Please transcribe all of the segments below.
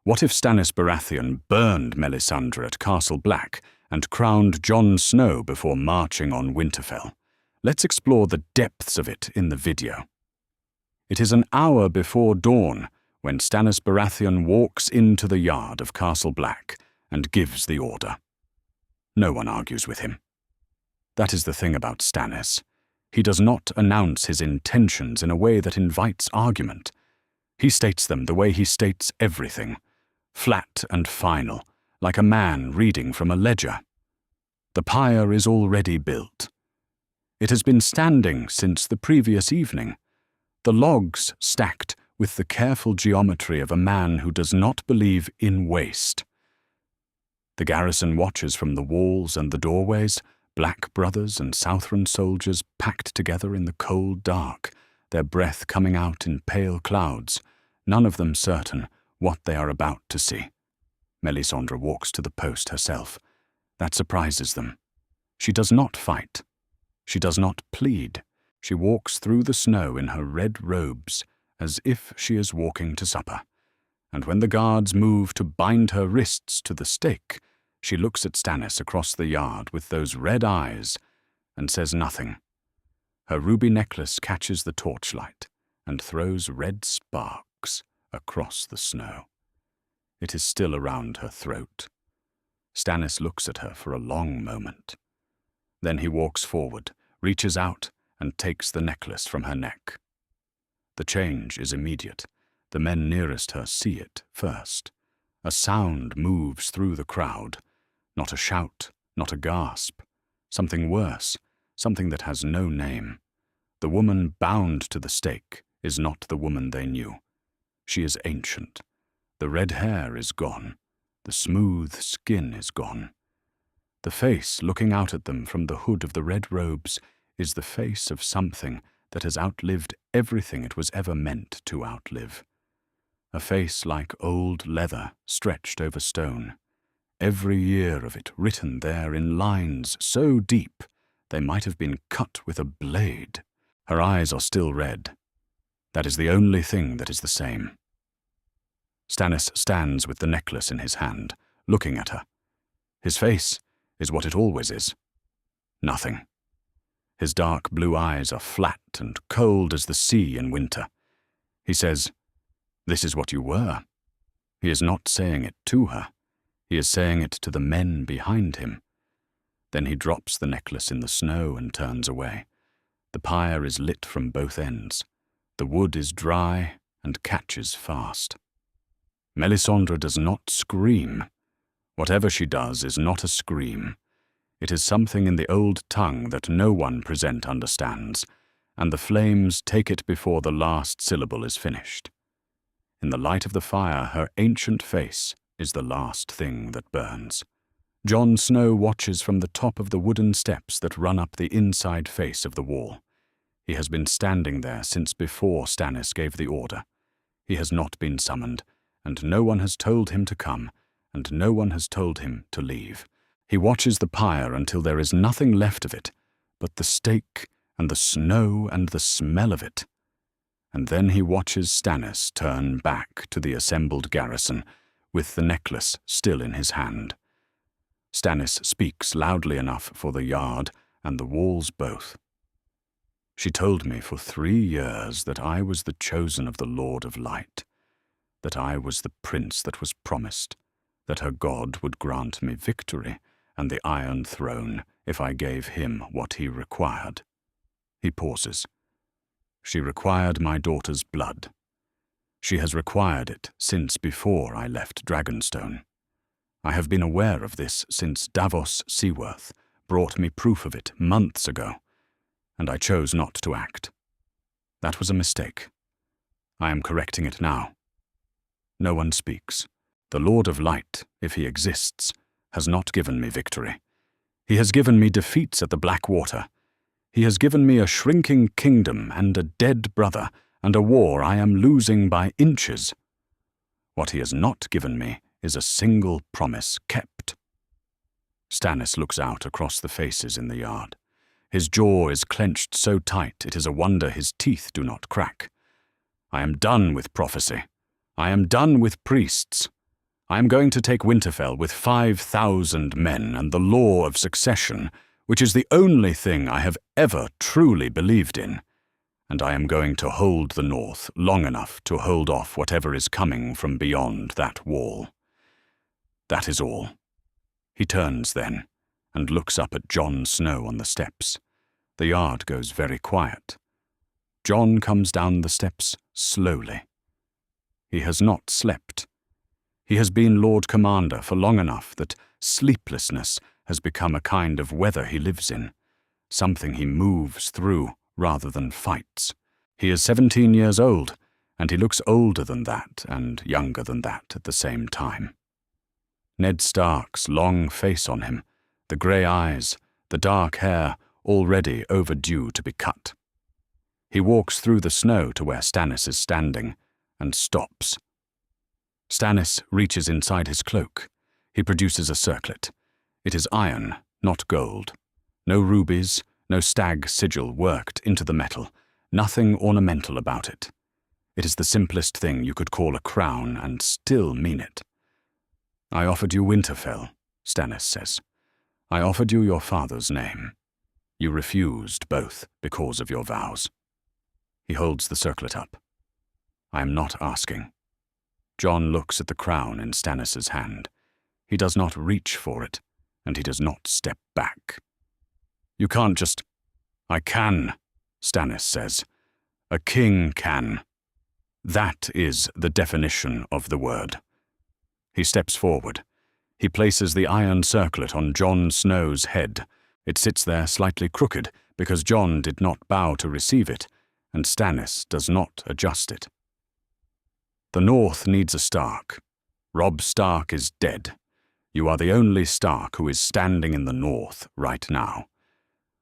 What if Stannis Baratheon burned Melisandre at Castle Black and crowned Jon Snow before marching on Winterfell? Let's explore the depths of it in the video. It is an hour before dawn when Stannis Baratheon walks into the yard of Castle Black and gives the order. No one argues with him. That is the thing about Stannis. He does not announce his intentions in a way that invites argument. He states them the way he states everything, flat and final, like a man reading from a ledger. The pyre is already built. It has been standing since the previous evening, the logs stacked with the careful geometry of a man who does not believe in waste. The garrison watches from the walls and the doorways, Black brothers and Southron soldiers packed together in the cold dark, their breath coming out in pale clouds, none of them certain what they are about to see. Melisandre walks to the post herself. That surprises them. She does not fight. She does not plead. She walks through the snow in her red robes, as if she is walking to supper. And when the guards move to bind her wrists to the stake, she looks at Stannis across the yard with those red eyes and says nothing. Her ruby necklace catches the torchlight and throws red sparks across the snow. It is still around her throat. Stannis looks at her for a long moment. Then he walks forward, reaches out, and takes the necklace from her neck. The change is immediate. The men nearest her see it first. A sound moves through the crowd. Not a shout, not a gasp. Something worse, something that has no name. The woman bound to the stake is not the woman they knew. She is ancient. The red hair is gone. The smooth skin is gone. The face looking out at them from the hood of the red robes is the face of something that has outlived everything it was ever meant to outlive. A face like old leather stretched over stone. Every year of it written there in lines so deep they might have been cut with a blade. Her eyes are still red. That is the only thing that is the same. Stannis stands with the necklace in his hand, looking at her. His face is what it always is. Nothing. His dark blue eyes are flat and cold as the sea in winter. He says, "This is what you were." He is not saying it to her. He is saying it to the men behind him. Then he drops the necklace in the snow and turns away. The pyre is lit from both ends. The wood is dry and catches fast. Melisandre does not scream. Whatever she does is not a scream. It is something in the old tongue that no one present understands, and the flames take it before the last syllable is finished. In the light of the fire, her ancient face is the last thing that burns. Jon Snow watches from the top of the wooden steps that run up the inside face of the wall. He has been standing there since before Stannis gave the order. He has not been summoned, and no one has told him to come, and no one has told him to leave. He watches the pyre until there is nothing left of it but the stake and the snow and the smell of it. And then he watches Stannis turn back to the assembled garrison, with the necklace still in his hand. Stannis speaks loudly enough for the yard and the walls both. "She told me for 3 years that I was the chosen of the Lord of Light, that I was the prince that was promised, that her God would grant me victory and the Iron Throne if I gave him what he required." He pauses. "She required my daughter's blood. She has required it since before I left Dragonstone. I have been aware of this since Davos Seaworth brought me proof of it months ago, and I chose not to act. That was a mistake. I am correcting it now." No one speaks. The Lord of Light, if he exists, has not given me victory. He has given me defeats at the Blackwater. He has given me a shrinking kingdom and a dead brother and a war I am losing by inches. What he has not given me is a single promise kept. Stannis looks out across the faces in the yard. His jaw is clenched so tight it is a wonder his teeth do not crack. "I am done with prophecy. I am done with priests. I am going to take Winterfell with 5,000 men and the law of succession, which is the only thing I have ever truly believed in. And I am going to hold the north long enough to hold off whatever is coming from beyond that wall. That is all. He turns then, and looks up at Jon Snow on the steps. The yard goes very quiet. Jon comes down the steps slowly. He has not slept. He has been Lord Commander for long enough that sleeplessness has become a kind of weather he lives in, something he moves through rather than fights. He is 17 years old, and he looks older than that and younger than that at the same time. Ned Stark's long face on him, the grey eyes, the dark hair, already overdue to be cut. He walks through the snow to where Stannis is standing, and stops. Stannis reaches inside his cloak. He produces a circlet. It is iron, not gold. No rubies, no stag sigil worked into the metal, nothing ornamental about it. It is the simplest thing you could call a crown and still mean it. I offered you Winterfell, Stannis says. I offered you your father's name. You refused both because of your vows. He holds the circlet up. I am not asking. Jon looks at the crown in Stannis's hand. He does not reach for it, and he does not step back. You can't just... I can, Stannis says. A king can. That is the definition of the word. He steps forward. He places the iron circlet on Jon Snow's head. It sits there slightly crooked because Jon did not bow to receive it, and Stannis does not adjust it. The North needs a Stark. Robb Stark is dead. You are the only Stark who is standing in the North right now.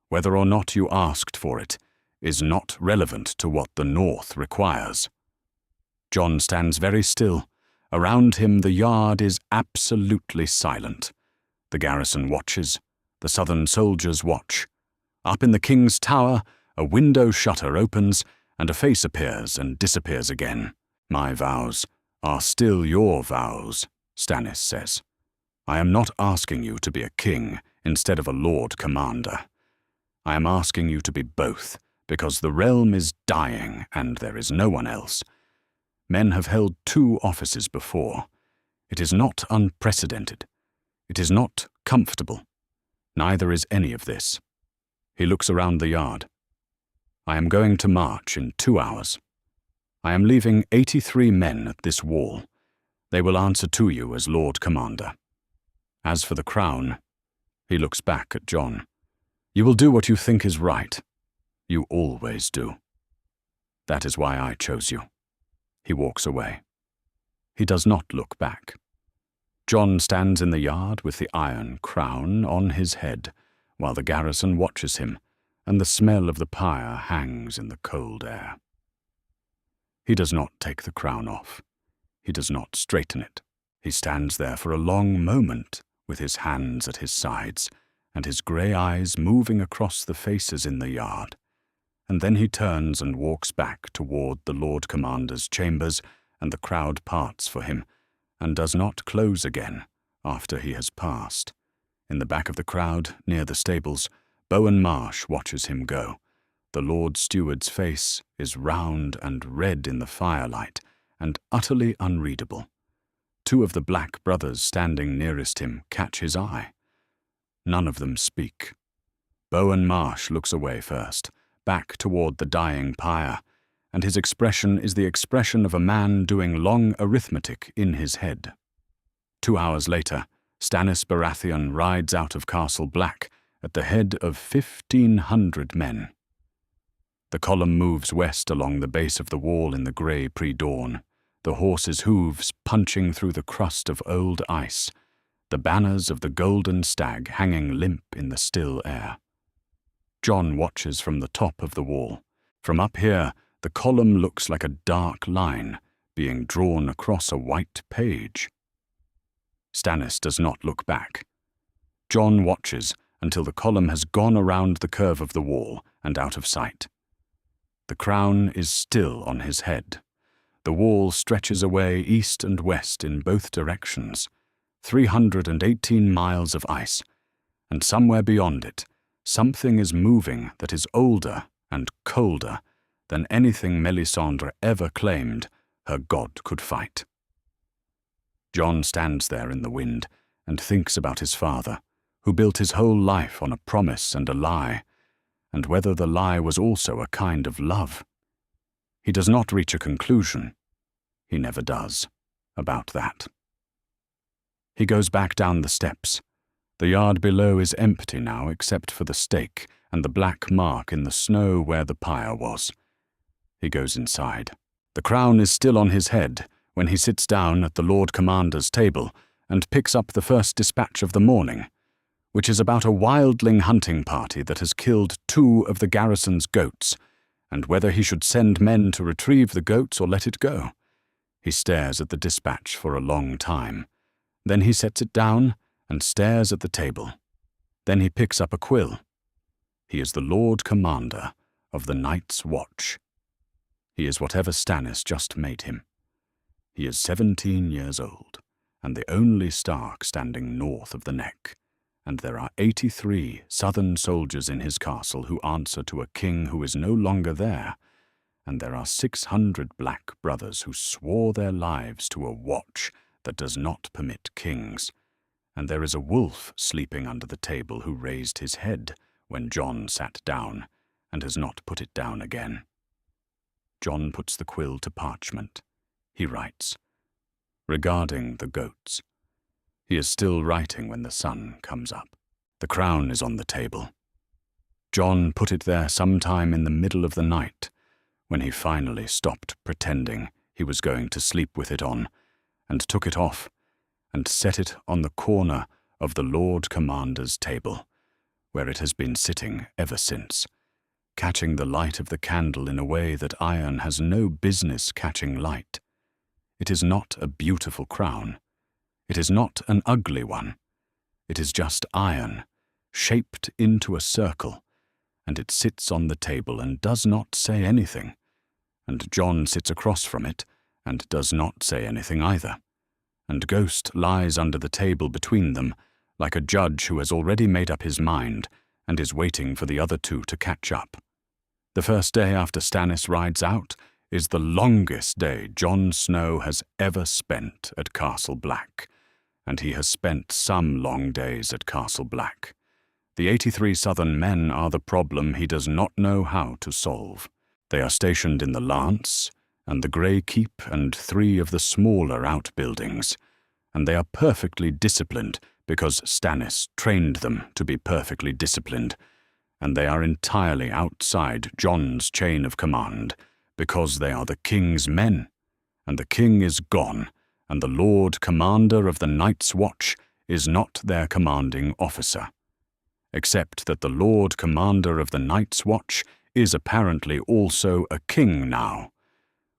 Whether or not you asked for it is not relevant to what the North requires. Jon stands very still. Around him the yard is absolutely silent. The garrison watches. The southern soldiers watch. Up in the king's tower, a window shutter opens, and a face appears and disappears again. My vows are still your vows, Stannis says. I am not asking you to be a king instead of a Lord Commander. I am asking you to be both, because the realm is dying and there is no one else. Men have held 2 offices before. It is not unprecedented. It is not comfortable. Neither is any of this. He looks around the yard. I am going to march in 2 hours. I am leaving 83 men at this wall. They will answer to you as Lord Commander. As for the crown, he looks back at Jon. You will do what you think is right. You always do. That is why I chose you. He walks away. He does not look back. Jon stands in the yard with the iron crown on his head, while the garrison watches him, and the smell of the pyre hangs in the cold air. He does not take the crown off. He does not straighten it. He stands there for a long moment, with his hands at his sides, and his grey eyes moving across the faces in the yard. And then he turns and walks back toward the Lord Commander's chambers, and the crowd parts for him, and does not close again after he has passed. In the back of the crowd, near the stables, Bowen Marsh watches him go. The Lord Steward's face is round and red in the firelight, and utterly unreadable. 2 of the Black brothers standing nearest him catch his eye. None of them speak. Bowen Marsh looks away first, back toward the dying pyre, and his expression is the expression of a man doing long arithmetic in his head. 2 hours later, Stannis Baratheon rides out of Castle Black at the head of 1,500 men. The column moves west along the base of the wall in the grey pre-dawn, the horses' hooves punching through the crust of old ice, the banners of the golden stag hanging limp in the still air. Jon watches from the top of the wall. From up here, the column looks like a dark line being drawn across a white page. Stannis does not look back. Jon watches until the column has gone around the curve of the wall and out of sight. The crown is still on his head. The wall stretches away east and west in both directions, 318 miles of ice, and somewhere beyond it, something is moving that is older and colder than anything Melisandre ever claimed her god could fight. Jon stands there in the wind and thinks about his father, who built his whole life on a promise and a lie, and whether the lie was also a kind of love. He does not reach a conclusion. He never does, about that. He goes back down the steps. The yard below is empty now except for the stake and the black mark in the snow where the pyre was. He goes inside. The crown is still on his head when he sits down at the Lord Commander's table and picks up the first dispatch of the morning, which is about a wildling hunting party that has killed 2 of the garrison's goats, and whether he should send men to retrieve the goats or let it go. He stares at the dispatch for a long time. Then he sets it down and stares at the table. Then he picks up a quill. He is the Lord Commander of the Night's Watch. He is whatever Stannis just made him. He is 17 years old, and the only Stark standing north of the neck, and there are 83 southern soldiers in his castle who answer to a king who is no longer there, and there are 600 black brothers who swore their lives to a watch that does not permit kings, and there is a wolf sleeping under the table who raised his head when Jon sat down, and has not put it down again. Jon puts the quill to parchment. He writes, regarding the goats. He is still writing when the sun comes up. The crown is on the table. Jon put it there sometime in the middle of the night, when he finally stopped pretending he was going to sleep with it on, and took it off, and set it on the corner of the Lord Commander's table, where it has been sitting ever since, catching the light of the candle in a way that iron has no business catching light. It is not a beautiful crown. It is not an ugly one. It is just iron, shaped into a circle, and it sits on the table and does not say anything, and Jon sits across from it and does not say anything either, and Ghost lies under the table between them, like a judge who has already made up his mind and is waiting for the other 2 to catch up. The first day after Stannis rides out is the longest day Jon Snow has ever spent at Castle Black, and he has spent some long days at Castle Black. The 83 southern men are the problem he does not know how to solve. They are stationed in the Lance and the Grey Keep and 3 of the smaller outbuildings, and they are perfectly disciplined because Stannis trained them to be perfectly disciplined, and they are entirely outside Jon's chain of command because they are the king's men, and the king is gone, and the Lord Commander of the Night's Watch is not their commanding officer, except that the Lord Commander of the Night's Watch is apparently also a king now,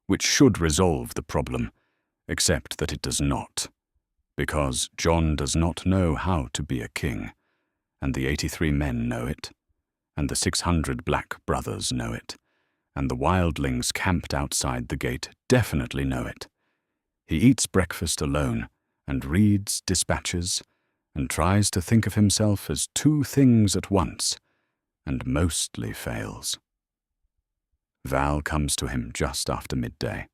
which should resolve the problem, except that it does not, because Jon does not know how to be a king, and the 83 men know it, and the 600 black brothers know it, and the wildlings camped outside the gate definitely know it. He eats breakfast alone, and reads dispatches, and tries to think of himself as 2 things at once, and mostly fails. Val comes to him just after midday.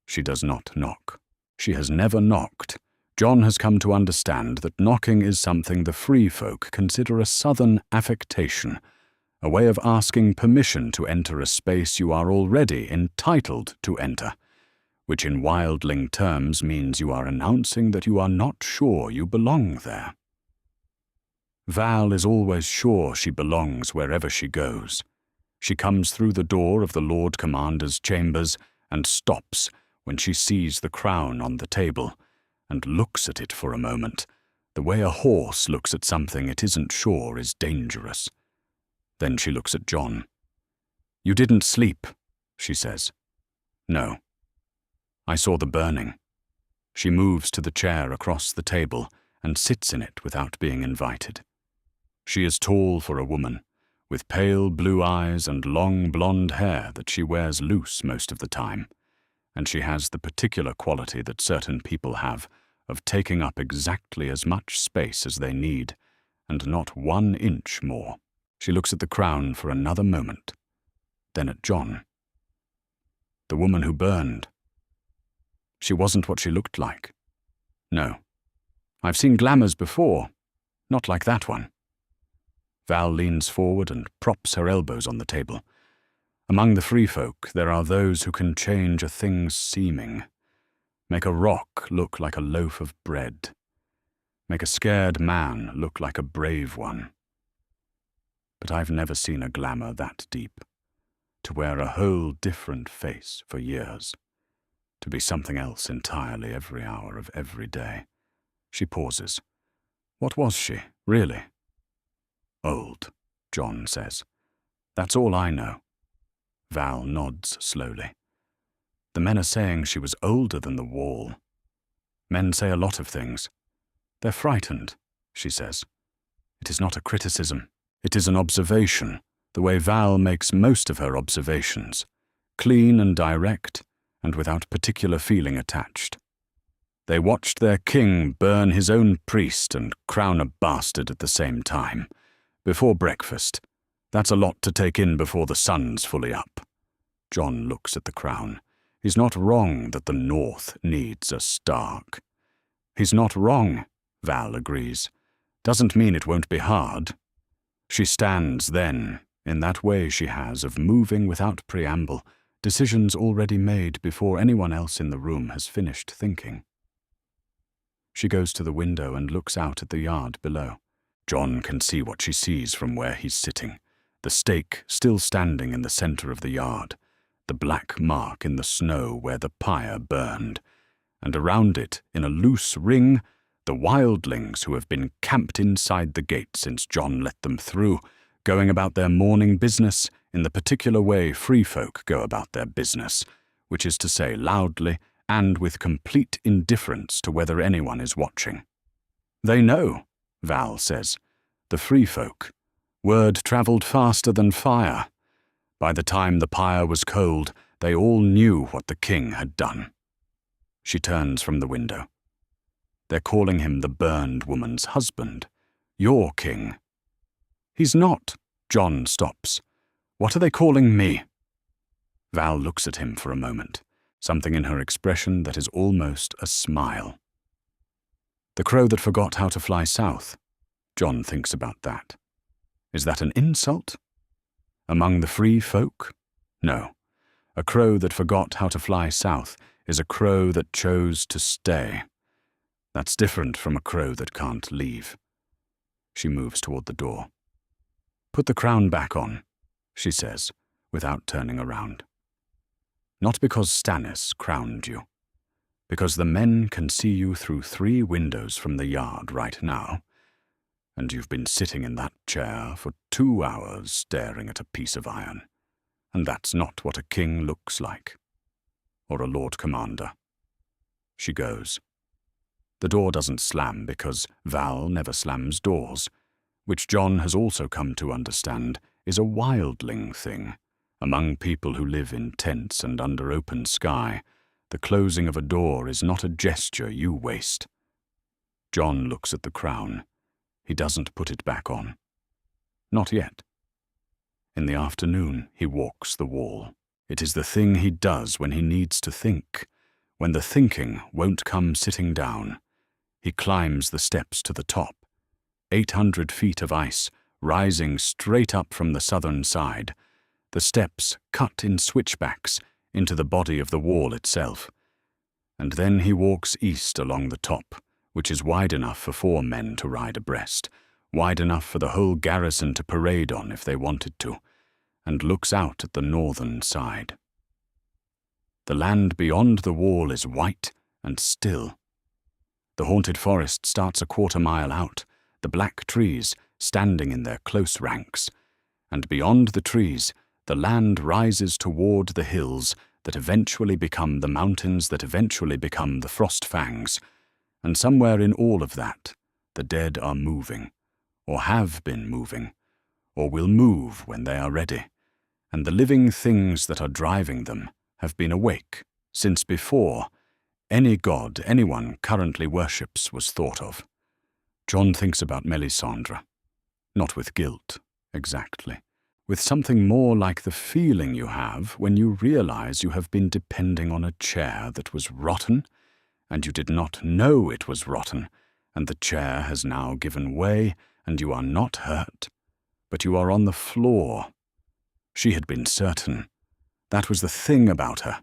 She does not knock. She has never knocked. Jon has come to understand that knocking is something the free folk consider a southern affectation, a way of asking permission to enter a space you are already entitled to enter, which in wildling terms means you are announcing that you are not sure you belong there. Val is always sure she belongs wherever she goes. She comes through the door of the Lord Commander's chambers and stops when she sees the crown on the table, and looks at it for a moment, the way a horse looks at something it isn't sure is dangerous. Then she looks at Jon. "You didn't sleep," she says. "No. I saw the burning." She moves to the chair across the table and sits in it without being invited. She is tall for a woman, with pale blue eyes and long blonde hair that she wears loose most of the time, and she has the particular quality that certain people have of taking up exactly as much space as they need, and not 1 inch more. She looks at the crown for another moment, then at Jon. The woman who burned. She wasn't what she looked like. No. I've seen glamours before, not like that one. Val leans forward and props her elbows on the table. Among the free folk, there are those who can change a thing's seeming, make a rock look like a loaf of bread, make a scared man look like a brave one. But I've never seen a glamour that deep, to wear a whole different face for years, to be something else entirely every hour of every day. She pauses. What was she, really? Old, Jon says. That's all I know. Val nods slowly. The men are saying she was older than the wall. Men say a lot of things. They're frightened, she says. It is not a criticism. It is an observation, the way Val makes most of her observations, clean and direct, and without particular feeling attached. They watched their king burn his own priest and crown a bastard at the same time. Before breakfast. That's a lot to take in before the sun's fully up. Jon looks at the crown. He's not wrong that the North needs a Stark. He's not wrong, Val agrees. Doesn't mean it won't be hard. She stands then, in that way she has of moving without preamble, decisions already made before anyone else in the room has finished thinking. She goes to the window and looks out at the yard below. Jon can see what she sees from where he's sitting, the stake still standing in the center of the yard, the black mark in the snow where the pyre burned, and around it, in a loose ring, the wildlings who have been camped inside the gate since Jon let them through, going about their morning business in the particular way free folk go about their business, which is to say loudly and with complete indifference to whether anyone is watching. They know, Val says, the free folk. Word travelled faster than fire. By the time the pyre was cold, they all knew what the king had done. She turns from the window. They're calling him the burned woman's husband. Your king. He's not. Jon stops. What are they calling me? Val looks at him for a moment, something in her expression that is almost a smile. The crow that forgot how to fly south. Jon thinks about that. Is that an insult? Among the free folk? No. A crow that forgot how to fly south is a crow that chose to stay. That's different from a crow that can't leave. She moves toward the door. Put the crown back on, she says, without turning around. Not because Stannis crowned you. Because the men can see you through 3 windows from the yard right now, and you've been sitting in that chair for 2 hours staring at a piece of iron, and that's not what a king looks like, or a Lord Commander. She goes. The door doesn't slam because Val never slams doors, which Jon has also come to understand is a wildling thing. Among people who live in tents and under open sky, the closing of a door is not a gesture you waste. Jon looks at the crown. He doesn't put it back on. Not yet. In the afternoon, he walks the wall. It is the thing he does when he needs to think, when the thinking won't come sitting down. He climbs the steps to the top. 800 feet of ice, rising straight up from the southern side. The steps cut in switchbacks into the body of the wall itself. And then he walks east along the top, which is wide enough for 4 men to ride abreast, wide enough for the whole garrison to parade on if they wanted to, and looks out at the northern side. The land beyond the wall is white and still. The haunted forest starts a 1/4 mile out, the black trees standing in their close ranks, and beyond the trees, the land rises toward the hills that eventually become the mountains that eventually become the Frost Fangs, and somewhere in all of that, the dead are moving, or have been moving, or will move when they are ready, and the living things that are driving them have been awake since before any god anyone currently worships was thought of. Jon thinks about Melisandre, not with guilt, exactly, with something more like the feeling you have when you realize you have been depending on a chair that was rotten, and you did not know it was rotten, and the chair has now given way, and you are not hurt, but you are on the floor. She had been certain. That was the thing about her.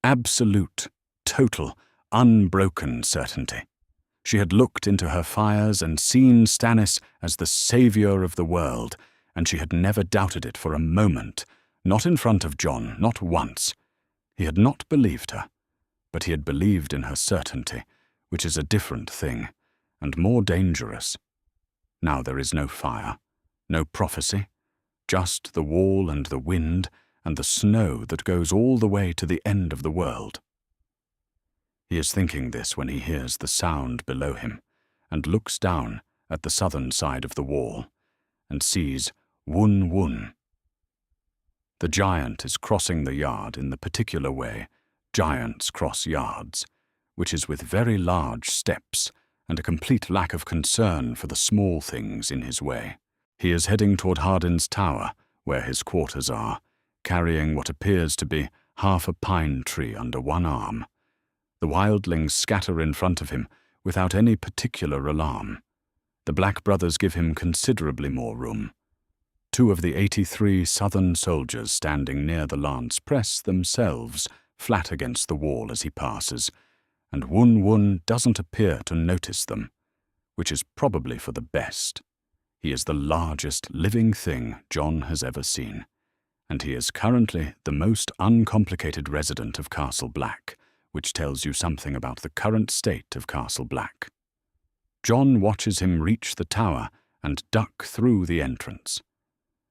Absolute, total, unbroken certainty. She had looked into her fires and seen Stannis as the savior of the world, and she had never doubted it for a moment, not in front of Jon, not once. He had not believed her, but he had believed in her certainty, which is a different thing, and more dangerous. Now there is no fire, no prophecy, just the wall and the wind and the snow that goes all the way to the end of the world. He is thinking this when he hears the sound below him, and looks down at the southern side of the wall, and sees Wun Wun. The giant is crossing the yard in the particular way giants cross yards, which is with very large steps and a complete lack of concern for the small things in his way. He is heading toward Hardin's tower, where his quarters are, carrying what appears to be half a pine tree under one arm. The wildlings scatter in front of him without any particular alarm. The Black Brothers give him considerably more room. 2 of the 83 southern soldiers standing near the lance press themselves flat against the wall as he passes, and Wun Wun doesn't appear to notice them, which is probably for the best. He is the largest living thing Jon has ever seen, and he is currently the most uncomplicated resident of Castle Black, which tells you something about the current state of Castle Black. Jon watches him reach the tower and duck through the entrance.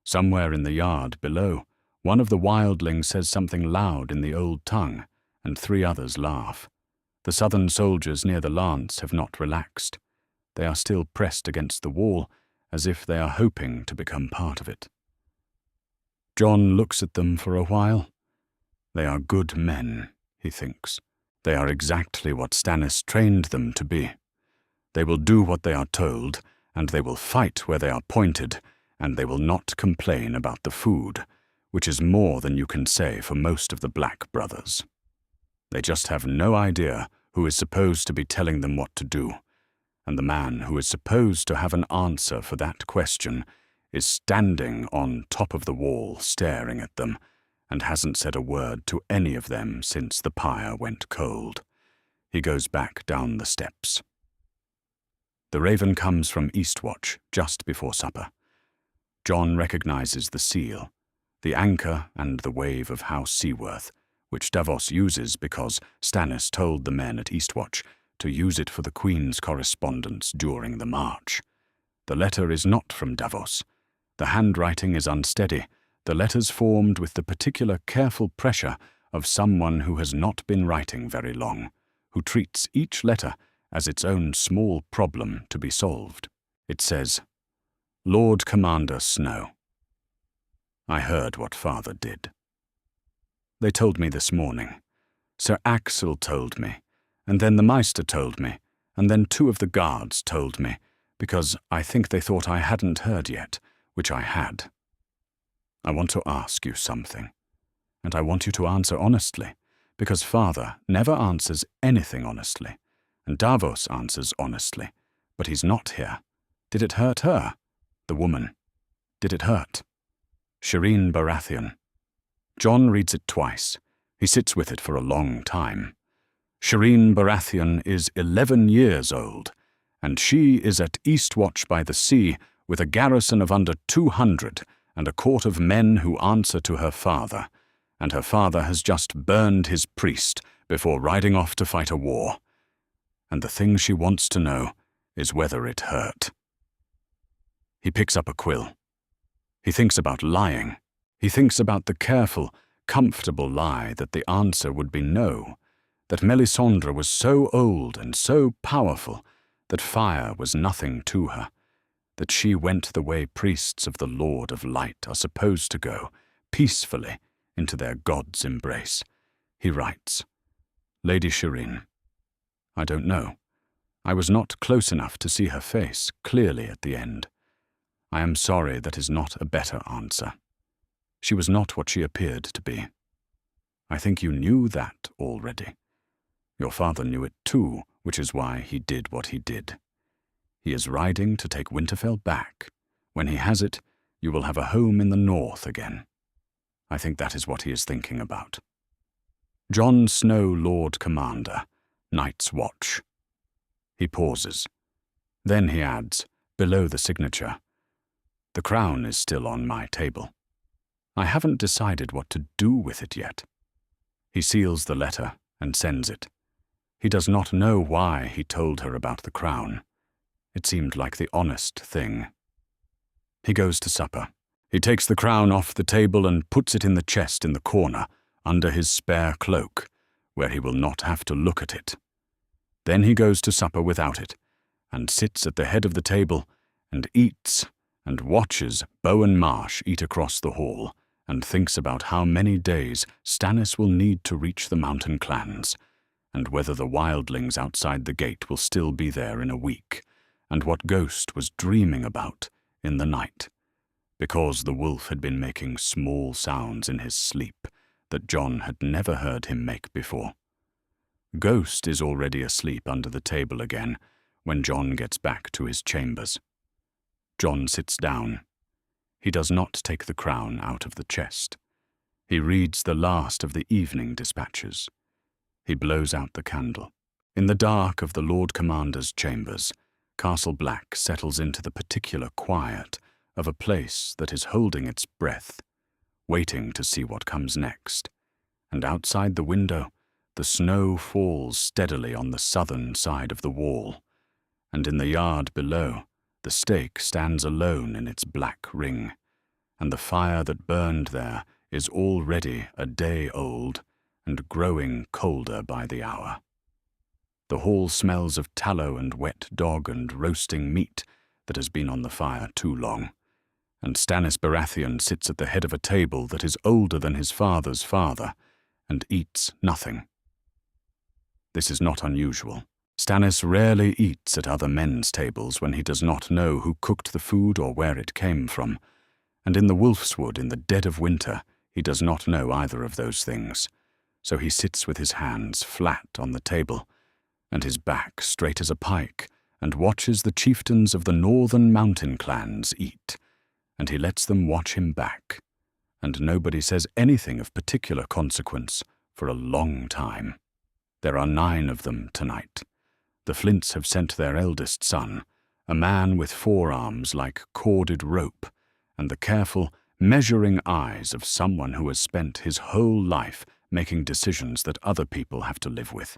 Somewhere in the yard below, one of the wildlings says something loud in the old tongue, and 3 others laugh. The southern soldiers near the lance have not relaxed. They are still pressed against the wall, as if they are hoping to become part of it. Jon looks at them for a while. They are good men, he thinks. They are exactly what Stannis trained them to be. They will do what they are told, and they will fight where they are pointed, and they will not complain about the food, which is more than you can say for most of the Black Brothers. They just have no idea who is supposed to be telling them what to do, and the man who is supposed to have an answer for that question is standing on top of the wall staring at them, and hasn't said a word to any of them since the pyre went cold. He goes back down the steps. The raven comes from Eastwatch just before supper. Jon recognizes the seal, the anchor and the wave of House Seaworth, which Davos uses because Stannis told the men at Eastwatch to use it for the Queen's correspondence during the march. The letter is not from Davos. The handwriting is unsteady, the letters formed with the particular careful pressure of someone who has not been writing very long, who treats each letter as its own small problem to be solved. It says, Lord Commander Snow. I heard what Father did. They told me this morning. Sir Axel told me, and then the Maester told me, and then 2 of the guards told me, because I think they thought I hadn't heard yet, which I had. I want to ask you something, and I want you to answer honestly, because Father never answers anything honestly, and Davos answers honestly, but he's not here. Did it hurt her? The woman. Did it hurt? Shireen Baratheon. Jon reads it twice. He sits with it for a long time. Shireen Baratheon is 11 years old, and she is at Eastwatch by the sea with a garrison of under 200 and a court of men who answer to her father, and her father has just burned his priest before riding off to fight a war. And the thing she wants to know is whether it hurt. He picks up a quill. He thinks about lying. He thinks about the careful, comfortable lie that the answer would be no, that Melisandre was so old and so powerful that fire was nothing to her, that she went the way priests of the Lord of Light are supposed to go, peacefully, into their God's embrace. He writes, Lady Shireen. I don't know. I was not close enough to see her face clearly at the end. I am sorry that is not a better answer. She was not what she appeared to be. I think you knew that already. Your father knew it too, which is why he did what he did. He is riding to take Winterfell back. When he has it, you will have a home in the north again. I think that is what he is thinking about. Jon Snow, Lord Commander, Night's Watch. He pauses. Then he adds, below the signature, the crown is still on my table. I haven't decided what to do with it yet. He seals the letter and sends it. He does not know why he told her about the crown. It seemed like the honest thing. He goes to supper. He takes the crown off the table and puts it in the chest in the corner, under his spare cloak, where he will not have to look at it. Then he goes to supper without it, and sits at the head of the table, and eats, and watches Bowen Marsh eat across the hall, and thinks about how many days Stannis will need to reach the mountain clans, and whether the wildlings outside the gate will still be there in a week, and what Ghost was dreaming about in the night, because the wolf had been making small sounds in his sleep that Jon had never heard him make before. Ghost is already asleep under the table again when Jon gets back to his chambers. Jon sits down. He does not take the crown out of the chest. He reads the last of the evening dispatches. He blows out the candle. In the dark of the Lord Commander's chambers, Castle Black settles into the particular quiet of a place that is holding its breath, waiting to see what comes next. And outside the window, the snow falls steadily on the southern side of the wall, and in the yard below, the stake stands alone in its black ring, and the fire that burned there is already a day old and growing colder by the hour. The hall smells of tallow and wet dog and roasting meat that has been on the fire too long, and Stannis Baratheon sits at the head of a table that is older than his father's father and eats nothing. This is not unusual. Stannis rarely eats at other men's tables when he does not know who cooked the food or where it came from, and in the Wolfswood in the dead of winter he does not know either of those things, so he sits with his hands flat on the table and his back straight as a pike and watches the chieftains of the northern mountain clans eat, and he lets them watch him back, and nobody says anything of particular consequence for a long time. There are 9 of them tonight. The Flints have sent their eldest son, a man with forearms like corded rope, and the careful, measuring eyes of someone who has spent his whole life making decisions that other people have to live with.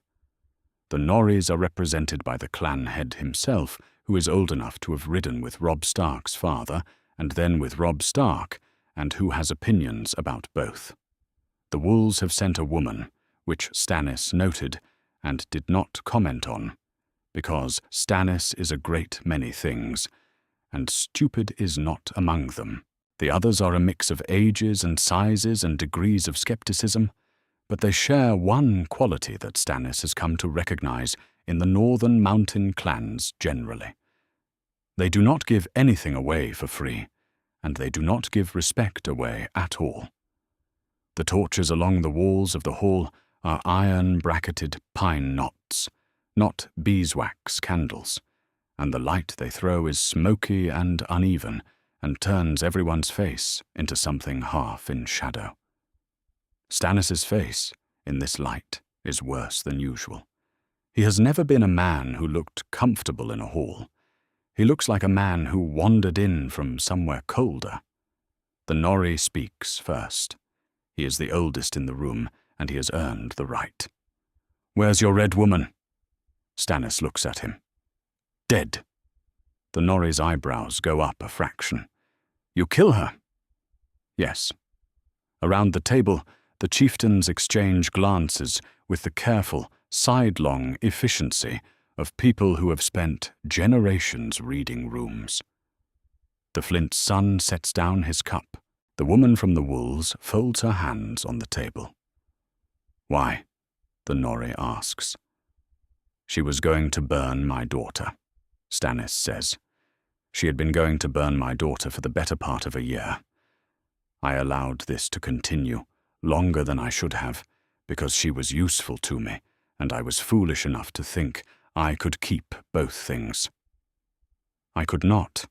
The Norries are represented by the clan head himself, who is old enough to have ridden with Robb Stark's father, and then with Robb Stark, and who has opinions about both. The Wolves have sent a woman, which Stannis noted and did not comment on, because Stannis is a great many things, and stupid is not among them. The others are a mix of ages and sizes and degrees of skepticism, but they share one quality that Stannis has come to recognize in the northern mountain clans generally. They do not give anything away for free, and they do not give respect away at all. The torches along the walls of the hall are iron-bracketed pine knots, not beeswax candles, and the light they throw is smoky and uneven and turns everyone's face into something half in shadow. Stannis's face, in this light, is worse than usual. He has never been a man who looked comfortable in a hall. He looks like a man who wandered in from somewhere colder. The Norrie speaks first. He is the oldest in the room, and he has earned the right. "Where's your red woman?" Stannis looks at him. "Dead." The Norrie's eyebrows go up a fraction. "You kill her?" "Yes." Around the table, the chieftains exchange glances with the careful, sidelong efficiency of people who have spent generations reading rooms. The Flint's son sets down his cup. The woman from the Wolves folds her hands on the table. "Why?" the Norrie asks. She was going to burn my daughter, Stannis says. She had been going to burn my daughter for the better part of a year. I allowed this to continue, longer than I should have, because she was useful to me, and I was foolish enough to think I could keep both things. I could not,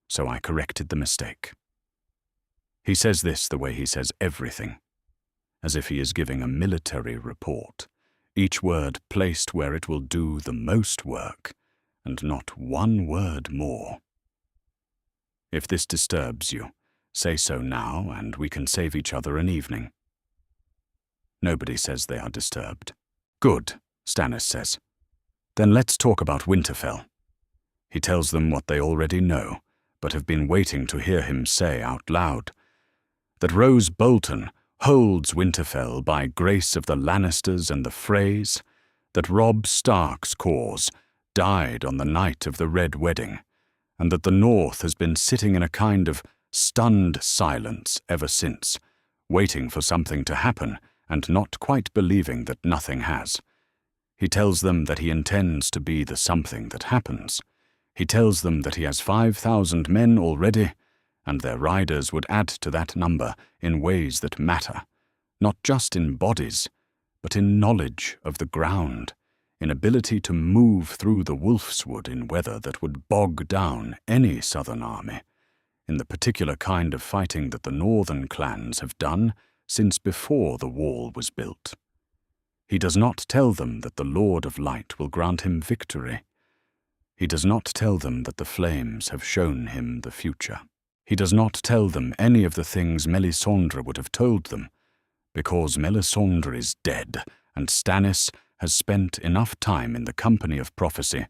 so I corrected the mistake. He says this the way he says everything, as if he is giving a military report, each word placed where it will do the most work, and not one word more. If this disturbs you, say so now, and we can save each other an evening. Nobody says they are disturbed. Good, Stannis says. Then let's talk about Winterfell. He tells them what they already know, but have been waiting to hear him say out loud. That Rose Bolton holds Winterfell by grace of the Lannisters and the Freys, that Robb Stark's cause died on the night of the Red Wedding, and that the North has been sitting in a kind of stunned silence ever since, waiting for something to happen and not quite believing that nothing has. He tells them that he intends to be the something that happens. He tells them that he has 5,000 men already, and their riders would add to that number in ways that matter, not just in bodies, but in knowledge of the ground, in ability to move through the wolfswood in weather that would bog down any southern army, in the particular kind of fighting that the northern clans have done since before the wall was built. He does not tell them that the Lord of Light will grant him victory. He does not tell them that the flames have shown him the future. He does not tell them any of the things Melisandre would have told them, because Melisandre is dead, and Stannis has spent enough time in the company of prophecy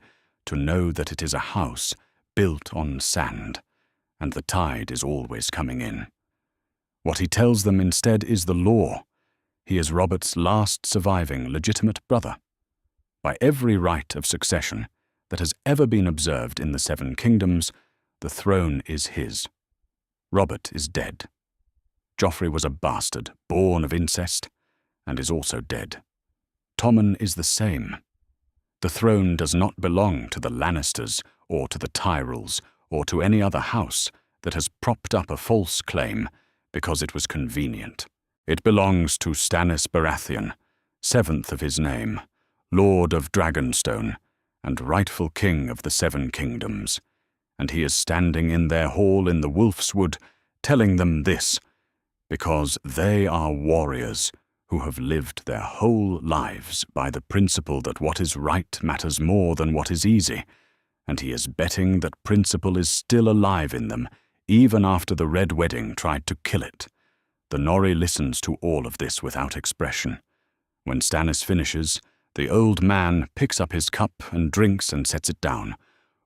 to know that it is a house built on sand, and the tide is always coming in. What he tells them instead is the law. He is Robert's last surviving legitimate brother. By every right of succession that has ever been observed in the Seven Kingdoms, the throne is his. Robert is dead. Joffrey was a bastard, born of incest, and is also dead. Tommen is the same. The throne does not belong to the Lannisters, or to the Tyrells, or to any other house that has propped up a false claim because it was convenient. It belongs to Stannis Baratheon, 7th of his name, Lord of Dragonstone, and rightful king of the Seven Kingdoms, and he is standing in their hall in the Wolfswood, telling them this, because they are warriors who have lived their whole lives by the principle that what is right matters more than what is easy, and he is betting that principle is still alive in them, even after the Red Wedding tried to kill it. The Norrie listens to all of this without expression. When Stannis finishes, the old man picks up his cup and drinks and sets it down.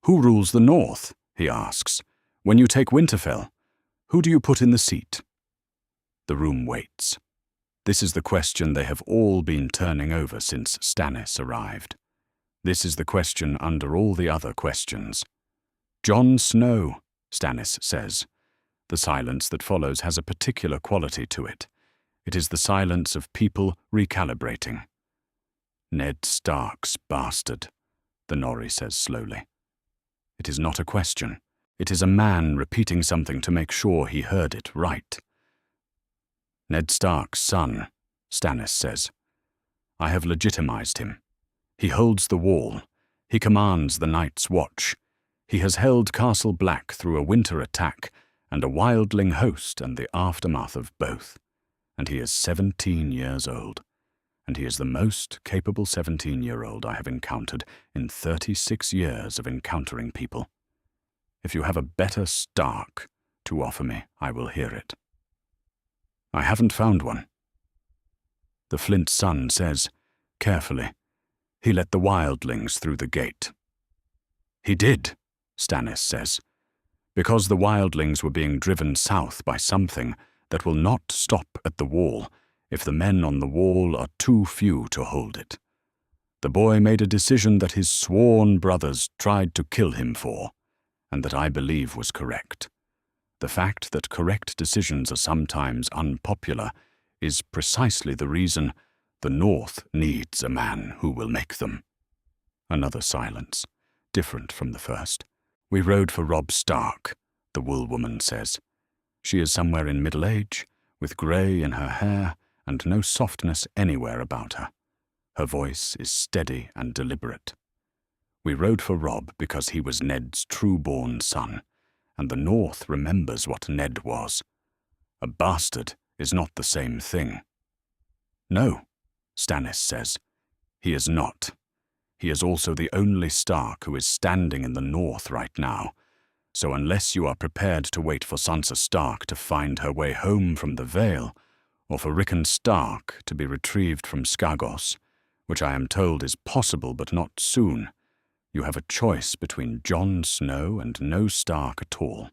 Who rules the North? He asks. When you take Winterfell, who do you put in the seat? The room waits. This is the question they have all been turning over since Stannis arrived. This is the question under all the other questions. Jon Snow, Stannis says. The silence that follows has a particular quality to it. It is the silence of people recalibrating. Ned Stark's bastard, the Norrie says slowly. It is not a question. It is a man repeating something to make sure he heard it right. Ned Stark's son, Stannis says. I have legitimized him. He holds the wall. He commands the Night's Watch. He has held Castle Black through a winter attack and a wildling host and the aftermath of both. And he is 17 years old. And he is the most capable 17-year-old I have encountered in 36 years of encountering people. If you have a better Stark to offer me, I will hear it. I haven't found one. The Flint son says, carefully, he let the wildlings through the gate. He did, Stannis says, because the wildlings were being driven south by something that will not stop at the wall if the men on the wall are too few to hold it. The boy made a decision that his sworn brothers tried to kill him for, and that I believe was correct. The fact that correct decisions are sometimes unpopular is precisely the reason The North needs a man who will make them. Another silence, different from the first. We rode for Robb Stark, the wool woman says. She is somewhere in middle age, with grey in her hair and no softness anywhere about her. Her voice is steady and deliberate. We rode for Robb because he was Ned's true-born son, and the North remembers what Ned was. A bastard is not the same thing. No, Stannis says. He is not. He is also the only Stark who is standing in the North right now, so unless you are prepared to wait for Sansa Stark to find her way home from the Vale, or for Rickon Stark to be retrieved from Skagos, which I am told is possible but not soon, you have a choice between Jon Snow and no Stark at all.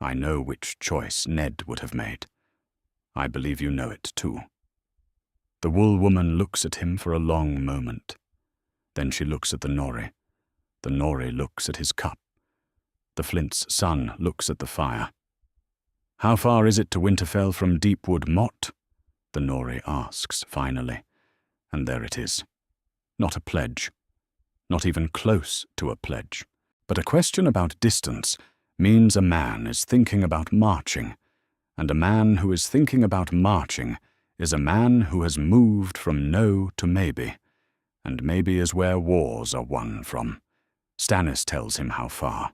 I know which choice Ned would have made. I believe you know it too. The wool woman looks at him for a long moment. Then she looks at the Norrie. The Norrie looks at his cup. The Flint's son looks at the fire. How far is it to Winterfell from Deepwood Motte? The Norrie asks finally. And there it is. Not a pledge. Not even close to a pledge. But a question about distance means a man is thinking about marching, and a man who is thinking about marching is a man who has moved from no to maybe, and maybe is where wars are won from. Stannis tells him how far.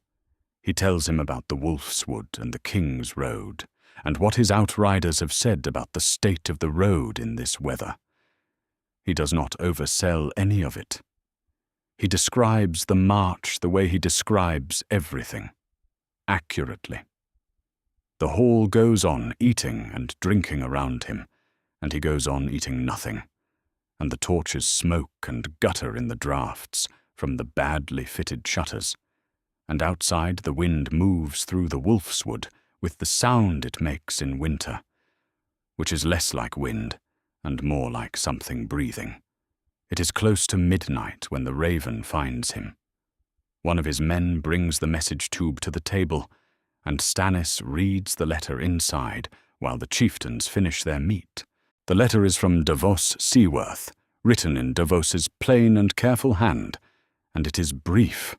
He tells him about the Wolf's Wood and the King's Road, and what his outriders have said about the state of the road in this weather. He does not oversell any of it. He describes the march the way he describes everything, accurately. The hall goes on eating and drinking around him, and he goes on eating nothing, and the torches smoke and gutter in the draughts from the badly fitted shutters, and outside the wind moves through the Wolf's Wood with the sound it makes in winter, which is less like wind and more like something breathing. It is close to midnight when the raven finds him. One of his men brings the message tube to the table, and Stannis reads the letter inside while the chieftains finish their meat. The letter is from Davos Seaworth, written in Davos's plain and careful hand, and it is brief.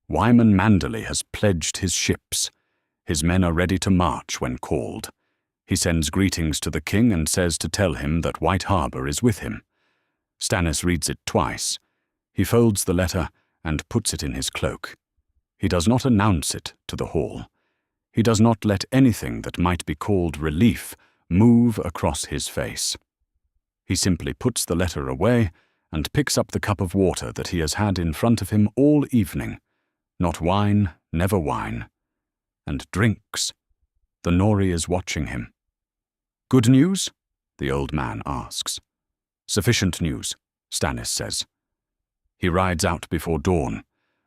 Wyman Manderley has pledged his ships. His men are ready to march when called. He sends greetings to the king and says to tell him that White Harbour is with him. Stannis reads it twice. He folds the letter and puts it in his cloak. He does not announce it to the hall. He does not let anything that might be called relief move across his face. He simply puts the letter away and picks up the cup of water that he has had in front of him all evening. Not wine, never wine. And drinks. The Norrie is watching him. Good news? The old man asks. Sufficient news, Stannis says. He rides out before dawn.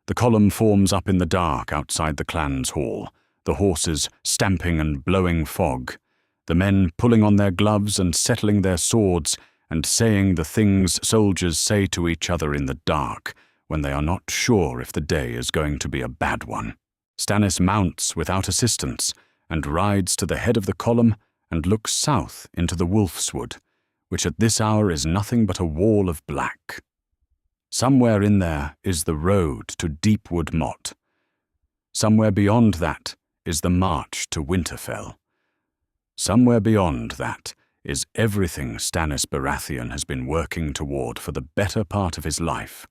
The column forms up in the dark outside the clan's hall, the horses stamping and blowing fog, the men pulling on their gloves and settling their swords and saying the things soldiers say to each other in the dark when they are not sure if the day is going to be a bad one. Stannis mounts without assistance and rides to the head of the column and looks south into the Wolf's Wood, which at this hour is nothing but a wall of black. Somewhere in there is the road to Deepwood Motte. Somewhere beyond that is the march to Winterfell. Somewhere beyond that is everything Stannis Baratheon has been working toward for the better part of his life.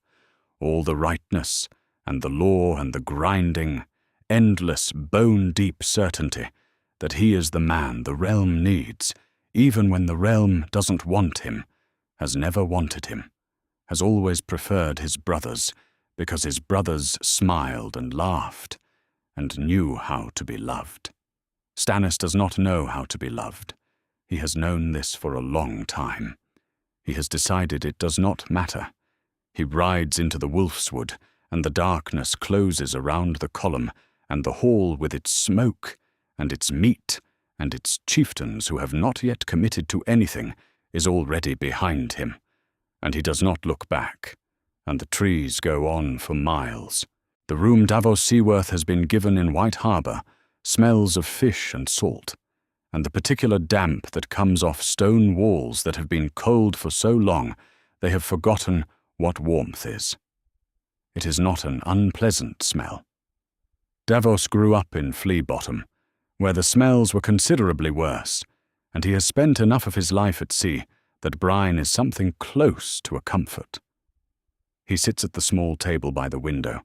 All the rightness and the law and the grinding, endless, bone-deep certainty that he is the man the realm needs, even when the realm doesn't want him, has never wanted him, has always preferred his brothers, because his brothers smiled and laughed, and knew how to be loved. Stannis does not know how to be loved. He has known this for a long time. He has decided it does not matter. He rides into the Wolf's Wood, and the darkness closes around the column, and the hall with its smoke, and its meat, and its chieftains who have not yet committed to anything, is already behind him. And he does not look back, and the trees go on for miles. The room Davos Seaworth has been given in White Harbour smells of fish and salt, and the particular damp that comes off stone walls that have been cold for so long they have forgotten what warmth is. It is not an unpleasant smell. Davos grew up in Flea Bottom, where the smells were considerably worse, and he has spent enough of his life at sea that brine is something close to a comfort. He sits at the small table by the window,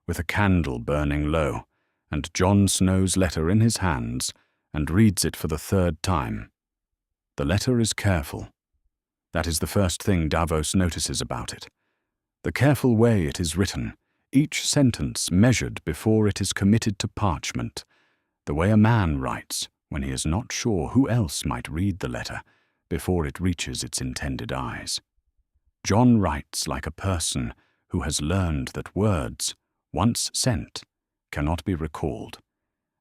with a candle burning low, and Jon Snow's letter in his hands, and reads it for the third time. The letter is careful. That is the first thing Davos notices about it. The careful way it is written, each sentence measured before it is committed to parchment, the way a man writes when he is not sure who else might read the letter before it reaches its intended eyes. Jon writes like a person who has learned that words, once sent, cannot be recalled,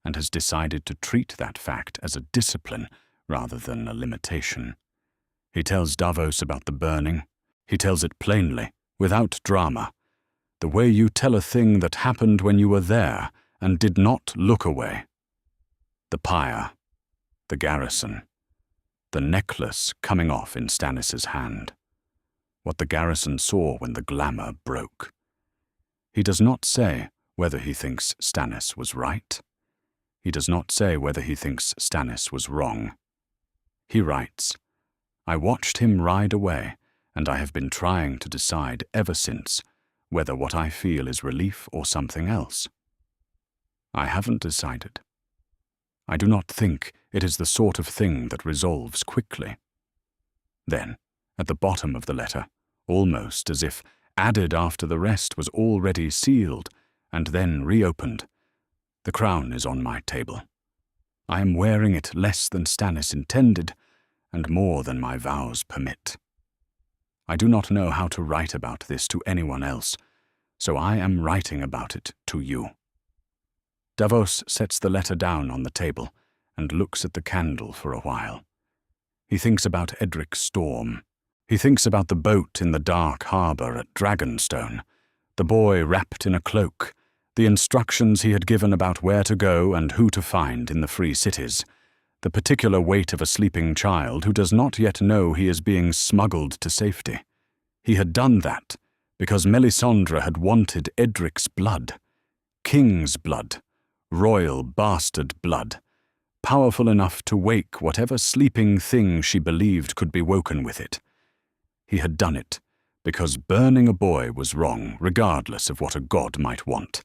and has decided to treat that fact as a discipline rather than a limitation. He tells Davos about the burning. He tells it plainly, without drama, the way you tell a thing that happened when you were there and did not look away. The pyre, the garrison, the necklace coming off in Stannis' hand, what the garrison saw when the glamour broke. He does not say whether he thinks Stannis was right. He does not say whether he thinks Stannis was wrong. He writes, "I watched him ride away, and I have been trying to decide ever since whether what I feel is relief or something else. I haven't decided. I do not think it is the sort of thing that resolves quickly." Then, at the bottom of the letter, almost as if added after the rest was already sealed and then reopened, "The crown is on my table. I am wearing it less than Stannis intended, and more than my vows permit. I do not know how to write about this to anyone else, so I am writing about it to you." Davos sets the letter down on the table and looks at the candle for a while. He thinks about Edric's storm. He thinks about the boat in the dark harbour at Dragonstone, the boy wrapped in a cloak, the instructions he had given about where to go and who to find in the free cities, the particular weight of a sleeping child who does not yet know he is being smuggled to safety. He had done that because Melisandre had wanted Edric's blood, king's blood, royal bastard blood, powerful enough to wake whatever sleeping thing she believed could be woken with it. He had done it because burning a boy was wrong regardless of what a god might want,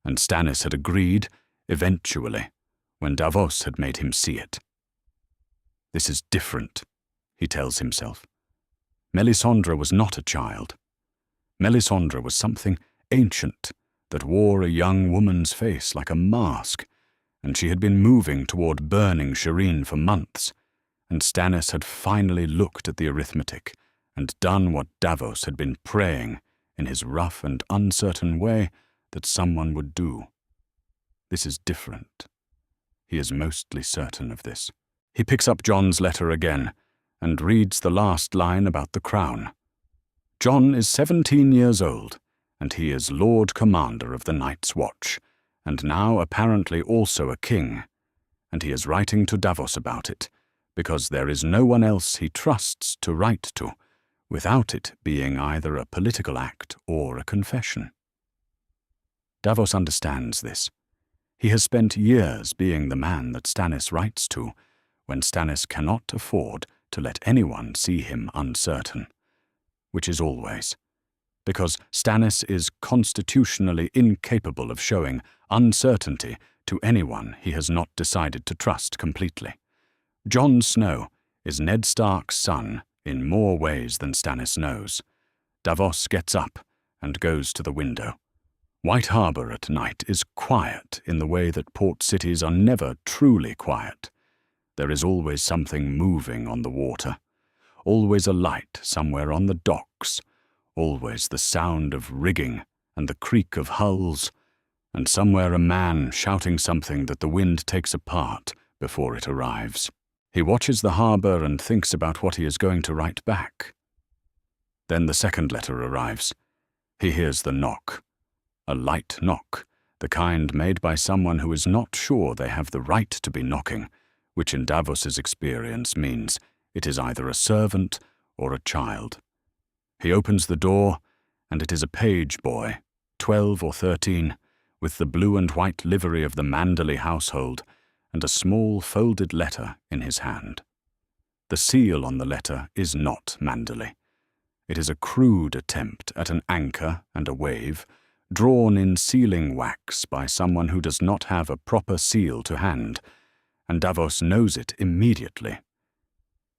and Stannis had agreed, eventually, when Davos had made him see it. This is different, he tells himself. Melisandre was not a child. Melisandre was something ancient that wore a young woman's face like a mask, and she had been moving toward burning Shireen for months, and Stannis had finally looked at the arithmetic and done what Davos had been praying in his rough and uncertain way that someone would do. This is different. He is mostly certain of this. He picks up Jon's letter again and reads the last line about the crown. Jon is 17 years old, and he is Lord Commander of the Night's Watch, and now apparently also a king, and he is writing to Davos about it, because there is no one else he trusts to write to, without it being either a political act or a confession. Davos understands this. He has spent years being the man that Stannis writes to, when Stannis cannot afford to let anyone see him uncertain, which is always, because Stannis is constitutionally incapable of showing uncertainty to anyone he has not decided to trust completely. Jon Snow is Ned Stark's son in more ways than Stannis knows. Davos gets up and goes to the window. White Harbour at night is quiet in the way that port cities are never truly quiet. There is always something moving on the water, always a light somewhere on the docks, always the sound of rigging and the creak of hulls, and somewhere a man shouting something that the wind takes apart before it arrives. He watches the harbour and thinks about what he is going to write back. Then the second letter arrives. He hears the knock. A light knock, the kind made by someone who is not sure they have the right to be knocking, which in Davos's experience means it is either a servant or a child. He opens the door, and it is a page boy, 12 or 13, with the blue and white livery of the Manderley household, and a small folded letter in his hand. The seal on the letter is not Manderley. It is a crude attempt at an anchor and a wave, drawn in sealing wax by someone who does not have a proper seal to hand, and Davos knows it immediately.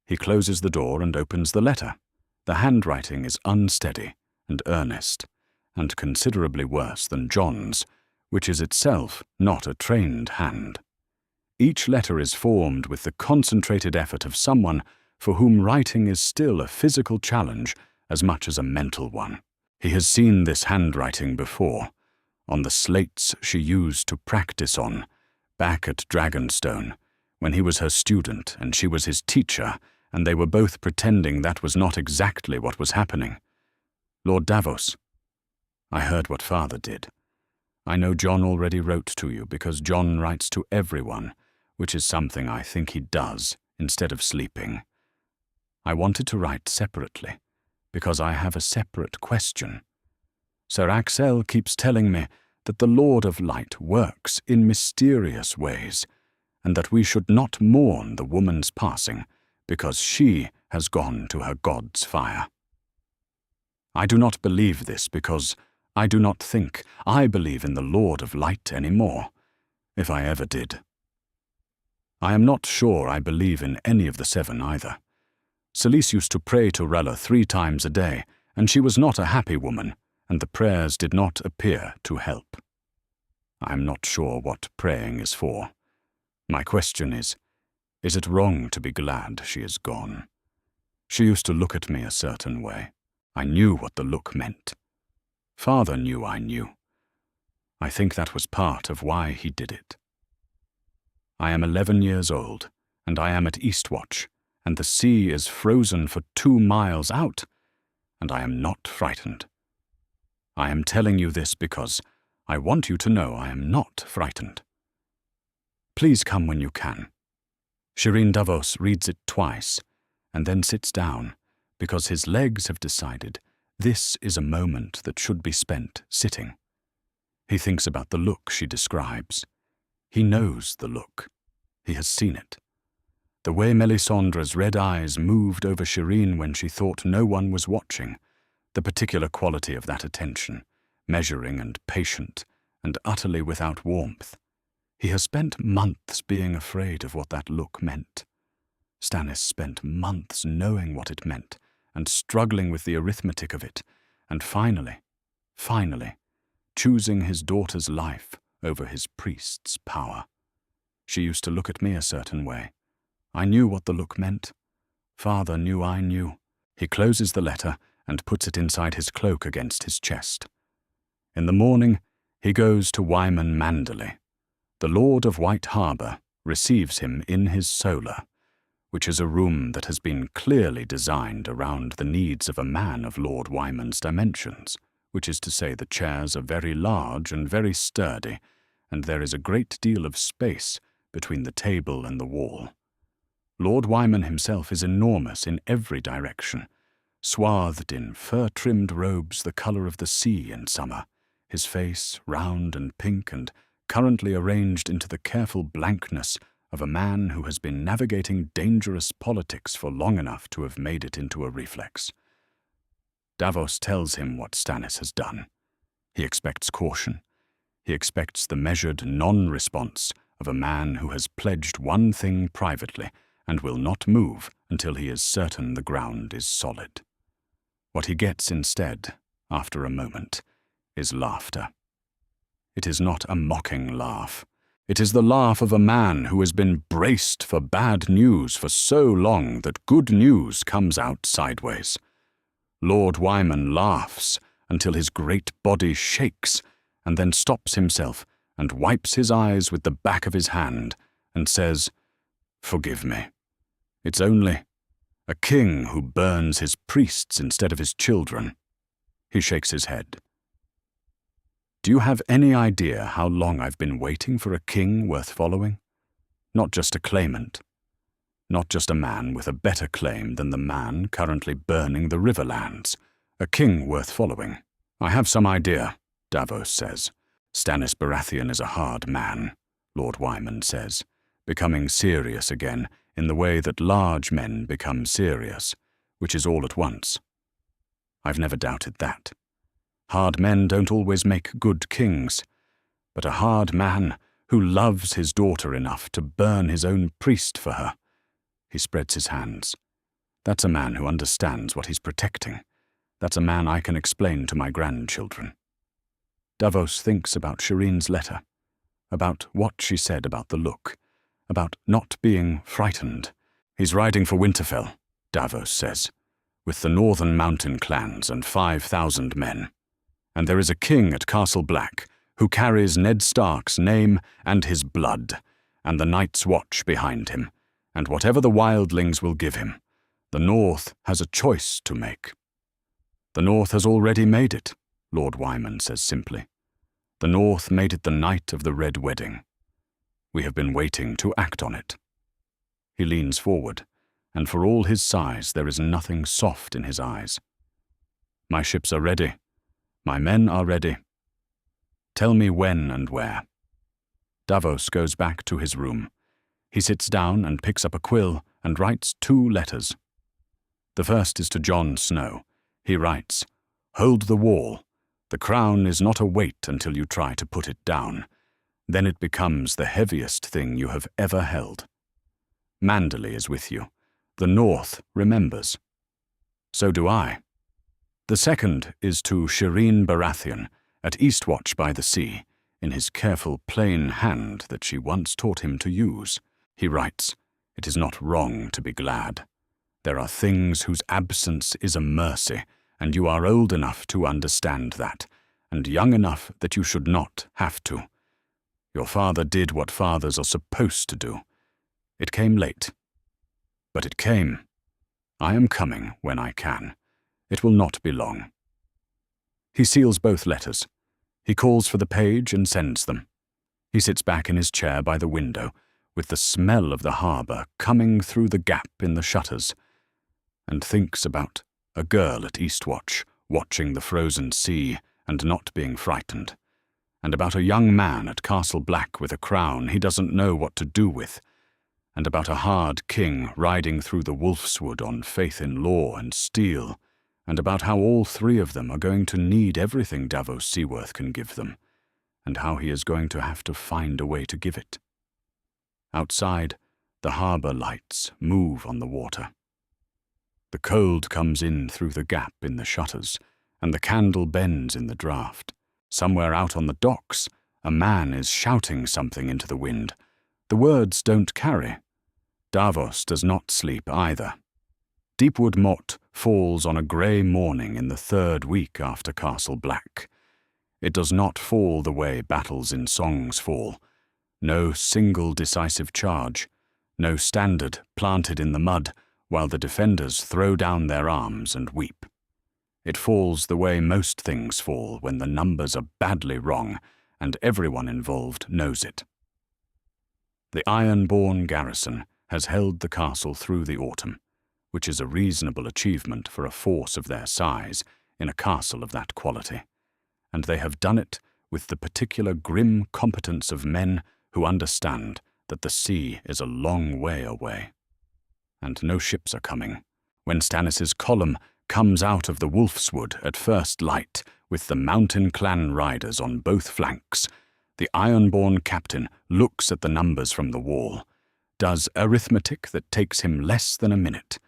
He closes the door and opens the letter. The handwriting is unsteady and earnest, and considerably worse than Jon's, which is itself not a trained hand. Each letter is formed with the concentrated effort of someone for whom writing is still a physical challenge as much as a mental one. He has seen this handwriting before, on the slates she used to practice on, back at Dragonstone, when he was her student and she was his teacher, and they were both pretending that was not exactly what was happening. Lord Davos, I heard what Father did. I know Jon already wrote to you because Jon writes to everyone, which is something I think he does instead of sleeping. I wanted to write separately, because I have a separate question. Sir Axel keeps telling me that the Lord of Light works in mysterious ways, and that we should not mourn the woman's passing, because she has gone to her god's fire. I do not believe this because I do not think I believe in the Lord of Light anymore, if I ever did. I am not sure I believe in any of the seven either. Selyse used to pray to Rella 3 times a day, and she was not a happy woman, and the prayers did not appear to help. I am not sure what praying is for. My question is it wrong to be glad she is gone? She used to look at me a certain way. I knew what the look meant. Father knew I knew. I think that was part of why he did it. I am 11 years old, and I am at Eastwatch, and the sea is frozen for 2 miles out, and I am not frightened. I am telling you this because I want you to know I am not frightened. Please come when you can. Shireen Davos reads it twice, and then sits down, because his legs have decided this is a moment that should be spent sitting. He thinks about the look she describes. He knows the look. He has seen it. The way Melisandre's red eyes moved over Shireen when she thought no one was watching, the particular quality of that attention, measuring and patient, and utterly without warmth. He has spent months being afraid of what that look meant. Stannis spent months knowing what it meant, and struggling with the arithmetic of it, and finally, choosing his daughter's life over his priest's power. She used to look at me a certain way. I knew what the look meant. Father knew I knew. He closes the letter and puts it inside his cloak against his chest. In the morning, he goes to Wyman Manderley. The Lord of White Harbour receives him in his solar, which is a room that has been clearly designed around the needs of a man of Lord Wyman's dimensions, which is to say the chairs are very large and very sturdy, and there is a great deal of space between the table and the wall. Lord Wyman himself is enormous in every direction, swathed in fur-trimmed robes the colour of the sea in summer, his face round and pink and currently arranged into the careful blankness of a man who has been navigating dangerous politics for long enough to have made it into a reflex. Davos tells him what Stannis has done. He expects caution. He expects the measured non-response of a man who has pledged one thing privately and will not move until he is certain the ground is solid. What he gets instead, after a moment, is laughter. It is not a mocking laugh. It is the laugh of a man who has been braced for bad news for so long that good news comes out sideways. Lord Wyman laughs until his great body shakes, and then stops himself and wipes his eyes with the back of his hand and says, "Forgive me. It's only a king who burns his priests instead of his children." He shakes his head. Do you have any idea how long I've been waiting for a king worth following? Not just a claimant. Not just a man with a better claim than the man currently burning the riverlands. A king worth following. I have some idea, Davos says. Stannis Baratheon is a hard man, Lord Wyman says, becoming serious again in the way that large men become serious, which is all at once. I've never doubted that. Hard men don't always make good kings, but a hard man who loves his daughter enough to burn his own priest for her. He spreads his hands. That's a man who understands what he's protecting. That's a man I can explain to my grandchildren. Davos thinks about Shireen's letter, about what she said about the look, about not being frightened. He's riding for Winterfell, Davos says, with the northern mountain clans and 5,000 men. And there is a king at Castle Black who carries Ned Stark's name and his blood, and the Night's Watch behind him, and whatever the wildlings will give him, the North has a choice to make. The North has already made it, Lord Wyman says simply. The North made it the night of the Red Wedding. We have been waiting to act on it. He leans forward, and for all his size there is nothing soft in his eyes. My ships are ready. My men are ready. Tell me when and where. Davos goes back to his room. He sits down and picks up a quill and writes 2 letters. The first is to Jon Snow. He writes, "Hold the wall. The crown is not a weight until you try to put it down. Then it becomes the heaviest thing you have ever held. Manderley is with you. The North remembers. So do I." The second is to Shireen Baratheon at Eastwatch by the Sea, in his careful plain hand that she once taught him to use. He writes, "It is not wrong to be glad. There are things whose absence is a mercy, and you are old enough to understand that, and young enough that you should not have to. Your father did what fathers are supposed to do. It came late, but it came. I am coming when I can. It will not be long." He seals both letters. He calls for the page and sends them. He sits back in his chair by the window, with the smell of the harbour coming through the gap in the shutters, and thinks about a girl at Eastwatch, watching the frozen sea and not being frightened, and about a young man at Castle Black with a crown he doesn't know what to do with, and about a hard king riding through the Wolfswood on faith in law and steel, and about how all 3 of them are going to need everything Davos Seaworth can give them, and how he is going to have to find a way to give it. Outside, the harbour lights move on the water. The cold comes in through the gap in the shutters, and the candle bends in the draught. Somewhere out on the docks, a man is shouting something into the wind. The words don't carry. Davos does not sleep either. Deepwood Motte falls on a grey morning in the 3rd week after Castle Black. It does not fall the way battles in songs fall. No single decisive charge, no standard planted in the mud while the defenders throw down their arms and weep. It falls the way most things fall when the numbers are badly wrong and everyone involved knows it. The Ironborn garrison has held the castle through the autumn, which is a reasonable achievement for a force of their size in a castle of that quality, and they have done it with the particular grim competence of men who understand that the sea is a long way away. And no ships are coming. When Stannis's column comes out of the Wolfswood at first light, with the mountain clan riders on both flanks, the Ironborn captain looks at the numbers from the wall, does arithmetic that takes him less than a minute,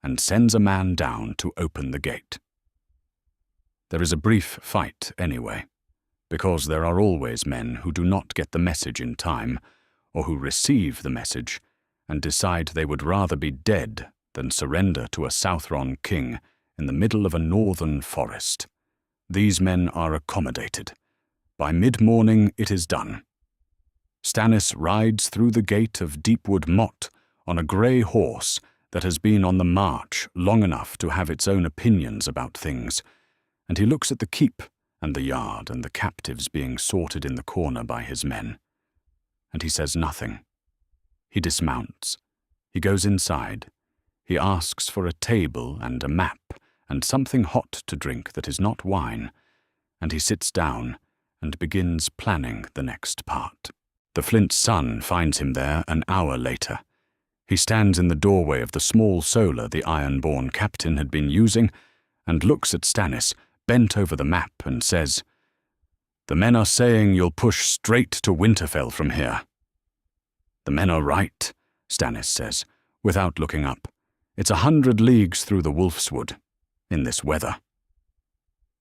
and sends a man down to open the gate. There is a brief fight anyway, because there are always men who do not get the message in time, or who receive the message and decide they would rather be dead than surrender to a Southron king in the middle of a northern forest. These men are accommodated. By mid-morning it is done. Stannis rides through the gate of Deepwood Motte on a grey horse that has been on the march long enough to have its own opinions about things, and he looks at the keep and the yard and the captives being sorted in the corner by his men. And he says nothing. He dismounts. He goes inside. He asks for a table and a map and something hot to drink that is not wine, and he sits down and begins planning the next part. The Flint's son finds him there an hour later. He stands in the doorway of the small solar the Ironborn captain had been using and looks at Stannis, bent over the map, and says, "The men are saying you'll push straight to Winterfell from here." "The men are right," Stannis says, without looking up. "It's 100 leagues through the Wolf's Wood, in this weather.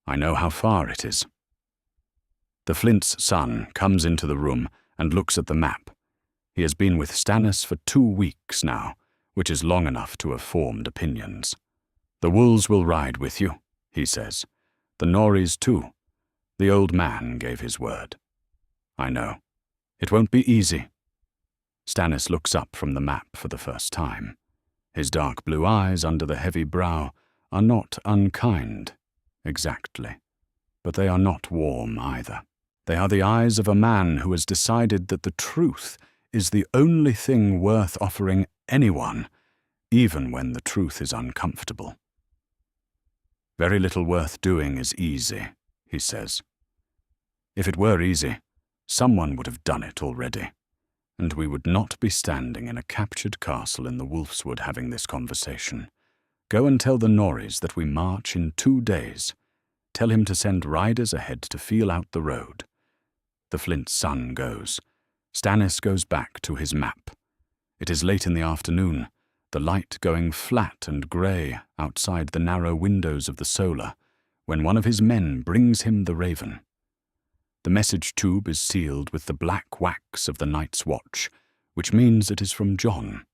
I know how far it is." The Flint's son comes into the room and looks at the map. He has been with Stannis for 2 weeks now, which is long enough to have formed opinions. "The wolves will ride with you," he says. "The Norries too. The old man gave his word." "I know. It won't be easy." Stannis looks up from the map for the first time. His dark blue eyes under the heavy brow are not unkind, exactly, but they are not warm either. They are the eyes of a man who has decided that the truth is the only thing worth offering anyone, even when the truth is uncomfortable. "Very little worth doing is easy," he says. "If it were easy, someone would have done it already, and we would not be standing in a captured castle in the Wolf's Wood having this conversation. Go and tell the Norries that we march in 2 days. Tell him to send riders ahead to feel out the road." The Flint's son goes. Stannis goes back to his map. It is late in the afternoon, the light going flat and grey outside the narrow windows of the solar, when one of his men brings him the raven. The message tube is sealed with the black wax of the Night's Watch, which means it is from Jon.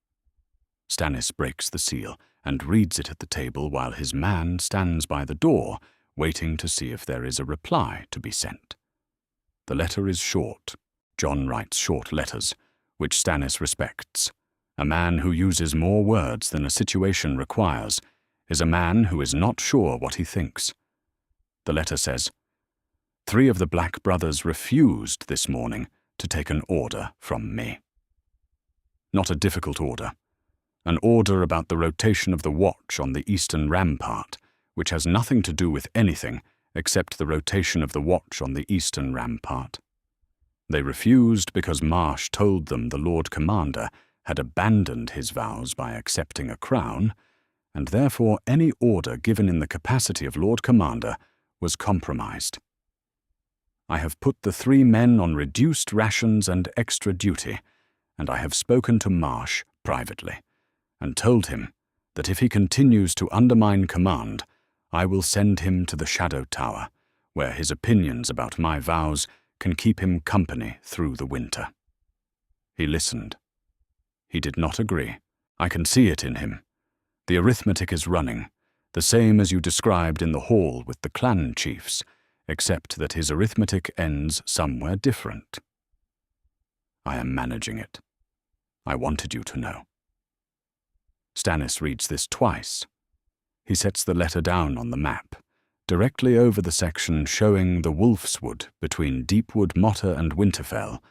Stannis breaks the seal and reads it at the table while his man stands by the door, waiting to see if there is a reply to be sent. The letter is short. Jon writes short letters, which Stannis respects. A man who uses more words than a situation requires is a man who is not sure what he thinks. The letter says, "3 of the Black brothers refused this morning to take an order from me." Not a difficult order. An order about the rotation of the watch on the eastern rampart, which has nothing to do with anything except the rotation of the watch on the eastern rampart. They refused because Marsh told them the Lord Commander had abandoned his vows by accepting a crown, and therefore any order given in the capacity of Lord Commander was compromised. "I have put the 3 men on reduced rations and extra duty, and I have spoken to Marsh privately, and told him that if he continues to undermine command, I will send him to the Shadow Tower, where his opinions about my vows can keep him company through the winter." He listened. He did not agree. I can see it in him. The arithmetic is running, the same as you described in the hall with the clan chiefs, except that his arithmetic ends somewhere different. "I am managing it. I wanted you to know." Stannis reads this twice. He sets the letter down on the map, directly over the section showing the Wolf's Wood between Deepwood Motter and Winterfell,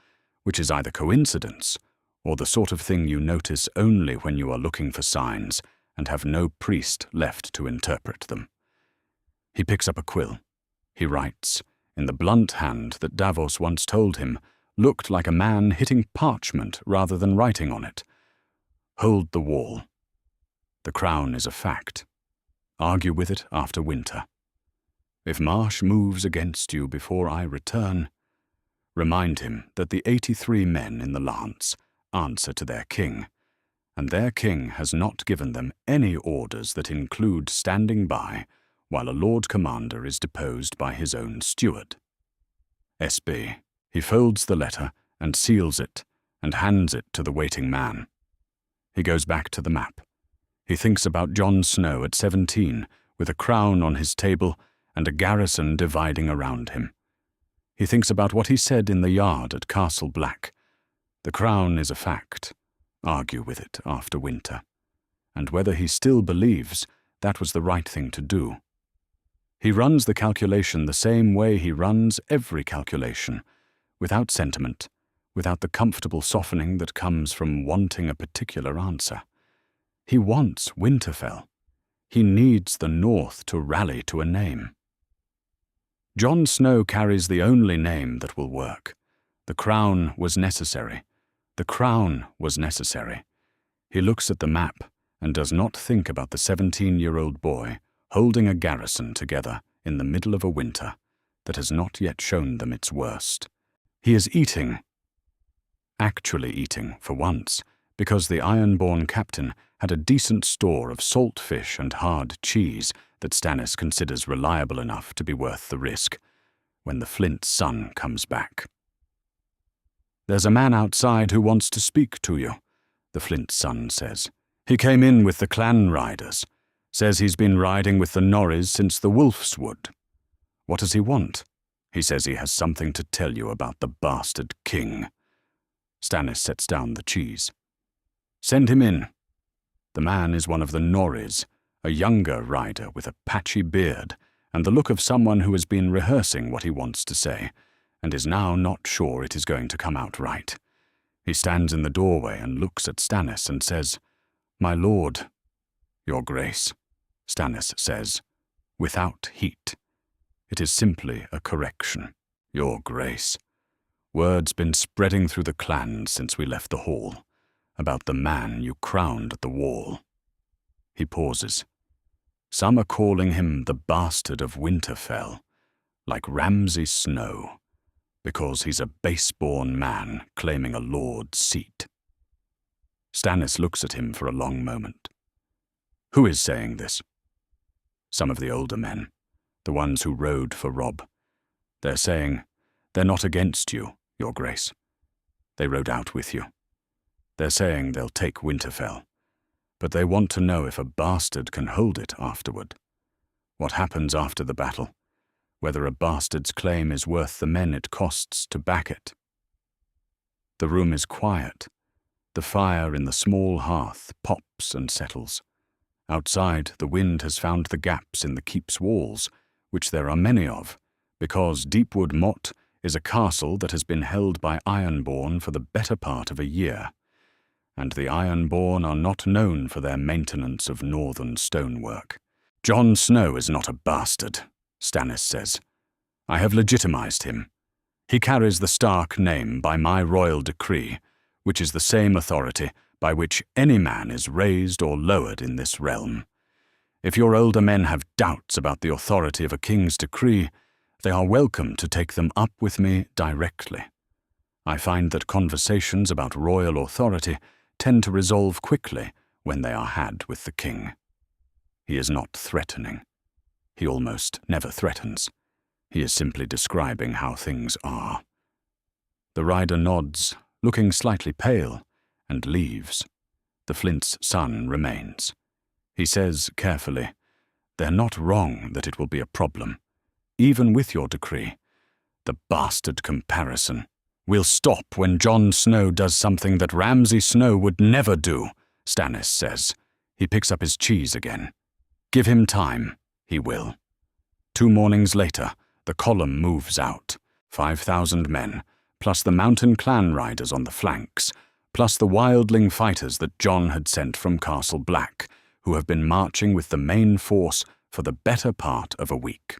which is either coincidence or the sort of thing you notice only when you are looking for signs and have no priest left to interpret them. He picks up a quill. He writes, in the blunt hand that Davos once told him looked like a man hitting parchment rather than writing on it. "Hold the wall. The crown is a fact. Argue with it after winter. If Marsh moves against you before I return, remind him that the 83 men in the lance answer to their king, and their king has not given them any orders that include standing by while a Lord Commander is deposed by his own steward. S.B." He folds the letter and seals it and hands it to the waiting man. He goes back to the map. He thinks about Jon Snow at 17, with a crown on his table and a garrison dividing around him. He thinks about what he said in the yard at Castle Black. The crown is a fact. Argue with it after winter. And whether he still believes that was the right thing to do. He runs the calculation the same way he runs every calculation, without sentiment, without the comfortable softening that comes from wanting a particular answer. He wants Winterfell. He needs the North to rally to a name. Jon Snow carries the only name that will work. The crown was necessary. The crown was necessary. He looks at the map and does not think about the 17-year-old boy holding a garrison together in the middle of a winter that has not yet shown them its worst. He is eating, actually eating for once, because the Ironborn captain had a decent store of salt fish and hard cheese that Stannis considers reliable enough to be worth the risk when the Flint's son comes back. "There's a man outside who wants to speak to you," the Flint's son says. "He came in with the clan riders. Says he's been riding with the Norries since the Wolf's Wood. What does he want? He says he has something to tell you about the bastard king." Stannis sets down the cheese. "Send him in." The man is one of the Norries, a younger rider with a patchy beard and the look of someone who has been rehearsing what he wants to say and is now not sure it is going to come out right. He stands in the doorway and looks at Stannis and says, "My lord." "Your grace," Stannis says, without heat. It is simply a correction. "Your grace." Word's been spreading through the clans since we left the hall about the man you crowned at the wall. He pauses. Some are calling him the bastard of Winterfell, like Ramsay Snow, because he's a base-born man claiming a lord's seat. Stannis looks at him for a long moment. Who is saying this? Some of the older men, the ones who rode for Robb. They're saying, "They're not against you, your grace. They rode out with you. They're saying they'll take Winterfell, but they want to know if a bastard can hold it afterward. What happens after the battle, whether a bastard's claim is worth the men it costs to back it." The room is quiet. The fire in the small hearth pops and settles. Outside, the wind has found the gaps in the keep's walls, which there are many of, because Deepwood Motte is a castle that has been held by Ironborn for the better part of a year, and the Ironborn are not known for their maintenance of northern stonework. "Jon Snow is not a bastard," Stannis says. "I have legitimized him. He carries the Stark name by my royal decree, which is the same authority by which any man is raised or lowered in this realm. If your older men have doubts about the authority of a king's decree, they are welcome to take them up with me directly. I find that conversations about royal authority tend to resolve quickly when they are had with the king. He is not threatening. He almost never threatens. He is simply describing how things are." The rider nods, looking slightly pale, and leaves. The Flint's son remains. He says carefully, "They're not wrong that it will be a problem, even with your decree. The bastard comparison. We'll stop when Jon Snow does something that Ramsay Snow would never do," Stannis says. He picks up his cheese again. "Give him time. He will." 2 mornings later, the column moves out. 5,000 men, plus the mountain clan riders on the flanks, plus the wildling fighters that Jon had sent from Castle Black, who have been marching with the main force for the better part of a week.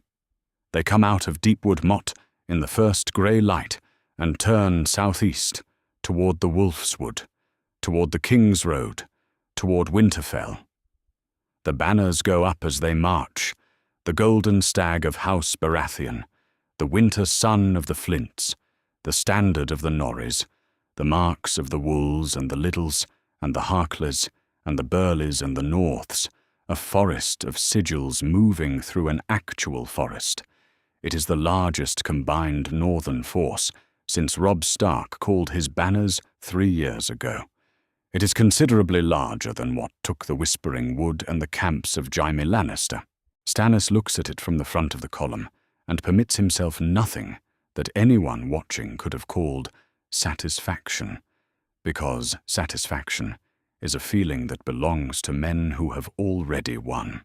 They come out of Deepwood Motte in the first grey light and turn southeast, toward the Wolf's Wood, toward the King's Road, toward Winterfell. The banners go up as they march, the golden stag of House Baratheon, the winter sun of the Flints, the standard of the Norries, the marks of the Wolves and the Liddles, and the Harkleys, and the Burleys and the Norths, a forest of sigils moving through an actual forest. It is the largest combined northern force since Robb Stark called his banners 3 years ago. It is considerably larger than what took the Whispering Wood and the camps of Jaime Lannister. Stannis looks at it from the front of the column and permits himself nothing that anyone watching could have called satisfaction, because satisfaction is a feeling that belongs to men who have already won,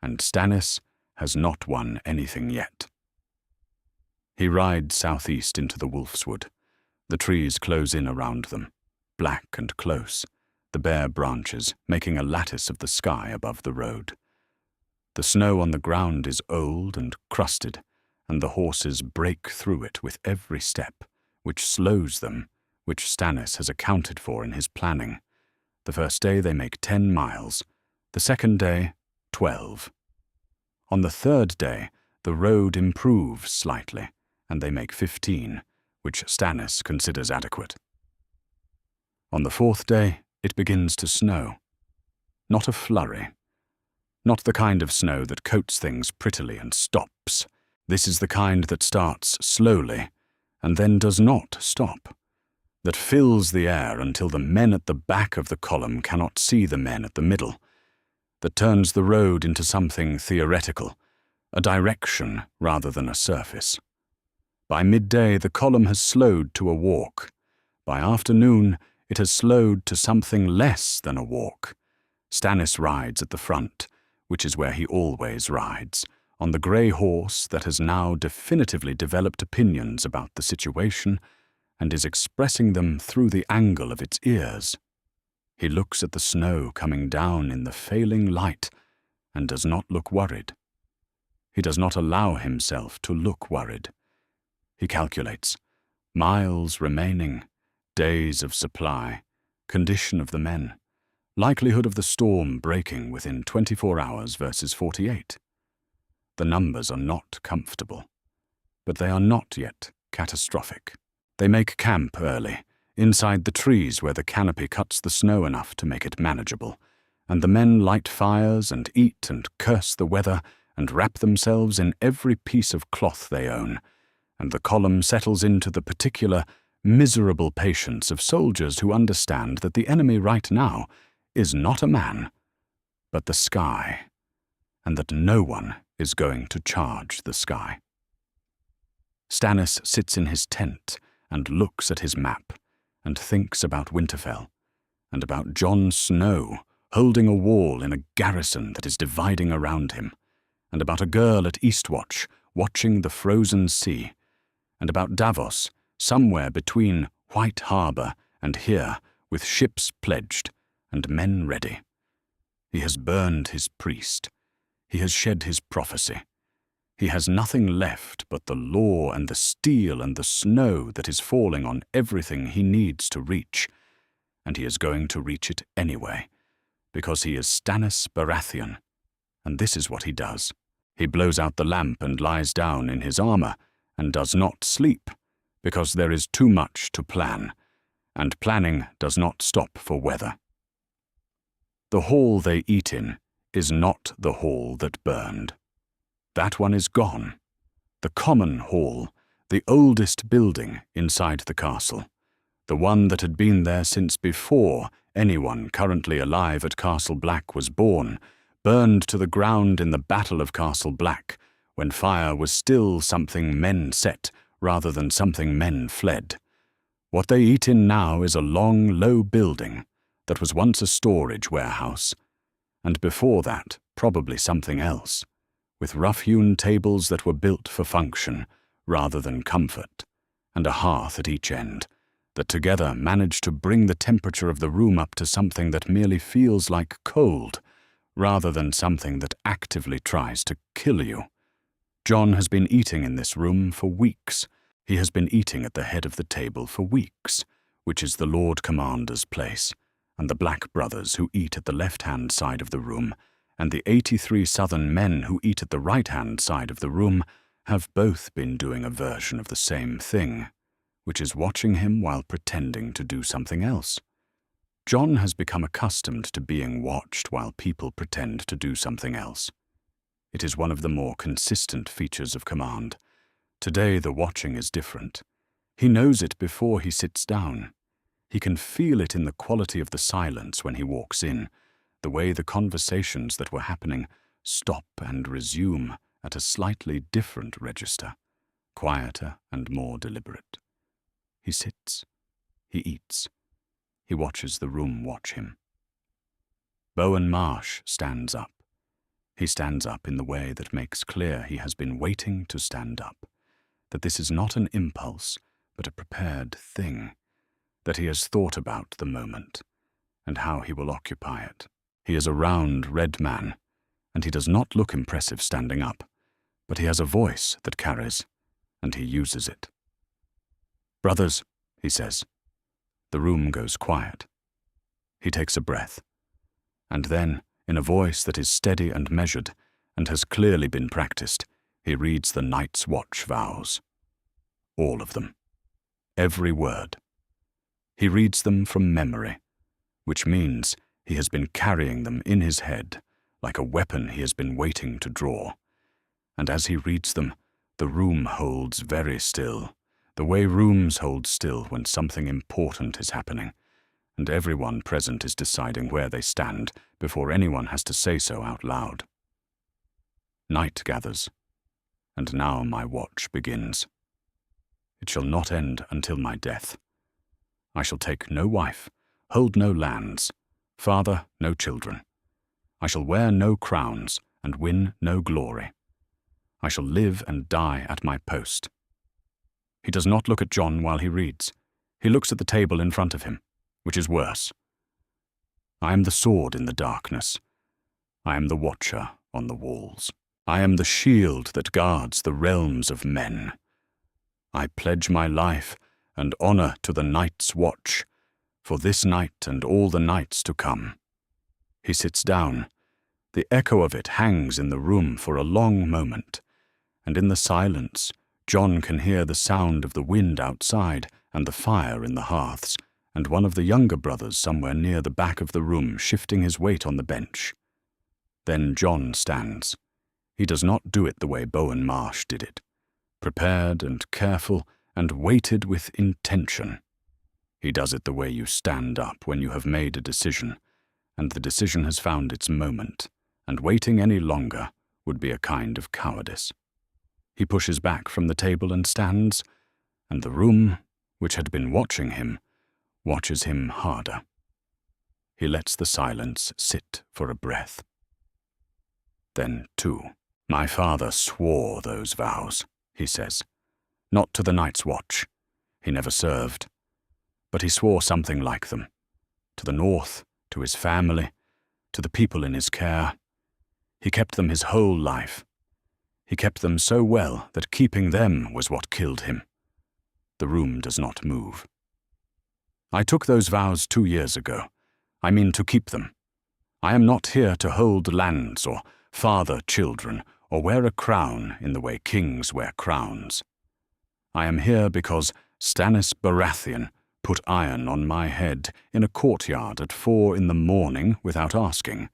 and Stannis has not won anything yet. He rides southeast into the Wolf's Wood. The trees close in around them, black and close, the bare branches making a lattice of the sky above the road. The snow on the ground is old and crusted, and the horses break through it with every step, which slows them, which Stannis has accounted for in his planning. The first day they make 10 miles, the second day 12. On the third day, the road improves slightly, and they make 15, which Stannis considers adequate. On the fourth day, it begins to snow. Not a flurry. Not the kind of snow that coats things prettily and stops. This is the kind that starts slowly, and then does not stop, that fills the air until the men at the back of the column cannot see the men at the middle, that turns the road into something theoretical, a direction rather than a surface. By midday, the column has slowed to a walk. By afternoon, it has slowed to something less than a walk. Stannis rides at the front, which is where he always rides, on the grey horse that has now definitively developed opinions about the situation and is expressing them through the angle of its ears. He looks at the snow coming down in the failing light and does not look worried. He does not allow himself to look worried. He calculates miles remaining, days of supply, condition of the men, likelihood of the storm breaking within 24 hours versus 48. The numbers are not comfortable, but they are not yet catastrophic. They make camp early, inside the trees where the canopy cuts the snow enough to make it manageable, and the men light fires and eat and curse the weather and wrap themselves in every piece of cloth they own, and the column settles into the particular, miserable patience of soldiers who understand that the enemy right now is not a man, but the sky, and that no one is going to charge the sky. Stannis sits in his tent and looks at his map and thinks about Winterfell and about Jon Snow holding a wall in a garrison that is dividing around him, and about a girl at Eastwatch watching the frozen sea, and about Davos somewhere between White Harbour and here with ships pledged and men ready. He has burned his priest. He has shed his prophecy. He has nothing left but the law and the steel and the snow that is falling on everything he needs to reach, and he is going to reach it anyway, because he is Stannis Baratheon, and this is what he does. He blows out the lamp and lies down in his armor, and does not sleep, because there is too much to plan, and planning does not stop for weather. The hall they eat in is not the hall that burned. That one is gone. The common hall, the oldest building inside the castle, the one that had been there since before anyone currently alive at Castle Black was born, burned to the ground in the Battle of Castle Black, when fire was still something men set rather than something men fled. What they eat in now is a long, low building that was once a storage warehouse, and before that probably something else, with rough-hewn tables that were built for function rather than comfort, and a hearth at each end, that together manage to bring the temperature of the room up to something that merely feels like cold, rather than something that actively tries to kill you. Jon has been eating in this room for weeks. He has been eating at the head of the table for weeks, which is the Lord Commander's place, and the Black brothers who eat at the left-hand side of the room, and the 83 southern men who eat at the right-hand side of the room have both been doing a version of the same thing, which is watching him while pretending to do something else. Jon has become accustomed to being watched while people pretend to do something else. It is one of the more consistent features of command. Today the watching is different. He knows it before he sits down. He can feel it in the quality of the silence when he walks in, the way the conversations that were happening stop and resume at a slightly different register, quieter and more deliberate. He sits. He eats. He watches the room watch him. Bowen Marsh stands up. He stands up in the way that makes clear he has been waiting to stand up, that this is not an impulse, but a prepared thing, that he has thought about the moment and how he will occupy it. He is a round, red man, and he does not look impressive standing up, but he has a voice that carries, and he uses it. "Brothers," he says. The room goes quiet. He takes a breath, and then, in a voice that is steady and measured, and has clearly been practiced, he reads the Night's Watch vows. All of them. Every word. He reads them from memory, which means he has been carrying them in his head, like a weapon he has been waiting to draw. And as he reads them, the room holds very still, the way rooms hold still when something important is happening, and everyone present is deciding where they stand before anyone has to say so out loud. Night gathers, and now my watch begins. It shall not end until my death. I shall take no wife, hold no lands, father no children. I shall wear no crowns and win no glory. I shall live and die at my post. He does not look at Jon while he reads. He looks at the table in front of him, which is worse. I am the sword in the darkness. I am the watcher on the walls. I am the shield that guards the realms of men. I pledge my life and honor to the Night's Watch, for this night and all the nights to come. He sits down. The echo of it hangs in the room for a long moment, and in the silence, Jon can hear the sound of the wind outside and the fire in the hearths, and one of the younger brothers somewhere near the back of the room shifting his weight on the bench. Then Jon stands. He does not do it the way Bowen Marsh did it, prepared and careful and weighted with intention. He does it the way you stand up when you have made a decision, and the decision has found its moment, and waiting any longer would be a kind of cowardice. He pushes back from the table and stands, and the room, which had been watching him, watches him harder. He lets the silence sit for a breath. Then, too, my father swore those vows, he says. Not to the Night's Watch. He never served. But he swore something like them. To the North, to his family, to the people in his care. He kept them his whole life. He kept them so well that keeping them was what killed him. The room does not move. I took those vows 2 years ago. I mean to keep them. I am not here to hold lands or father children or wear a crown in the way kings wear crowns. I am here because Stannis Baratheon put iron on my head in a courtyard at 4 a.m. without asking,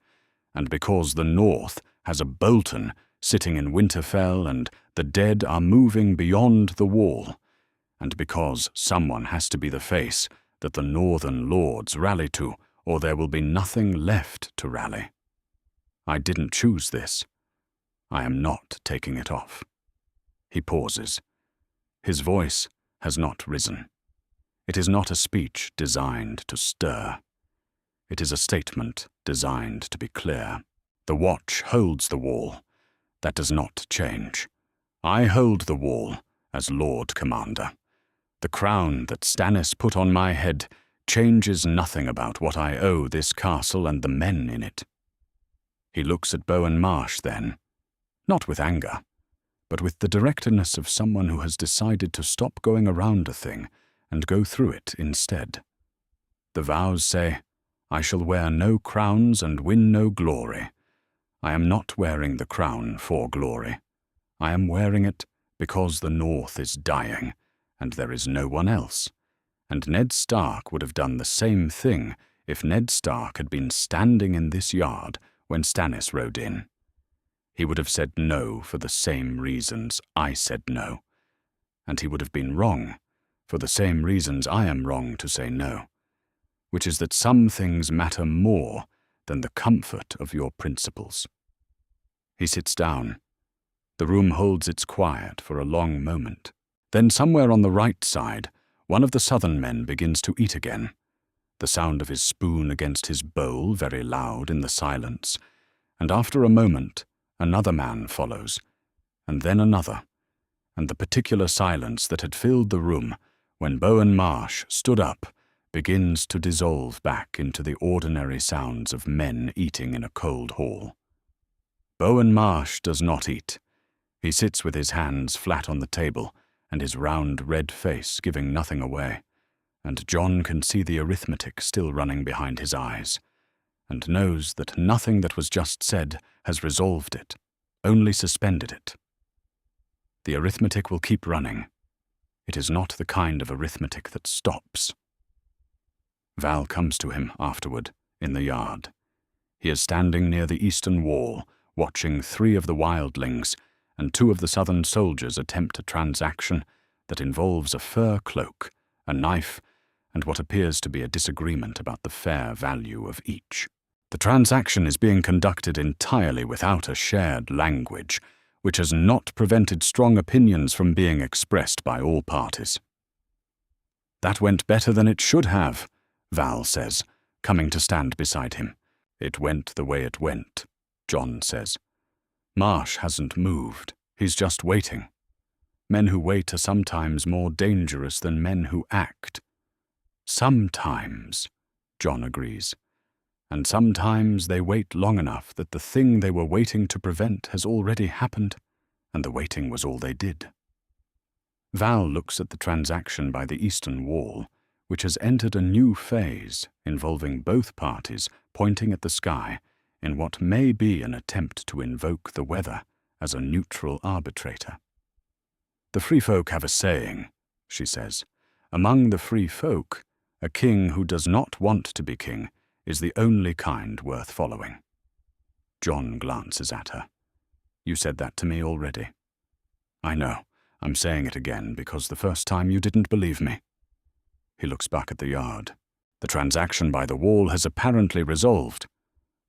and because the North has a Bolton sitting in Winterfell and the dead are moving beyond the wall, and because someone has to be the face that the Northern Lords rally to, or there will be nothing left to rally. I didn't choose this. I am not taking it off. He pauses. His voice has not risen. It is not a speech designed to stir. It is a statement designed to be clear. The Watch holds the wall. That does not change. I hold the wall as Lord Commander. The crown that Stannis put on my head changes nothing about what I owe this castle and the men in it. He looks at Bowen Marsh then, not with anger, but with the directness of someone who has decided to stop going around a thing and go through it instead. The vows say, I shall wear no crowns and win no glory. I am not wearing the crown for glory. I am wearing it because the North is dying, and there is no one else. And Ned Stark would have done the same thing if Ned Stark had been standing in this yard when Stannis rode in. He would have said no for the same reasons I said no, and he would have been wrong for the same reasons I am wrong to say no, which is that some things matter more than the comfort of your principles. He sits down. The room holds its quiet for a long moment. Then somewhere on the right side, one of the southern men begins to eat again, the sound of his spoon against his bowl very loud in the silence, and after a moment, another man follows, and then another, and the particular silence that had filled the room when Bowen Marsh stood up, begins to dissolve back into the ordinary sounds of men eating in a cold hall. Bowen Marsh does not eat. He sits with his hands flat on the table and his round red face giving nothing away, and Jon can see the arithmetic still running behind his eyes, and knows that nothing that was just said has resolved it, only suspended it. The arithmetic will keep running. It is not the kind of arithmetic that stops. Val comes to him afterward, in the yard. He is standing near the eastern wall, watching 3 of the wildlings and 2 of the southern soldiers attempt a transaction that involves a fur cloak, a knife, and what appears to be a disagreement about the fair value of each. The transaction is being conducted entirely without a shared language, which has not prevented strong opinions from being expressed by all parties. "That went better than it should have," Val says, coming to stand beside him. "It went the way it went," Jon says. "Marsh hasn't moved. He's just waiting. Men who wait are sometimes more dangerous than men who act." "Sometimes," Jon agrees. "And sometimes they wait long enough that the thing they were waiting to prevent has already happened, and the waiting was all they did." Val looks at the transaction by the eastern wall, which has entered a new phase involving both parties pointing at the sky in what may be an attempt to invoke the weather as a neutral arbitrator. "The free folk have a saying," she says. "Among the free folk, a king who does not want to be king is the only kind worth following." Jon glances at her. "You said that to me already." "I know. I'm saying it again because the first time you didn't believe me." He looks back at the yard. The transaction by the wall has apparently resolved.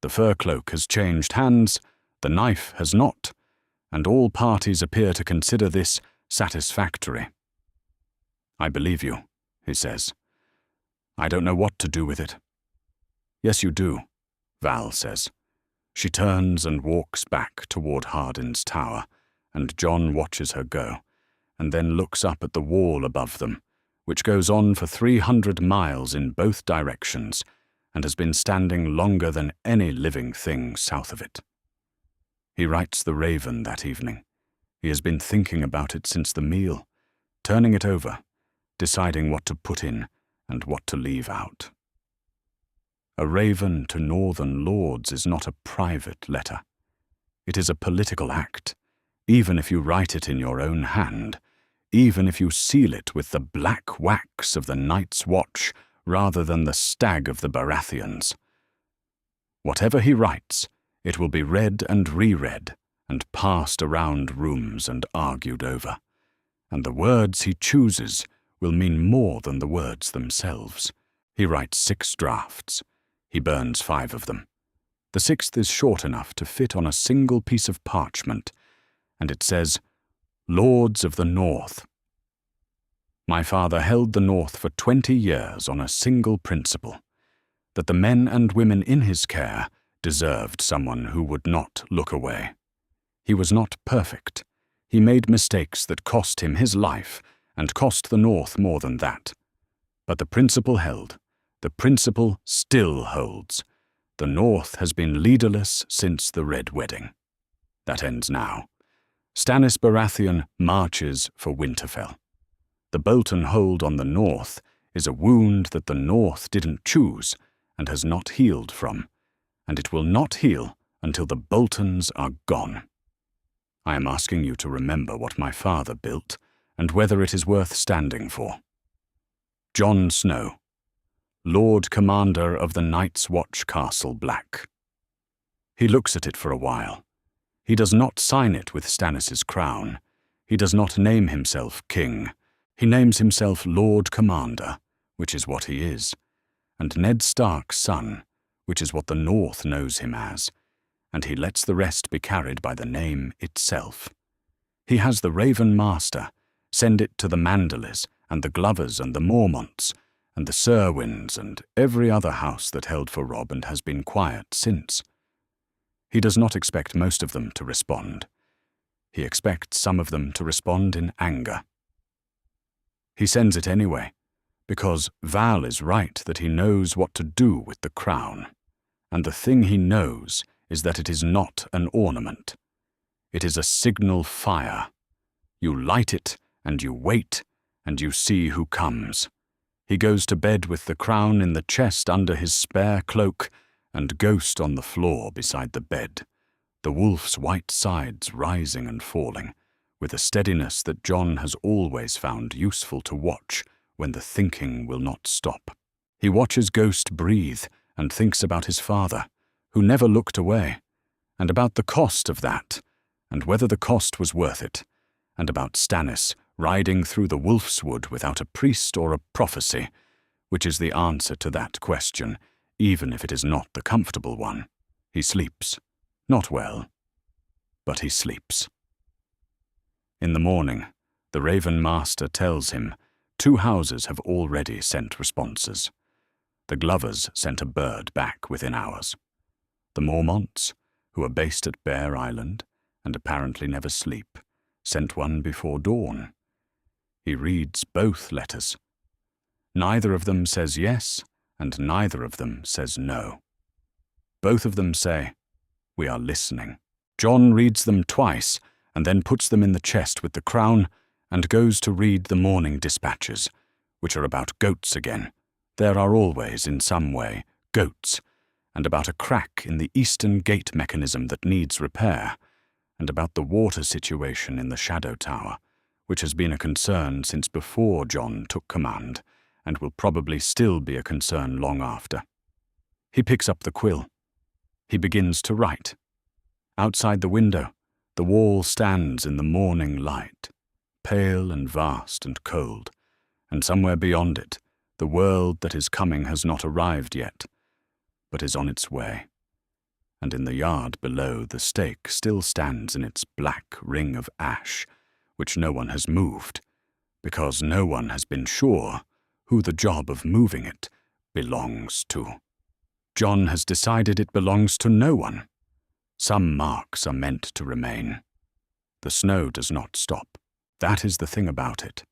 The fur cloak has changed hands, the knife has not, and all parties appear to consider this satisfactory. "I believe you," he says. "I don't know what to do with it." "Yes, you do," Val says. She turns and walks back toward Hardin's tower, and Jon watches her go, and then looks up at the wall above them, which goes on for 300 miles in both directions, and has been standing longer than any living thing south of it. He writes the Raven that evening. He has been thinking about it since the meal, turning it over, deciding what to put in and what to leave out. A raven to northern lords is not a private letter. It is a political act, even if you write it in your own hand, even if you seal it with the black wax of the Night's Watch rather than the stag of the Baratheons. Whatever he writes, it will be read and reread and passed around rooms and argued over, and the words he chooses will mean more than the words themselves. He writes 6 drafts. He burns 5 of them. The 6th is short enough to fit on a single piece of parchment, and it says, "Lords of the North. My father held the North for 20 years on a single principle, that the men and women in his care deserved someone who would not look away. He was not perfect. He made mistakes that cost him his life and cost the North more than that. But the principle held. The principle still holds. The North has been leaderless since the Red Wedding." That ends now. Stannis Baratheon marches for Winterfell. The Bolton hold on the North is a wound that the North didn't choose and has not healed from, and it will not heal until the Boltons are gone. I am asking you to remember what my father built and whether it is worth standing for. Jon Snow, Lord Commander of the Night's Watch Castle Black. He looks at it for a while. He does not sign it with Stannis' crown. He does not name himself king. He names himself Lord Commander, which is what he is, and Ned Stark's son, which is what the North knows him as, and he lets the rest be carried by the name itself. He has the Raven Master send it to the Manderleys and the Glovers and the Mormonts and the Serwyns and every other house that held for Robb and has been quiet since. He does not expect most of them to respond. He expects some of them to respond in anger. He sends it anyway, because Val is right that he knows what to do with the crown, and the thing he knows is that it is not an ornament. It is a signal fire. You light it, and you wait, and you see who comes. He goes to bed with the crown in the chest under his spare cloak, and Ghost on the floor beside the bed, the wolf's white sides rising and falling, with a steadiness that Jon has always found useful to watch when the thinking will not stop. He watches Ghost breathe and thinks about his father, who never looked away, and about the cost of that, and whether the cost was worth it, and about Stannis riding through the Wolf's Wood without a priest or a prophecy, which is the answer to that question, even if it is not the comfortable one. He sleeps. Not well, but he sleeps. In the morning, the Raven Master tells him 2 houses have already sent responses. The Glovers sent a bird back within hours. The Mormonts, who are based at Bear Island and apparently never sleep, sent one before dawn. He reads both letters. Neither of them says yes, and neither of them says no. Both of them say, "We are listening." Jon reads them twice, and then puts them in the chest with the crown, and goes to read the morning dispatches, which are about goats again. There are always, in some way, goats, and about a crack in the eastern gate mechanism that needs repair, and about the water situation in the Shadow Tower, which has been a concern since before Jon took command, and will probably still be a concern long after. He picks up the quill. He begins to write. Outside the window, the wall stands in the morning light, pale and vast and cold, and somewhere beyond it, the world that is coming has not arrived yet, but is on its way. And in the yard below, the stake still stands in its black ring of ash, which no one has moved, because no one has been sure who the job of moving it belongs to. Jon has decided it belongs to no one. Some marks are meant to remain. The snow does not stop. That is the thing about it.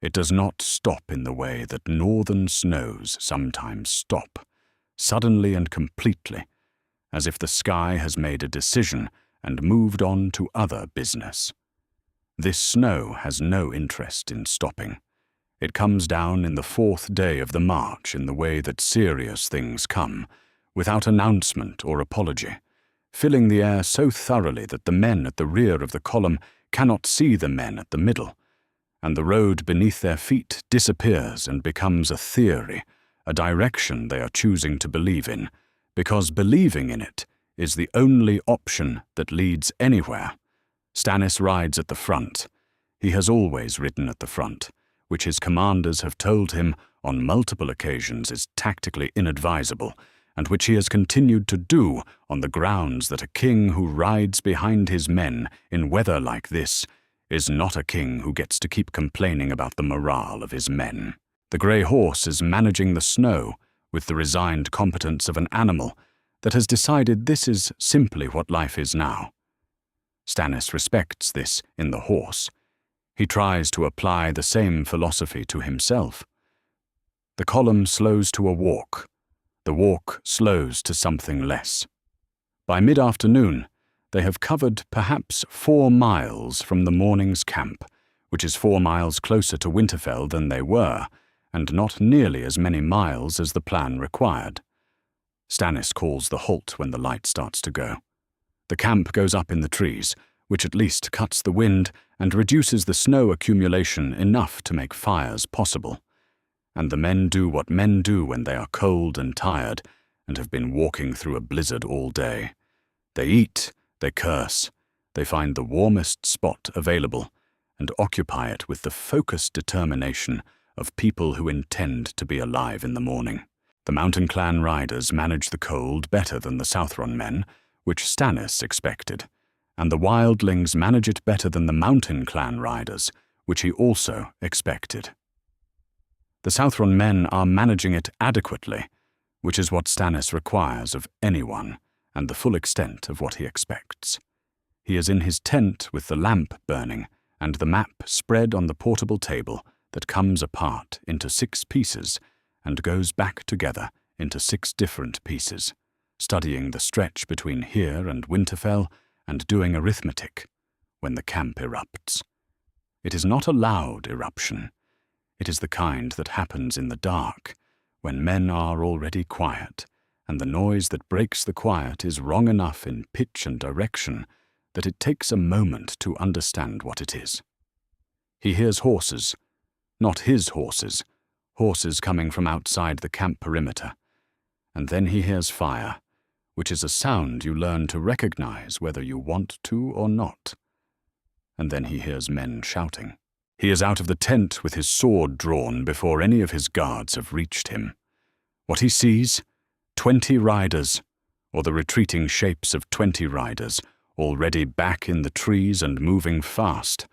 It does not stop in the way that northern snows sometimes stop, suddenly and completely, as if the sky has made a decision and moved on to other business. This snow has no interest in stopping. It comes down in the 4th day of the march in the way that serious things come, without announcement or apology, filling the air so thoroughly that the men at the rear of the column cannot see the men at the middle, and the road beneath their feet disappears and becomes a theory, a direction they are choosing to believe in, because believing in it is the only option that leads anywhere. Stannis rides at the front. He has always ridden at the front, which his commanders have told him on multiple occasions is tactically inadvisable, and which he has continued to do on the grounds that a king who rides behind his men in weather like this is not a king who gets to keep complaining about the morale of his men. The grey horse is managing the snow with the resigned competence of an animal that has decided this is simply what life is now. Stannis respects this in the horse. He tries to apply the same philosophy to himself. The column slows to a walk. The walk slows to something less. By mid-afternoon, they have covered perhaps 4 miles from the morning's camp, which is 4 miles closer to Winterfell than they were, and not nearly as many miles as the plan required. Stannis calls the halt when the light starts to go. The camp goes up in the trees, which at least cuts the wind and reduces the snow accumulation enough to make fires possible. And the men do what men do when they are cold and tired and have been walking through a blizzard all day. They eat, they curse, they find the warmest spot available and occupy it with the focused determination of people who intend to be alive in the morning. The Mountain Clan riders manage the cold better than the Southron men, which Stannis expected, and the wildlings manage it better than the Mountain Clan riders, which he also expected. The Southron men are managing it adequately, which is what Stannis requires of anyone, and the full extent of what he expects. He is in his tent with the lamp burning, and the map spread on the portable table that comes apart into 6 pieces and goes back together into 6 different pieces, studying the stretch between here and Winterfell and doing arithmetic when the camp erupts. It is not a loud eruption. It is the kind that happens in the dark, when men are already quiet, and the noise that breaks the quiet is wrong enough in pitch and direction that it takes a moment to understand what it is. He hears horses, not his horses, horses coming from outside the camp perimeter, and then he hears fire, which is a sound you learn to recognize whether you want to or not. And then he hears men shouting. He is out of the tent with his sword drawn before any of his guards have reached him. What he sees? 20 riders, or the retreating shapes of 20 riders, already back in the trees and moving fast,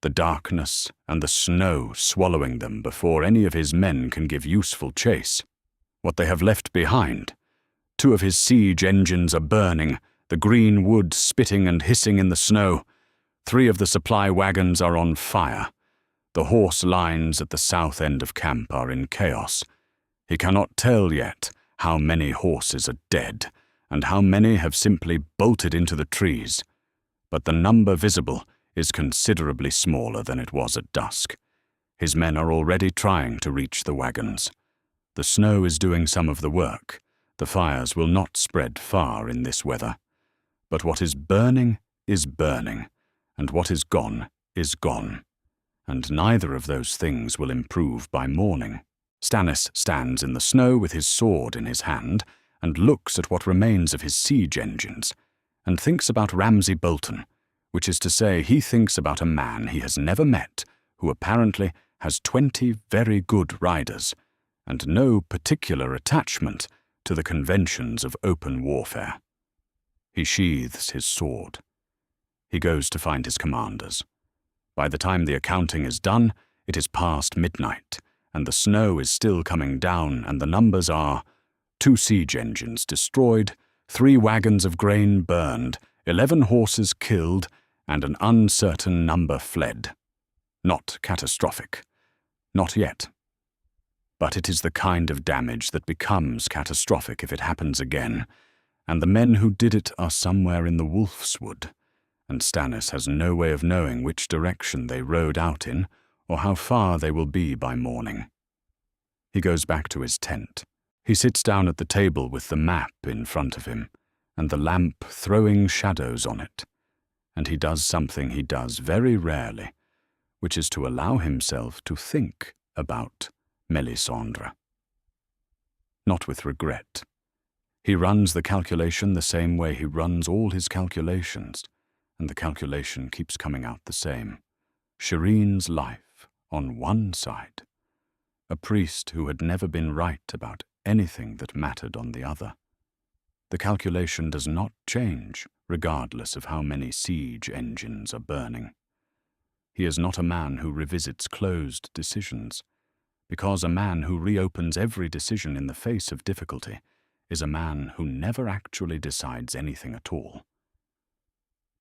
the darkness and the snow swallowing them before any of his men can give useful chase. What they have left behind: 2 of his siege engines are burning, the green wood spitting and hissing in the snow. 3 of the supply wagons are on fire. The horse lines at the south end of camp are in chaos. He cannot tell yet how many horses are dead, and how many have simply bolted into the trees, but the number visible is considerably smaller than it was at dusk. His men are already trying to reach the wagons. The snow is doing some of the work. The fires will not spread far in this weather. But what is burning, and what is gone, and neither of those things will improve by morning. Stannis stands in the snow with his sword in his hand and looks at what remains of his siege engines, and thinks about Ramsay Bolton, which is to say, he thinks about a man he has never met who apparently has 20 very good riders, and no particular attachment to the conventions of open warfare. He sheathes his sword. He goes to find his commanders. By the time the accounting is done, it is past midnight, and the snow is still coming down, and the numbers are 2 siege engines destroyed, 3 wagons of grain burned, 11 horses killed, and an uncertain number fled. Not catastrophic. Not yet. But it is the kind of damage that becomes catastrophic if it happens again, and the men who did it are somewhere in the Wolf's Wood, and Stannis has no way of knowing which direction they rode out in, or how far they will be by morning. He goes back to his tent. He sits down at the table with the map in front of him, and the lamp throwing shadows on it, and he does something he does very rarely, which is to allow himself to think about Melisandre. Not with regret. He runs the calculation the same way he runs all his calculations, and the calculation keeps coming out the same. Shireen's life on one side. A priest who had never been right about anything that mattered on the other. The calculation does not change, regardless of how many siege engines are burning. He is not a man who revisits closed decisions, because a man who reopens every decision in the face of difficulty is a man who never actually decides anything at all.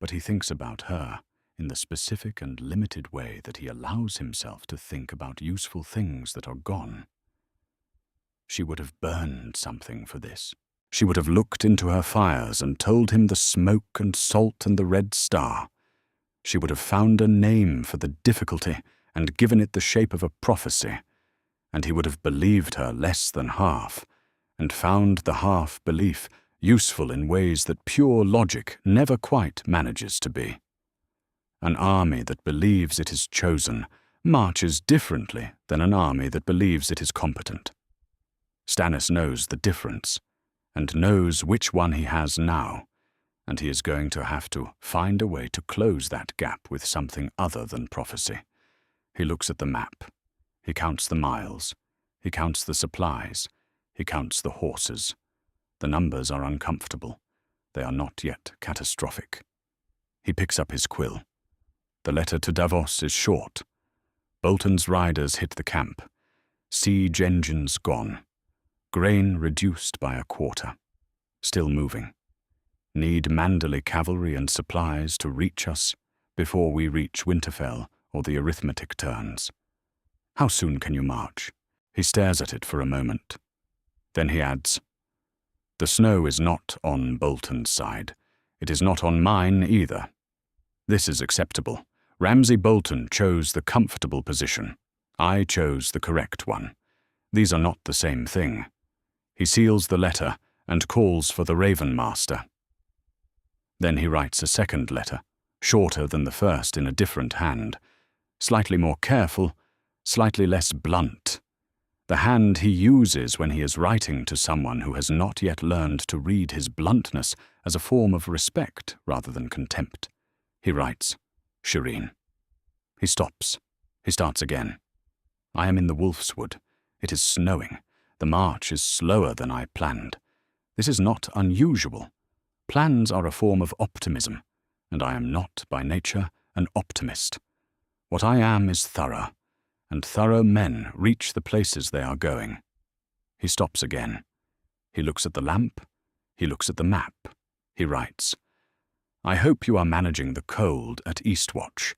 But he thinks about her in the specific and limited way that he allows himself to think about useful things that are gone. She would have burned something for this. She would have looked into her fires and told him the smoke and salt and the red star. She would have found a name for the difficulty and given it the shape of a prophecy, and he would have believed her less than half, and found the half-belief useful in ways that pure logic never quite manages to be. An army that believes it is chosen marches differently than an army that believes it is competent. Stannis knows the difference, and knows which one he has now, and he is going to have to find a way to close that gap with something other than prophecy. He looks at the map. He counts the miles. He counts the supplies. He counts the horses. The numbers are uncomfortable. They are not yet catastrophic. He picks up his quill. The letter to Davos is short. Bolton's riders hit the camp. Siege engines gone. Grain reduced by a quarter. Still moving. Need Manderley cavalry and supplies to reach us before we reach Winterfell or the arithmetic turns. How soon can you march? He stares at it for a moment. Then he adds, The snow is not on Bolton's side. It is not on mine either. This is acceptable. Ramsay Bolton chose the comfortable position. I chose the correct one. These are not the same thing. He seals the letter and calls for the Raven Master. Then he writes a second letter, shorter than the first in a different hand, slightly more careful, slightly less blunt. The hand he uses when he is writing to someone who has not yet learned to read his bluntness as a form of respect rather than contempt. He writes, Shireen. He stops. He starts again. I am in the Wolf's Wood. It is snowing. The march is slower than I planned. This is not unusual. Plans are a form of optimism, and I am not, by nature, an optimist. What I am is thorough, and thorough men reach the places they are going. He stops again. He looks at the lamp. He looks at the map. He writes, I hope you are managing the cold at Eastwatch.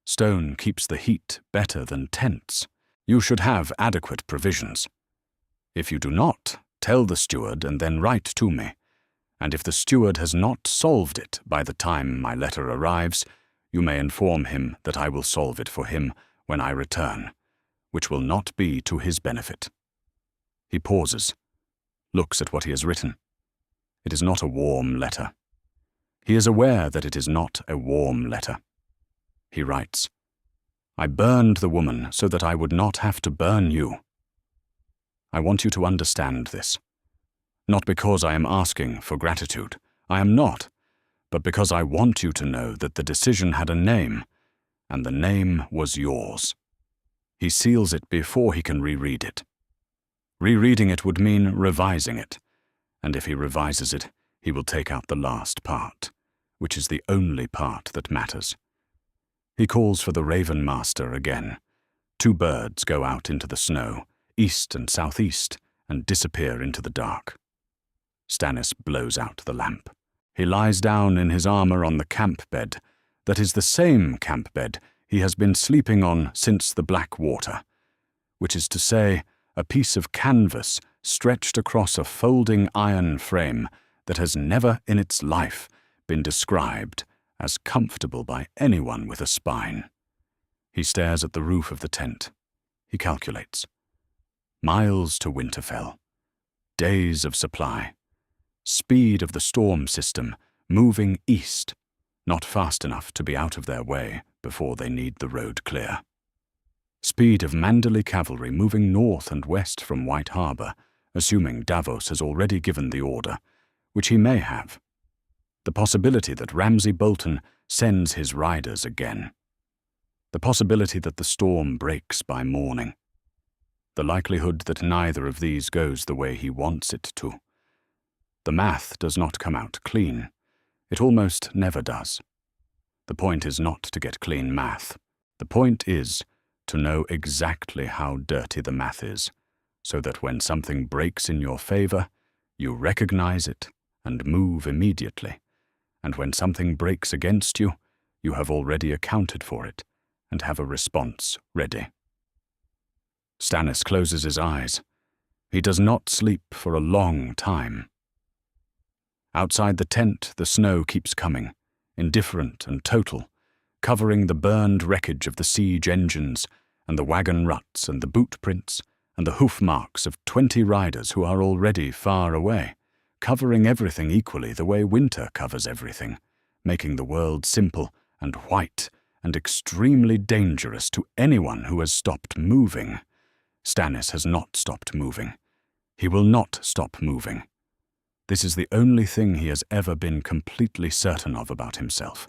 Stone keeps the heat better than tents. You should have adequate provisions. If you do not, tell the steward and then write to me. And if the steward has not solved it by the time my letter arrives, you may inform him that I will solve it for him when I return, which will not be to his benefit. He pauses, looks at what he has written. It is not a warm letter. He is aware that it is not a warm letter. He writes, I burned the woman so that I would not have to burn you. I want you to understand this. Not because I am asking for gratitude. I am not. But because I want you to know that the decision had a name, and the name was yours. He seals it before he can reread it. Rereading it would mean revising it, and if he revises it, he will take out the last part, which is the only part that matters. He calls for the Raven Master again. 2 birds go out into the snow, east and southeast, and disappear into the dark. Stannis blows out the lamp. He lies down in his armor on the camp bed, that is the same camp bed he has been sleeping on since the Black Water, which is to say, a piece of canvas stretched across a folding iron frame that has never in its life been described as comfortable by anyone with a spine. He stares at the roof of the tent. He calculates. Miles to Winterfell. Days of supply. Speed of the storm system, moving east, not fast enough to be out of their way before they need the road clear. Speed of Manderley cavalry moving north and west from White Harbour, assuming Davos has already given the order, which he may have. The possibility that Ramsay Bolton sends his riders again. The possibility that the storm breaks by morning. The likelihood that neither of these goes the way he wants it to. The math does not come out clean. It almost never does. The point is not to get clean math. The point is to know exactly how dirty the math is, so that when something breaks in your favor, you recognize it and move immediately. And when something breaks against you, you have already accounted for it and have a response ready. Stannis closes his eyes. He does not sleep for a long time. Outside the tent, the snow keeps coming, indifferent and total, covering the burned wreckage of the siege engines and the wagon ruts and the boot prints and the hoof marks of 20 riders who are already far away, covering everything equally the way winter covers everything, making the world simple and white and extremely dangerous to anyone who has stopped moving. Stannis has not stopped moving. He will not stop moving. This is the only thing he has ever been completely certain of about himself,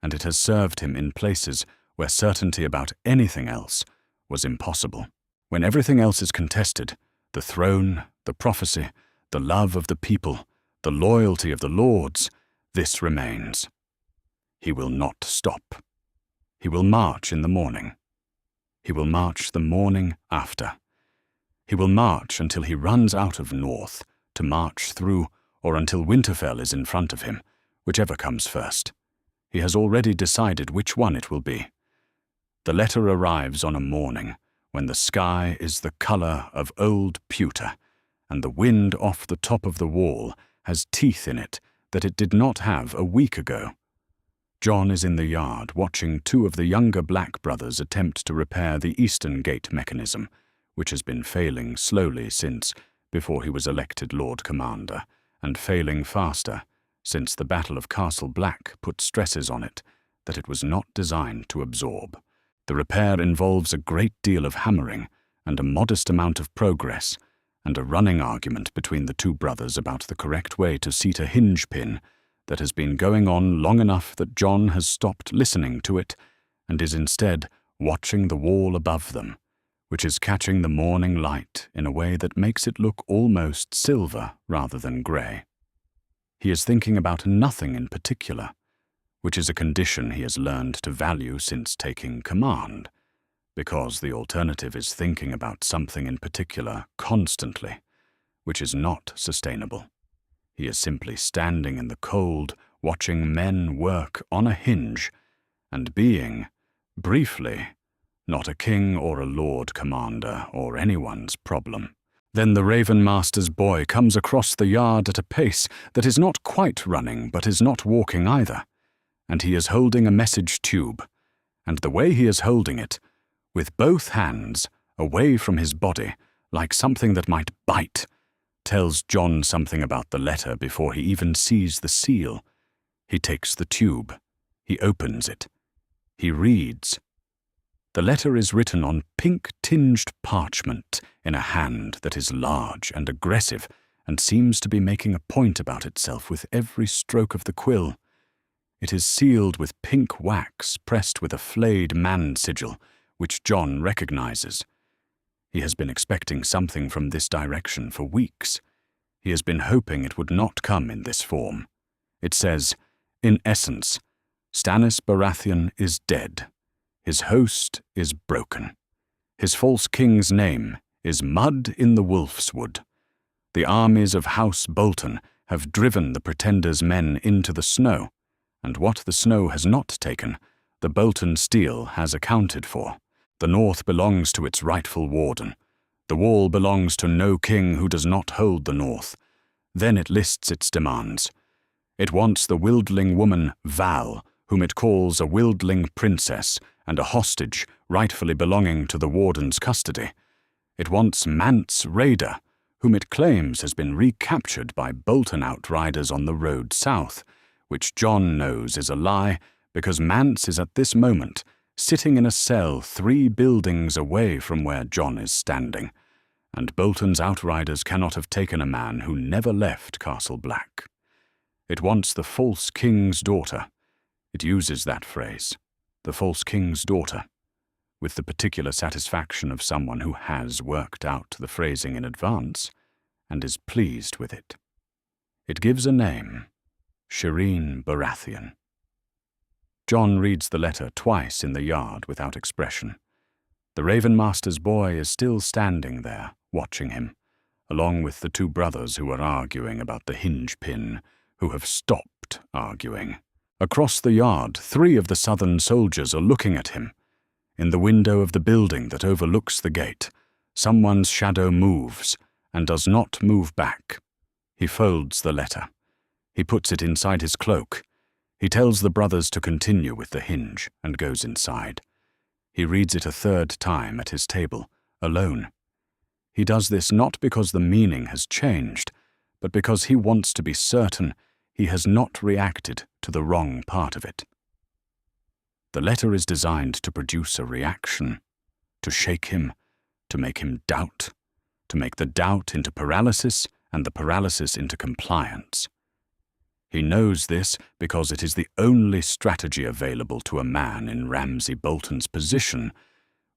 and it has served him in places where certainty about anything else was impossible. When everything else is contested, the throne, the prophecy, the love of the people, the loyalty of the lords, this remains. He will not stop. He will march in the morning. He will march the morning after. He will march until he runs out of north, to march through, or until Winterfell is in front of him, whichever comes first. He has already decided which one it will be. The letter arrives on a morning when the sky is the color of old pewter, and the wind off the top of the wall has teeth in it that it did not have a week ago. Jon is in the yard watching two of the younger Black brothers attempt to repair the eastern gate mechanism, which has been failing slowly since before he was elected Lord Commander, and failing faster since the Battle of Castle Black put stresses on it that it was not designed to absorb. The repair involves a great deal of hammering and a modest amount of progress, and a running argument between the two brothers about the correct way to seat a hinge pin that has been going on long enough that Jon has stopped listening to it and is instead watching the wall above them, which is catching the morning light in a way that makes it look almost silver rather than grey. He is thinking about nothing in particular, which is a condition he has learned to value since taking command, because the alternative is thinking about something in particular constantly, which is not sustainable. He is simply standing in the cold, watching men work on a hinge, and being, briefly, not a king or a lord commander or anyone's problem. Then the Raven Master's boy comes across the yard at a pace that is not quite running but is not walking either, and he is holding a message tube, and the way he is holding it, with both hands away from his body, like something that might bite, tells Jon something about the letter before he even sees the seal. He takes the tube. He opens it. He reads. The letter is written on pink-tinged parchment in a hand that is large and aggressive and seems to be making a point about itself with every stroke of the quill. It is sealed with pink wax pressed with a flayed man sigil, which Jon recognizes. He has been expecting something from this direction for weeks. He has been hoping it would not come in this form. It says, in essence, Stannis Baratheon is dead. His host is broken. His false king's name is mud in the wolf's wood. The armies of House Bolton have driven the Pretender's men into the snow, and what the snow has not taken, the Bolton steel has accounted for. The north belongs to its rightful warden. The wall belongs to no king who does not hold the north. Then it lists its demands. It wants the wildling woman Val, whom it calls a wildling princess and a hostage rightfully belonging to the warden's custody. It wants Mance Raider, whom it claims has been recaptured by Bolton outriders on the road south, which Jon knows is a lie because Mance is at this moment sitting in a cell 3 buildings away from where Jon is standing, and Bolton's outriders cannot have taken a man who never left Castle Black. It wants the false king's daughter. It uses that phrase, the false king's daughter, with the particular satisfaction of someone who has worked out the phrasing in advance and is pleased with it. It gives a name, Shireen Baratheon. Jon reads the letter twice in the yard without expression. The Raven Master's boy is still standing there, watching him, along with the 2 brothers who are arguing about the hinge pin, who have stopped arguing. Across the yard, 3 of the southern soldiers are looking at him. In the window of the building that overlooks the gate, someone's shadow moves and does not move back. He folds the letter. He puts it inside his cloak. He tells the brothers to continue with the hinge and goes inside. He reads it a 3rd time at his table, alone. He does this not because the meaning has changed, but because he wants to be certain he has not reacted to the wrong part of it. The letter is designed to produce a reaction, to shake him, to make him doubt, to make the doubt into paralysis and the paralysis into compliance. He knows this because it is the only strategy available to a man in Ramsay Bolton's position,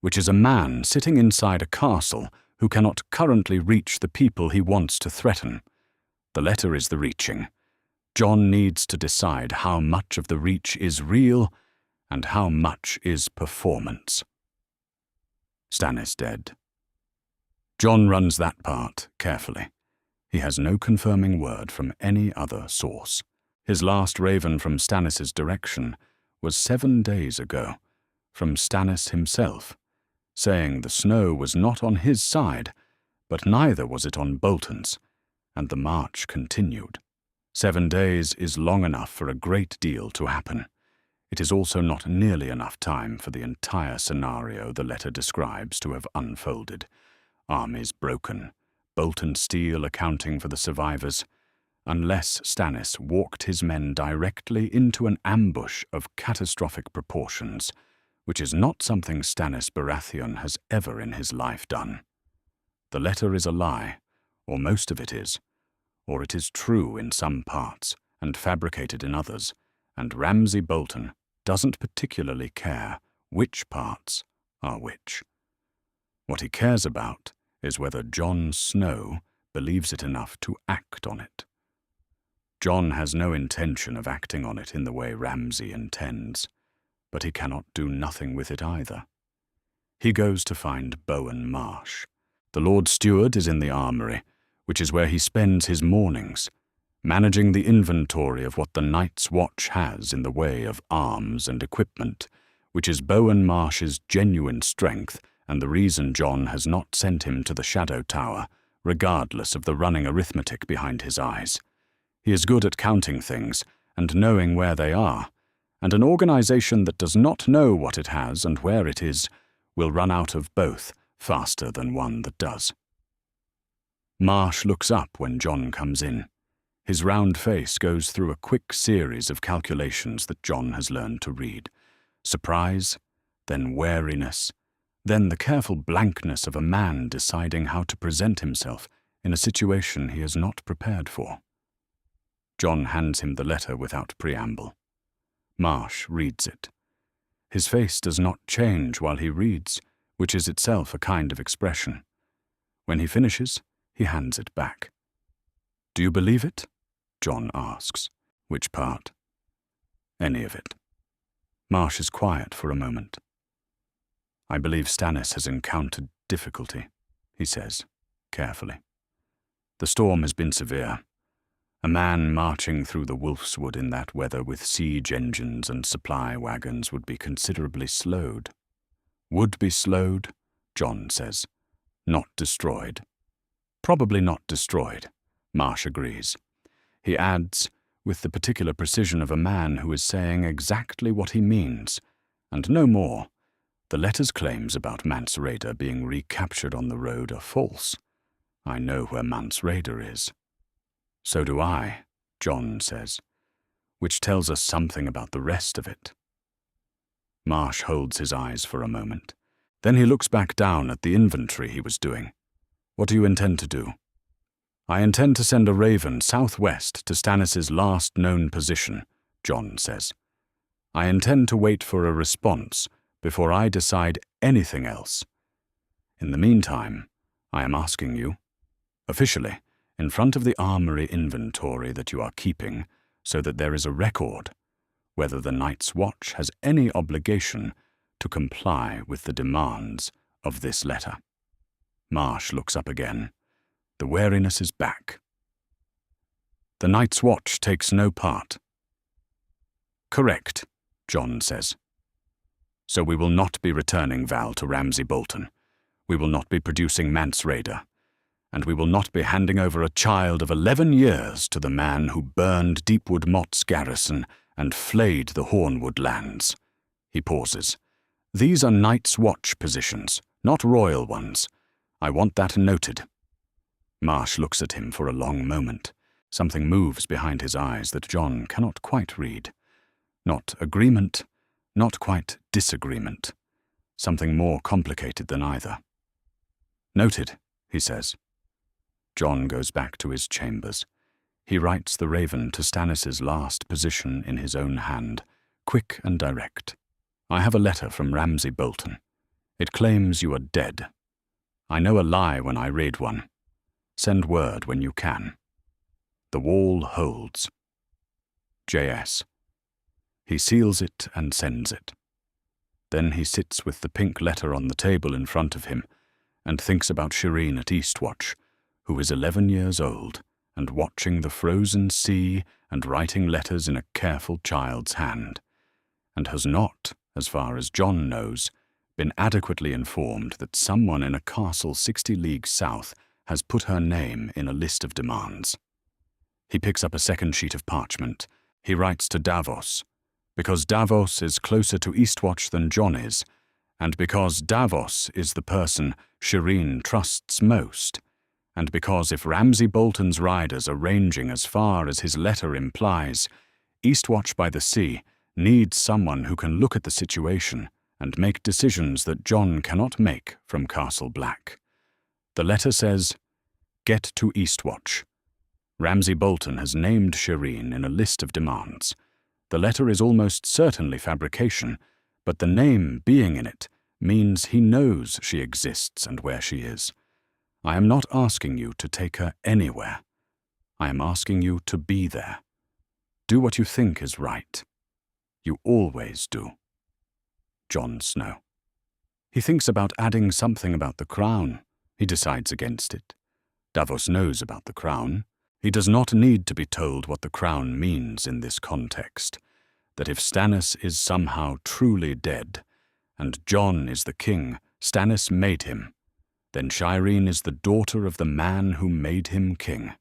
which is a man sitting inside a castle who cannot currently reach the people he wants to threaten. The letter is the reaching. Jon needs to decide how much of the reach is real and how much is performance. Stannis dead. Jon runs that part carefully. He has no confirming word from any other source. His last raven from Stannis' direction was 7 days ago, from Stannis himself, saying the snow was not on his side, but neither was it on Bolton's, and the march continued. 7 days is long enough for a great deal to happen. It is also not nearly enough time for the entire scenario the letter describes to have unfolded. Armies broken, Bolton steel accounting for the survivors, unless Stannis walked his men directly into an ambush of catastrophic proportions, which is not something Stannis Baratheon has ever in his life done. The letter is a lie, or most of it is, or it is true in some parts and fabricated in others, and Ramsay Bolton doesn't particularly care which parts are which. What he cares about is whether Jon Snow believes it enough to act on it. Jon has no intention of acting on it in the way Ramsay intends, but he cannot do nothing with it either. He goes to find Bowen Marsh. The Lord Steward is in the armory, which is where he spends his mornings, managing the inventory of what the Night's Watch has in the way of arms and equipment, which is Bowen Marsh's genuine strength and the reason Jon has not sent him to the Shadow Tower, regardless of the running arithmetic behind his eyes. He is good at counting things and knowing where they are, and an organization that does not know what it has and where it is will run out of both faster than one that does. Marsh looks up when Jon comes in. His round face goes through a quick series of calculations that Jon has learned to read. Surprise, then wariness, then the careful blankness of a man deciding how to present himself in a situation he is not prepared for. Jon hands him the letter without preamble. Marsh reads it. His face does not change while he reads, which is itself a kind of expression. When he finishes, he hands it back. "Do you believe it?" Jon asks. "Which part?" "Any of it." Marsh is quiet for a moment. "I believe Stannis has encountered difficulty," he says, carefully. "The storm has been severe. A man marching through the Wolfswood in that weather with siege engines and supply wagons would be considerably slowed." "Would be slowed," Jon says. "Not destroyed." "Probably not destroyed," Marsh agrees. He adds, with the particular precision of a man who is saying exactly what he means, and no more, "The letter's claims about Mance Rayder being recaptured on the road are false. I know where Mance Rayder is." "So do I," Jon says, which tells us something about the rest of it. Marsh holds his eyes for a moment. Then he looks back down at the inventory he was doing. "What do you intend to do?" "I intend to send a raven southwest to Stannis' last known position," Jon says. "I intend to wait for a response before I decide anything else. In the meantime, I am asking you, officially, in front of the armory inventory that you are keeping, so that there is a record, whether the Night's Watch has any obligation to comply with the demands of this letter." Marsh looks up again. The wariness is back. "The Night's Watch takes no part." "Correct," Jon says. "So we will not be returning Val to Ramsay Bolton. We will not be producing Mance Rayder. And we will not be handing over a child of 11 years to the man who burned Deepwood Mott's garrison and flayed the Hornwood lands." He pauses. "These are Night's Watch positions, not royal ones. I want that noted." Marsh looks at him for a long moment. Something moves behind his eyes that Jon cannot quite read. Not agreement, not quite disagreement. Something more complicated than either. "Noted," he says. Jon goes back to his chambers. He writes the raven to Stannis' last position in his own hand, quick and direct. "I have a letter from Ramsay Bolton. It claims you are dead. I know a lie when I read one. Send word when you can. The wall holds. J.S." He seals it and sends it. Then he sits with the pink letter on the table in front of him and thinks about Shireen at Eastwatch, who is 11 years old and watching the frozen sea and writing letters in a careful child's hand, and has not, as far as Jon knows, been adequately informed that someone in a castle 60 leagues south has put her name in a list of demands. He picks up a second sheet of parchment. He writes to Davos, because Davos is closer to Eastwatch than Jon is, and because Davos is the person Shireen trusts most, and because if Ramsay Bolton's riders are ranging as far as his letter implies, Eastwatch by the Sea needs someone who can look at the situation and make decisions that Jon cannot make from Castle Black. The letter says, "Get to Eastwatch." Ramsay Bolton has named Shireen in a list of demands. The letter is almost certainly fabrication, but the name being in it means he knows she exists and where she is. I am not asking you to take her anywhere. I am asking you to be there. Do what you think is right. You always do. Jon Snow. He thinks about adding something about the crown. He decides against it. Davos knows about the crown. He does not need to be told what the crown means in this context, that if Stannis is somehow truly dead, and Jon is the king Stannis made him, then Shireen is the daughter of the man who made him king,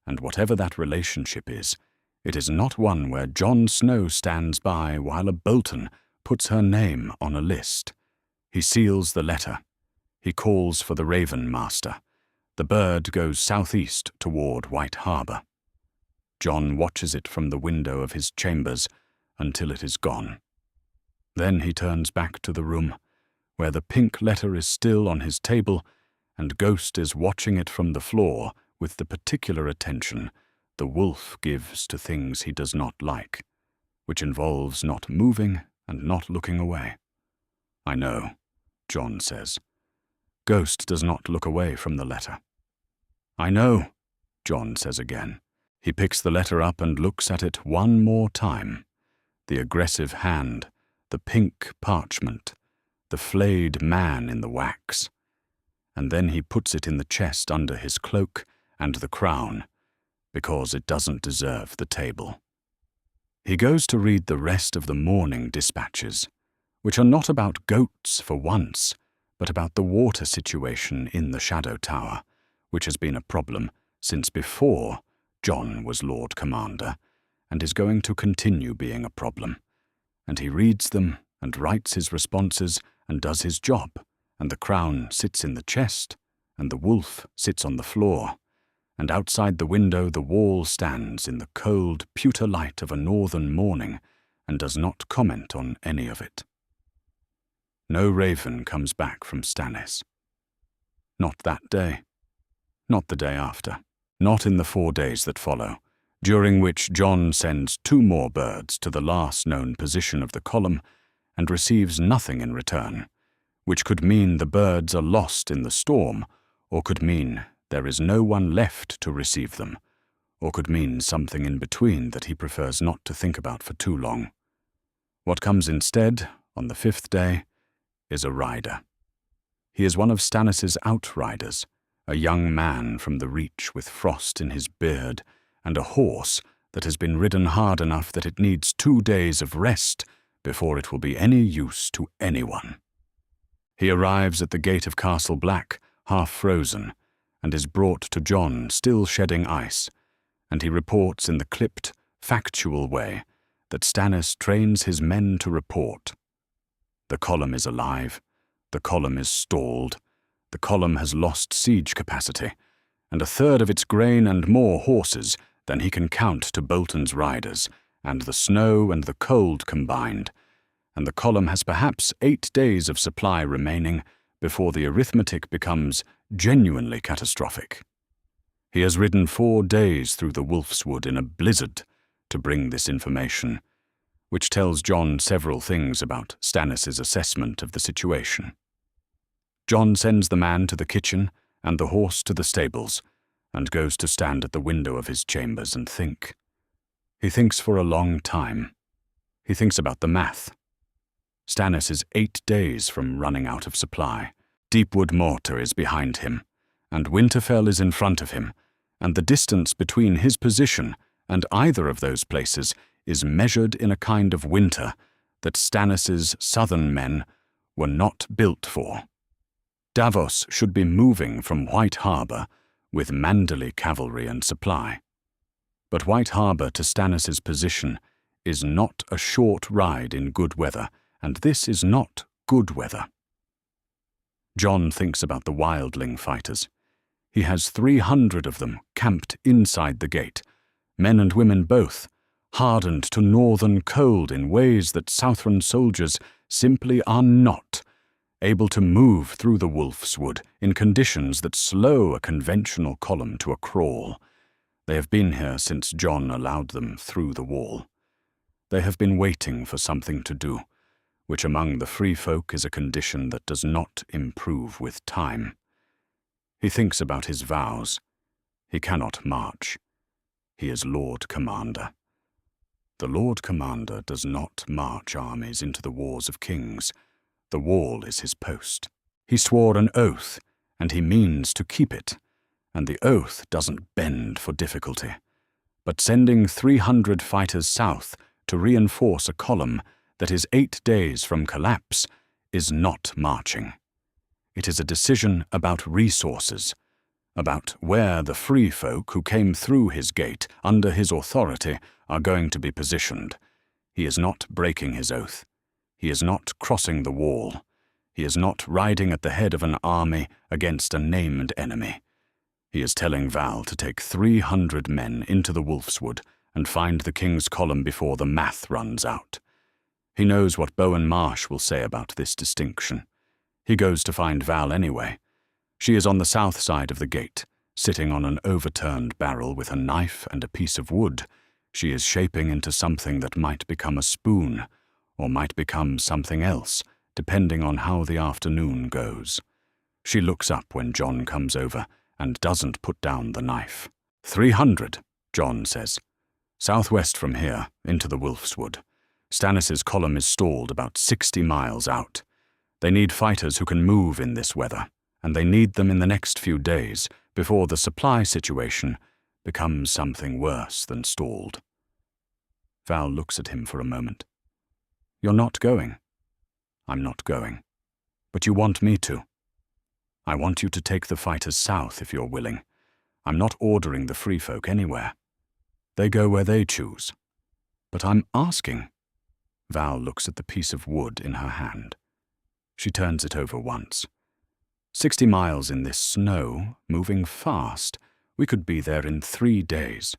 and whatever that relationship is, it is not one where Jon Snow stands by while a Bolton puts her name on a list. He seals the letter. He calls for the Raven Master. The bird goes southeast toward White Harbour. Jon watches it from the window of his chambers until it is gone. Then he turns back to the room, where the pink letter is still on his table, and Ghost is watching it from the floor with the particular attention the wolf gives to things he does not like, which involves not moving and not looking away. "I know," Jon says. Ghost does not look away from the letter. "I know," Jon says again. He picks the letter up and looks at it one more time. The aggressive hand, the pink parchment, the flayed man in the wax. And then he puts it in the chest under his cloak and the crown, because it doesn't deserve the table. He goes to read the rest of the morning dispatches, which are not about goats for once, but about the water situation in the Shadow Tower, which has been a problem since before Jon was Lord Commander, and is going to continue being a problem. And he reads them and writes his responses and does his job, and the crown sits in the chest, and the wolf sits on the floor, and outside the window the wall stands in the cold, pewter light of a northern morning and does not comment on any of it. No raven comes back from Stannis. Not that day. Not the day after. Not in the 4 days that follow, during which Jon sends 2 more birds to the last known position of the column and receives nothing in return, which could mean the birds are lost in the storm, or could mean there is no one left to receive them, or could mean something in between that he prefers not to think about for too long. What comes instead, on the 5th day, is a rider. He is one of Stannis's outriders, a young man from the Reach with frost in his beard, and a horse that has been ridden hard enough that it needs 2 days of rest before it will be any use to anyone. He arrives at the gate of Castle Black, half frozen, and is brought to Jon still shedding ice, and he reports in the clipped, factual way that Stannis trains his men to report. The column is alive, the column is stalled, the column has lost siege capacity, and 1/3 of its grain and more horses than he can count to Bolton's riders, and the snow and the cold combined, and the column has perhaps 8 days of supply remaining before the arithmetic becomes genuinely catastrophic. He has ridden 4 days through the Wolfswood in a blizzard to bring this information, which tells Jon several things about Stannis' assessment of the situation. Jon sends the man to the kitchen and the horse to the stables, and goes to stand at the window of his chambers and think. He thinks for a long time. He thinks about the math. Stannis is 8 days from running out of supply. Deepwood Mortar is behind him, and Winterfell is in front of him, and the distance between his position and either of those places is measured in a kind of winter that Stannis' southern men were not built for. Davos should be moving from White Harbour with Manderley cavalry and supply. But White Harbour to Stannis' position is not a short ride in good weather, and this is not good weather. Jon thinks about the wildling fighters. He has 300 of them camped inside the gate, men and women both, hardened to northern cold in ways that Southron soldiers simply are not, able to move through the Wolf's Wood in conditions that slow a conventional column to a crawl. They have been here since Jon allowed them through the wall. They have been waiting for something to do, which among the free folk is a condition that does not improve with time. He thinks about his vows. He cannot march. He is Lord Commander. The Lord Commander does not march armies into the wars of kings. The wall is his post. He swore an oath, and he means to keep it, and the oath doesn't bend for difficulty. But sending 300 fighters south to reinforce a column that is 8 days from collapse is not marching. It is a decision about resources, about where the free folk who came through his gate under his authority are going to be positioned. He is not breaking his oath. He is not crossing the wall. He is not riding at the head of an army against a named enemy. He is telling Val to take 300 men into the Wolf's Wood and find the king's column before the math runs out. He knows what Bowen Marsh will say about this distinction. He goes to find Val anyway. She is on the south side of the gate, sitting on an overturned barrel with a knife and a piece of wood. She is shaping into something that might become a spoon, or might become something else, depending on how the afternoon goes. She looks up when Jon comes over and doesn't put down the knife. 300, Jon says. Southwest from here, into the Wolf's Wood. Stannis' column is stalled about 60 miles out. They need fighters who can move in this weather, and they need them in the next few days before the supply situation becomes something worse than stalled. Val looks at him for a moment. You're not going. I'm not going. But you want me to. I want you to take the fighters south if you're willing. I'm not ordering the free folk anywhere. They go where they choose. But I'm asking. Val looks at the piece of wood in her hand. She turns it over once. 60 miles in this snow, moving fast. We could be there in 3 days.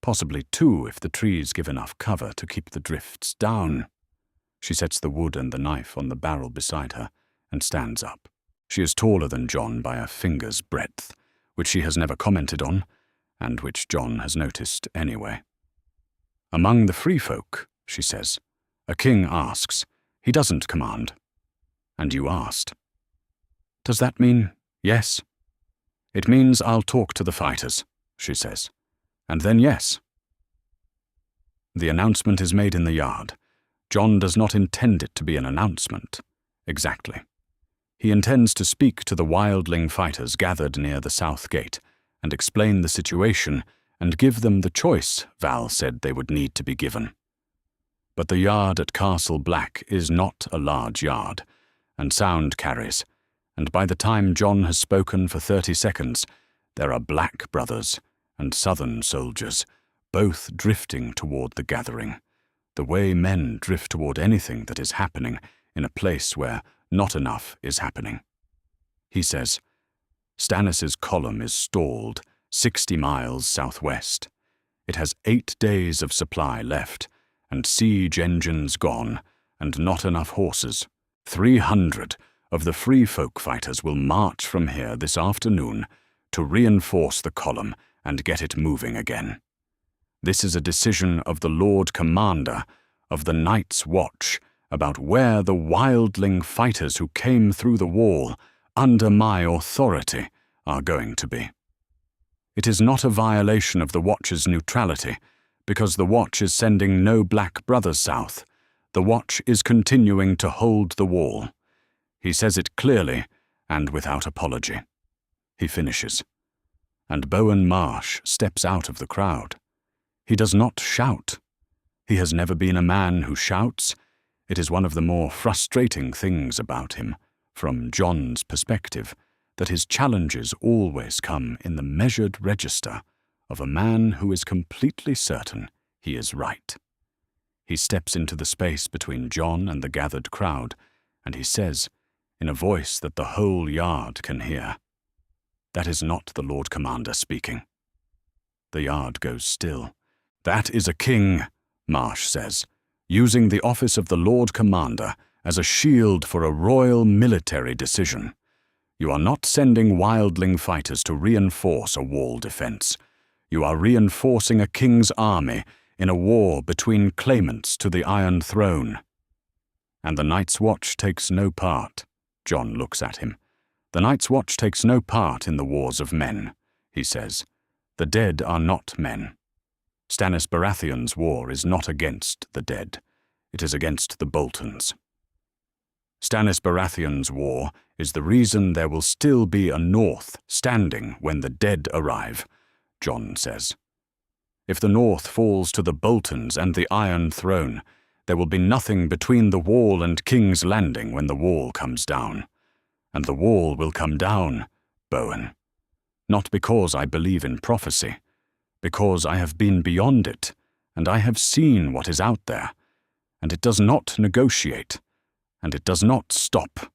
Possibly 2 if the trees give enough cover to keep the drifts down. She sets the wood and the knife on the barrel beside her and stands up. She is taller than Jon by a finger's breadth, which she has never commented on, and which Jon has noticed anyway. Among the free folk, she says, a king asks. He doesn't command. And you asked. Does that mean yes? It means I'll talk to the fighters, she says. And then yes. The announcement is made in the yard. Jon does not intend it to be an announcement. Exactly. He intends to speak to the wildling fighters gathered near the south gate and explain the situation and give them the choice Val said they would need to be given. But the yard at Castle Black is not a large yard, and sound carries, and by the time Jon has spoken for 30 seconds, there are Black brothers and Southern soldiers, both drifting toward the gathering, the way men drift toward anything that is happening in a place where not enough is happening. He says, Stannis' column is stalled 60 miles southwest. It has 8 days of supply left, and siege engines gone, and not enough horses. 300 of the free folk fighters will march from here this afternoon to reinforce the column and get it moving again. This is a decision of the Lord Commander, of the Night's Watch, about where the wildling fighters who came through the wall under my authority are going to be. It is not a violation of the Watch's neutrality, because the Watch is sending no Black brothers south. The Watch is continuing to hold the wall. He says it clearly and without apology. He finishes. And Bowen Marsh steps out of the crowd. He does not shout. He has never been a man who shouts, It is one of the more frustrating things about him, from Jon's perspective, that his challenges always come in the measured register of a man who is completely certain he is right. He steps into the space between Jon and the gathered crowd, and he says, in a voice that the whole yard can hear, "That is not the Lord Commander speaking." The yard goes still. "That is a king," Marsh says, "using the office of the Lord Commander as a shield for a royal military decision. You are not sending wildling fighters to reinforce a wall defense. You are reinforcing a king's army in a war between claimants to the Iron Throne." "And the Night's Watch takes no part," Jon looks at him. "The Night's Watch takes no part in the wars of men," he says. "The dead are not men. Stannis Baratheon's war is not against the dead. It is against the Boltons. Stannis Baratheon's war is the reason there will still be a North standing when the dead arrive," Jon says. "If the North falls to the Boltons and the Iron Throne, there will be nothing between the Wall and King's Landing when the Wall comes down. And the Wall will come down, Bowen. Not because I believe in prophecy, because I have been beyond it, and I have seen what is out there, and it does not negotiate, and it does not stop."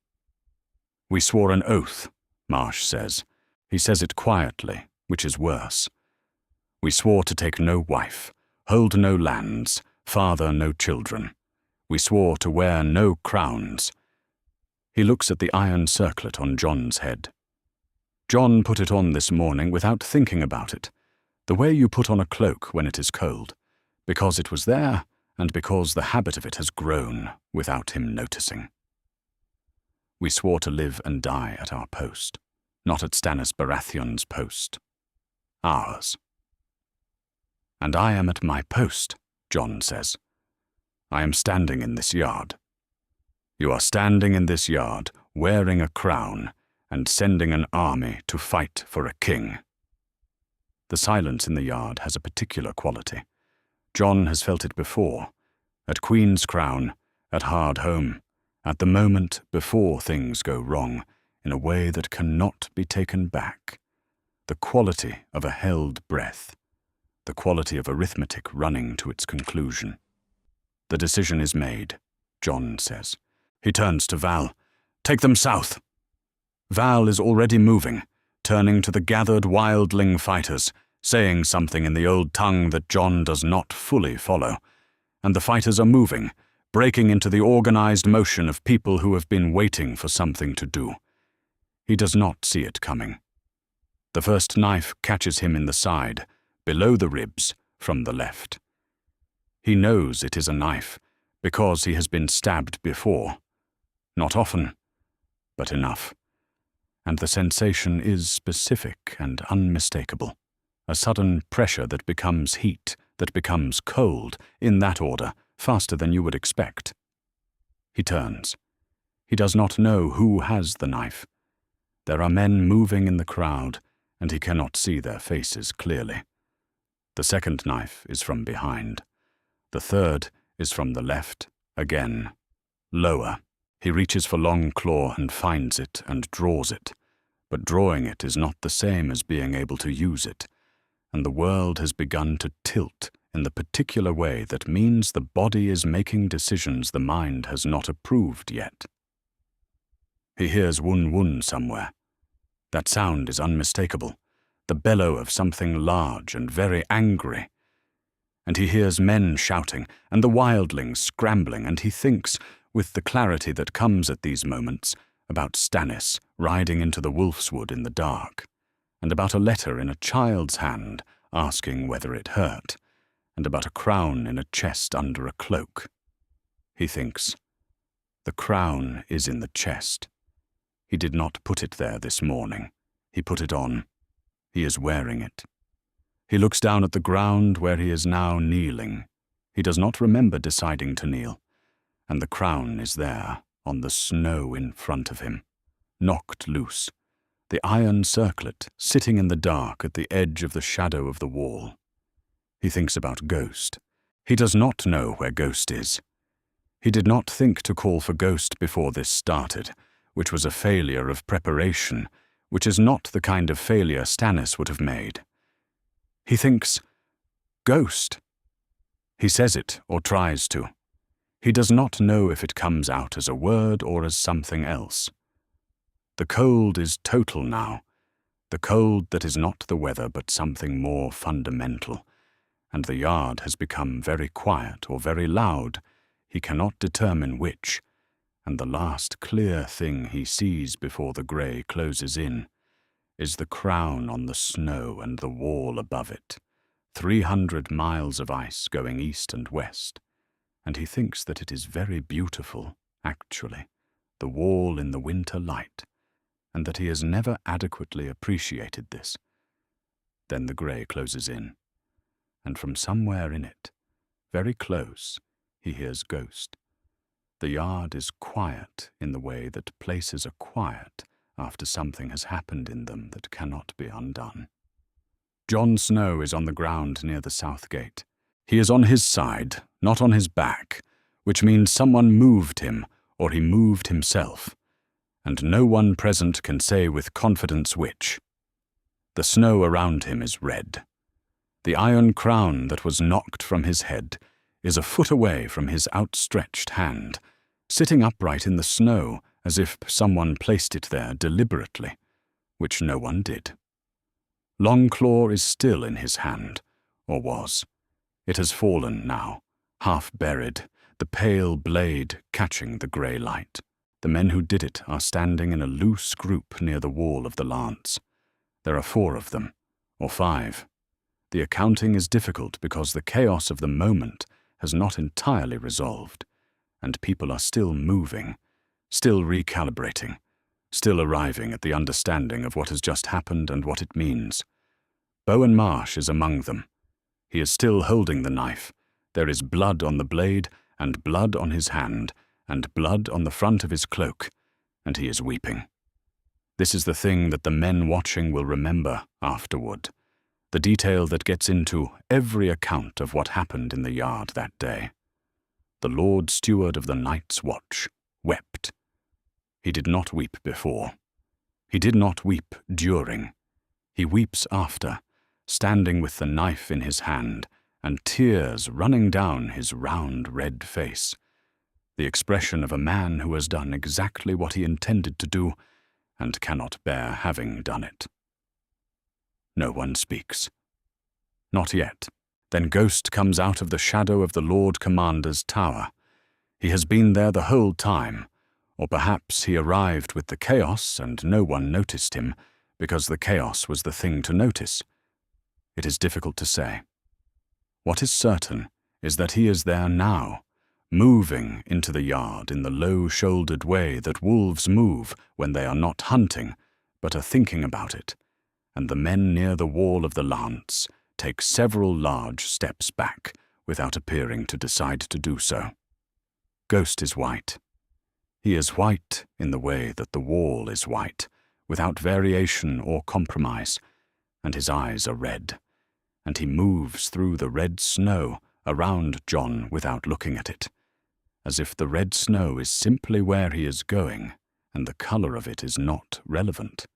"We swore an oath," Marsh says. He says it quietly, which is worse. "We swore to take no wife, hold no lands, father no children. We swore to wear no crowns." He looks at the iron circlet on Jon's head. "Jon put it on this morning without thinking about it, the way you put on a cloak when it is cold, because it was there and because the habit of it has grown without him noticing. We swore to live and die at our post, not at Stannis Baratheon's post. Ours." "And I am at my post," Jon says. "I am standing in this yard." "You are standing in this yard, wearing a crown, and sending an army to fight for a king." The silence in the yard has a particular quality. Jon has felt it before, at Queen's Crown, at Hardhome, at the moment before things go wrong, in a way that cannot be taken back. The quality of a held breath, the quality of arithmetic running to its conclusion. "The decision is made," Jon says. He turns to Val. "Take them south." Val is already moving, turning to the gathered wildling fighters, saying something in the old tongue that Jon does not fully follow. And the fighters are moving, breaking into the organized motion of people who have been waiting for something to do. He does not see it coming. The first knife catches him in the side, below the ribs, from the left. He knows it is a knife, because he has been stabbed before. Not often, but enough. And the sensation is specific and unmistakable. A sudden pressure that becomes heat, that becomes cold, in that order, faster than you would expect. He turns. He does not know who has the knife. There are men moving in the crowd, and he cannot see their faces clearly. The second knife is from behind. The third is from the left, again. Lower. He reaches for Longclaw and finds it and draws it. But drawing it is not the same as being able to use it, and the world has begun to tilt in the particular way that means the body is making decisions the mind has not approved yet. He hears woon woon somewhere. That sound is unmistakable, the bellow of something large and very angry. And he hears men shouting and the wildlings scrambling, and he thinks, with the clarity that comes at these moments, about Stannis riding into the Wolfswood in the dark, and about a letter in a child's hand asking whether it hurt, and about a crown in a chest under a cloak. He thinks, the crown is in the chest. He did not put it there this morning. He put it on. He is wearing it. He looks down at the ground where he is now kneeling. He does not remember deciding to kneel, and the crown is there, on the snow in front of him, knocked loose, the iron circlet sitting in the dark at the edge of the shadow of the wall. He thinks about Ghost. He does not know where Ghost is. He did not think to call for Ghost before this started, which was a failure of preparation, which is not the kind of failure Stannis would have made. He thinks, "Ghost." He says it, or tries to. He does not know if it comes out as a word or as something else. The cold is total now, the cold that is not the weather but something more fundamental, and the yard has become very quiet or very loud, he cannot determine which, and the last clear thing he sees before the grey closes in is the crown on the snow and the wall above it, 300 miles of ice going east and west, and he thinks that it is very beautiful, actually, the wall in the winter light, and that he has never adequately appreciated this. Then the grey closes in, and from somewhere in it, very close, he hears Ghost. The yard is quiet in the way that places are quiet after something has happened in them that cannot be undone. Jon Snow is on the ground near the south gate. He is on his side, not on his back, which means someone moved him, or he moved himself, and no one present can say with confidence which. The snow around him is red. The iron crown that was knocked from his head is a foot away from his outstretched hand, sitting upright in the snow as if someone placed it there deliberately, which no one did. Longclaw is still in his hand, or was. It has fallen now, half buried, the pale blade catching the grey light. The men who did it are standing in a loose group near the wall of the lance. There are 4 of them, or 5. The accounting is difficult because the chaos of the moment has not entirely resolved, and people are still moving, still recalibrating, still arriving at the understanding of what has just happened and what it means. Bowen Marsh is among them. He is still holding the knife. There is blood on the blade, and blood on his hand, and blood on the front of his cloak, and he is weeping. This is the thing that the men watching will remember afterward, the detail that gets into every account of what happened in the yard that day. The Lord Steward of the Night's Watch wept. He did not weep before. He did not weep during. He weeps after, standing with the knife in his hand, and tears running down his round red face, the expression of a man who has done exactly what he intended to do, and cannot bear having done it. No one speaks. Not yet. Then Ghost comes out of the shadow of the Lord Commander's tower. He has been there the whole time, or perhaps he arrived with the chaos and no one noticed him, because the chaos was the thing to notice. It is difficult to say. What is certain is that he is there now, moving into the yard in the low-shouldered way that wolves move when they are not hunting, but are thinking about it, and the men near the wall of the lance take several large steps back without appearing to decide to do so. Ghost is white. He is white in the way that the wall is white, without variation or compromise, and his eyes are red, and he moves through the red snow around Jon without looking at it, as if the red snow is simply where he is going, and the colour of it is not relevant.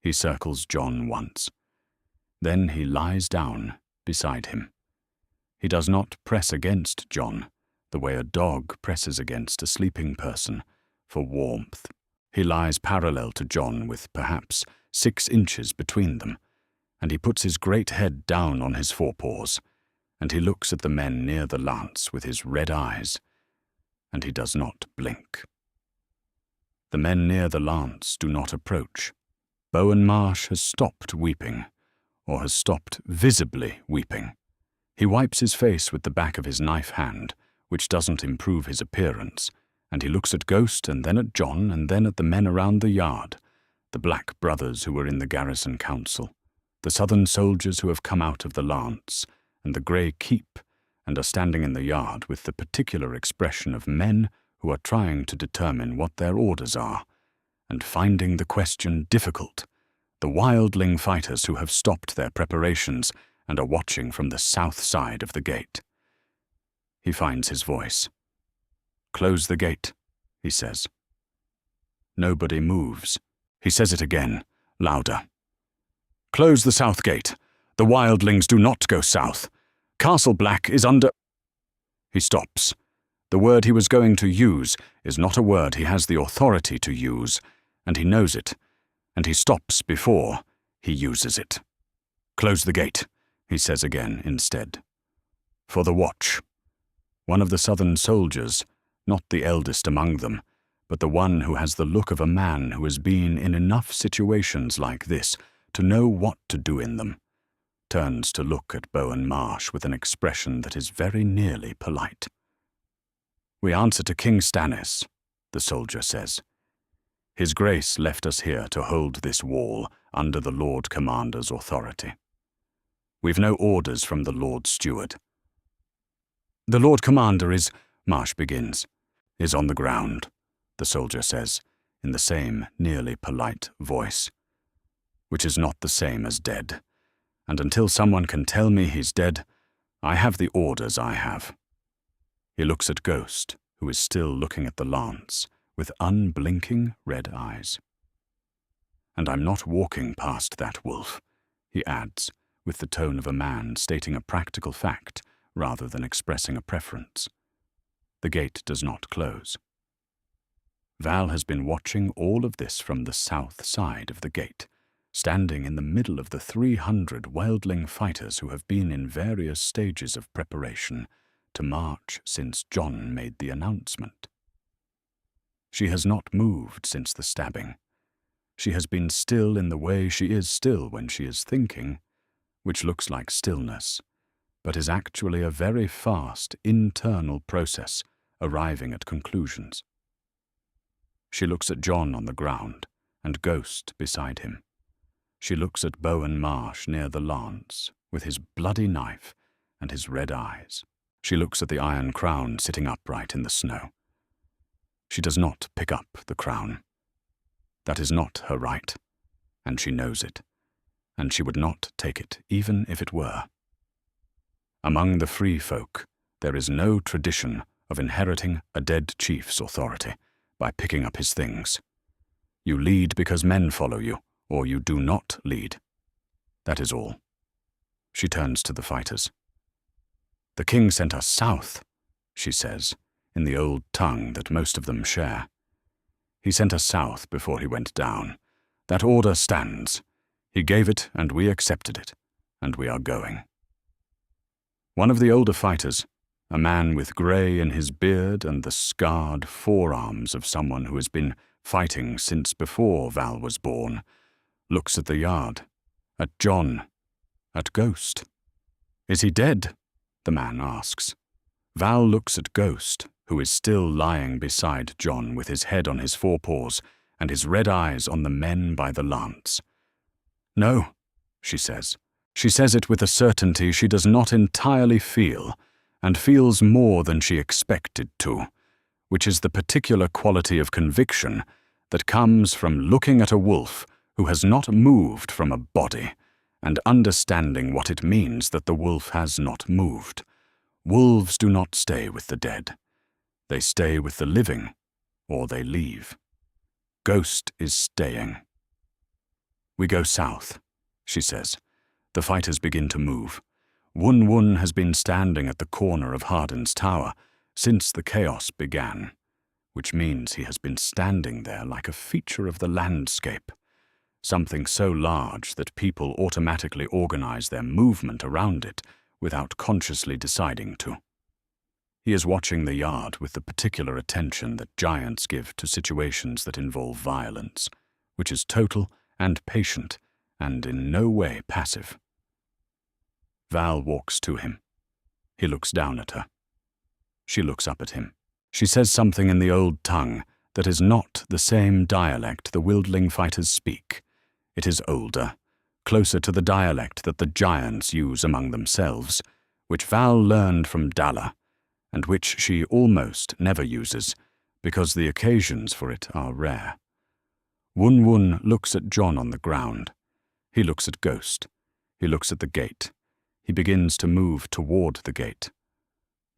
He circles Jon once. Then he lies down beside him. He does not press against Jon, the way a dog presses against a sleeping person, for warmth. He lies parallel to Jon with perhaps 6 inches between them, and he puts his great head down on his forepaws, and he looks at the men near the lance with his red eyes, and he does not blink. The men near the lance do not approach. Bowen Marsh has stopped weeping, or has stopped visibly weeping. He wipes his face with the back of his knife hand, which doesn't improve his appearance, and he looks at Ghost and then at Jon and then at the men around the yard, the Black brothers who were in the garrison council, the southern soldiers who have come out of the lance, and the grey keep, and are standing in the yard with the particular expression of men who are trying to determine what their orders are, and finding the question difficult, the wildling fighters who have stopped their preparations and are watching from the south side of the gate. He finds his voice. Close the gate, he says. Nobody moves. He says it again, louder. Close the south gate. The wildlings do not go south. Castle Black is under... He stops. The word he was going to use is not a word he has the authority to use, and he knows it, and he stops before he uses it. Close the gate, he says again instead. For the watch. One of the southern soldiers, not the eldest among them, but the one who has the look of a man who has been in enough situations like this to know what to do in them, turns to look at Bowen Marsh with an expression that is very nearly polite. We answer to King Stannis, the soldier says. His Grace left us here to hold this wall under the Lord Commander's authority. We've no orders from the Lord Steward. The Lord Commander is, Marsh begins, is on the ground, the soldier says, in the same nearly polite voice, which is not the same as dead, and until someone can tell me he's dead, I have the orders I have. He looks at Ghost, who is still looking at the lance, with unblinking red eyes. And I'm not walking past that wolf, he adds, with the tone of a man stating a practical fact rather than expressing a preference. The gate does not close. Val has been watching all of this from the south side of the gate, standing in the middle of the 300 wildling fighters who have been in various stages of preparation to march since Jon made the announcement. She has not moved since the stabbing. She has been still in the way she is still when she is thinking, which looks like stillness, but is actually a very fast internal process arriving at conclusions. She looks at Jon on the ground and Ghost beside him. She looks at Bowen Marsh near the lance with his bloody knife and his red eyes. She looks at the iron crown sitting upright in the snow. She does not pick up the crown. That is not her right, and she knows it, and she would not take it even if it were. Among the free folk, there is no tradition of inheriting a dead chief's authority by picking up his things. You lead because men follow you, or you do not lead. That is all. She turns to the fighters. The king sent us south, she says, in the old tongue that most of them share. He sent us south before he went down. That order stands. He gave it and we accepted it, and we are going. One of the older fighters, a man with grey in his beard and the scarred forearms of someone who has been fighting since before Val was born, looks at the yard, at Jon, at Ghost. Is he dead? The man asks. Val looks at Ghost, who is still lying beside Jon with his head on his forepaws and his red eyes on the men by the lance. No, she says. She says it with a certainty she does not entirely feel, and feels more than she expected to, which is the particular quality of conviction that comes from looking at a wolf who has not moved from a body and understanding what it means that the wolf has not moved. Wolves do not stay with the dead. They stay with the living, or they leave. Ghost is staying. We go south, she says. The fighters begin to move. Wun has been standing at the corner of Harden's tower since the chaos began, which means he has been standing there like a feature of the landscape, something so large that people automatically organize their movement around it without consciously deciding to. He is watching the yard with the particular attention that giants give to situations that involve violence, which is total and patient and in no way passive. Val walks to him. He looks down at her. She looks up at him. She says something in the old tongue that is not the same dialect the wildling fighters speak. It is older, closer to the dialect that the giants use among themselves, which Val learned from Dalla, and which she almost never uses, because the occasions for it are rare. Wun looks at Jon on the ground. He looks at Ghost. He looks at the gate. He begins to move toward the gate.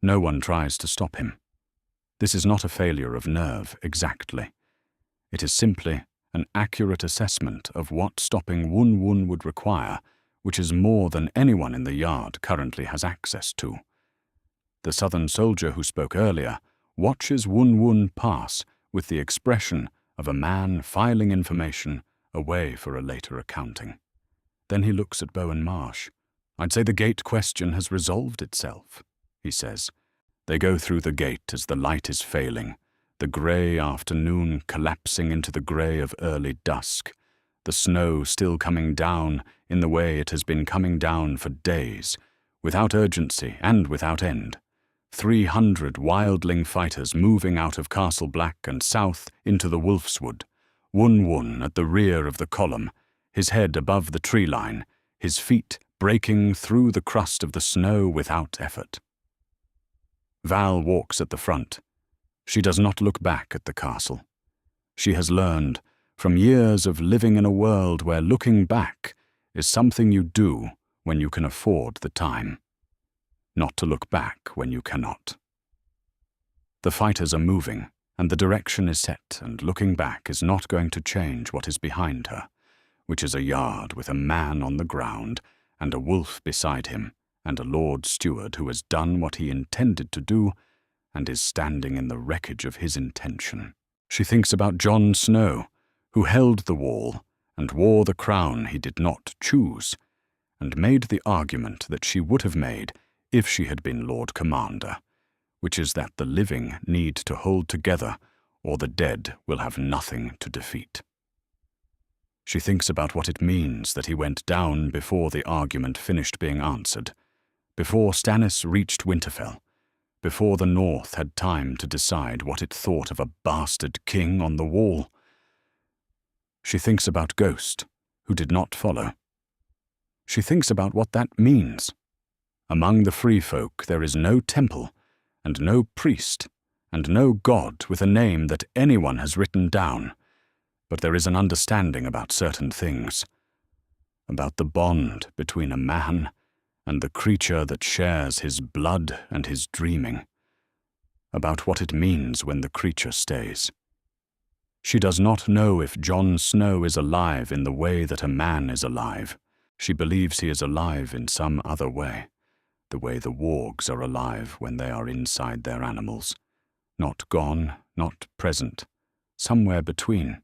No one tries to stop him. This is not a failure of nerve, exactly. It is simply an accurate assessment of what stopping Wun Wun would require, which is more than anyone in the yard currently has access to. The southern soldier who spoke earlier watches Wun Wun pass with the expression of a man filing information away for a later accounting. Then he looks at Bowen Marsh. "I'd say the gate question has resolved itself," he says. They go through the gate as the light is failing, the grey afternoon collapsing into the grey of early dusk, the snow still coming down in the way it has been coming down for days, without urgency and without end. 300 wildling fighters moving out of Castle Black and south into the Wolfswood, Wun Wun at the rear of the column, his head above the tree line, his feet breaking through the crust of the snow without effort. Val walks at the front. She does not look back at the castle. She has learned, from years of living in a world where looking back is something you do when you can afford the time, not to look back when you cannot. The fighters are moving, and the direction is set, and looking back is not going to change what is behind her, which is a yard with a man on the ground and a wolf beside him, and a Lord Steward who has done what he intended to do and is standing in the wreckage of his intention. She thinks about Jon Snow, who held the wall and wore the crown he did not choose, and made the argument that she would have made if she had been Lord Commander, which is that the living need to hold together or the dead will have nothing to defeat. She thinks about what it means that he went down before the argument finished being answered, before Stannis reached Winterfell, before the North had time to decide what it thought of a bastard king on the wall. She thinks about Ghost, who did not follow. She thinks about what that means. Among the free folk there is no temple, and no priest, and no god with a name that anyone has written down, but there is an understanding about certain things, about the bond between a man and the creature that shares his blood and his dreaming, about what it means when the creature stays. She does not know if Jon Snow is alive in the way that a man is alive. She believes he is alive in some other way, the way the wargs are alive when they are inside their animals, not gone, not present, somewhere between.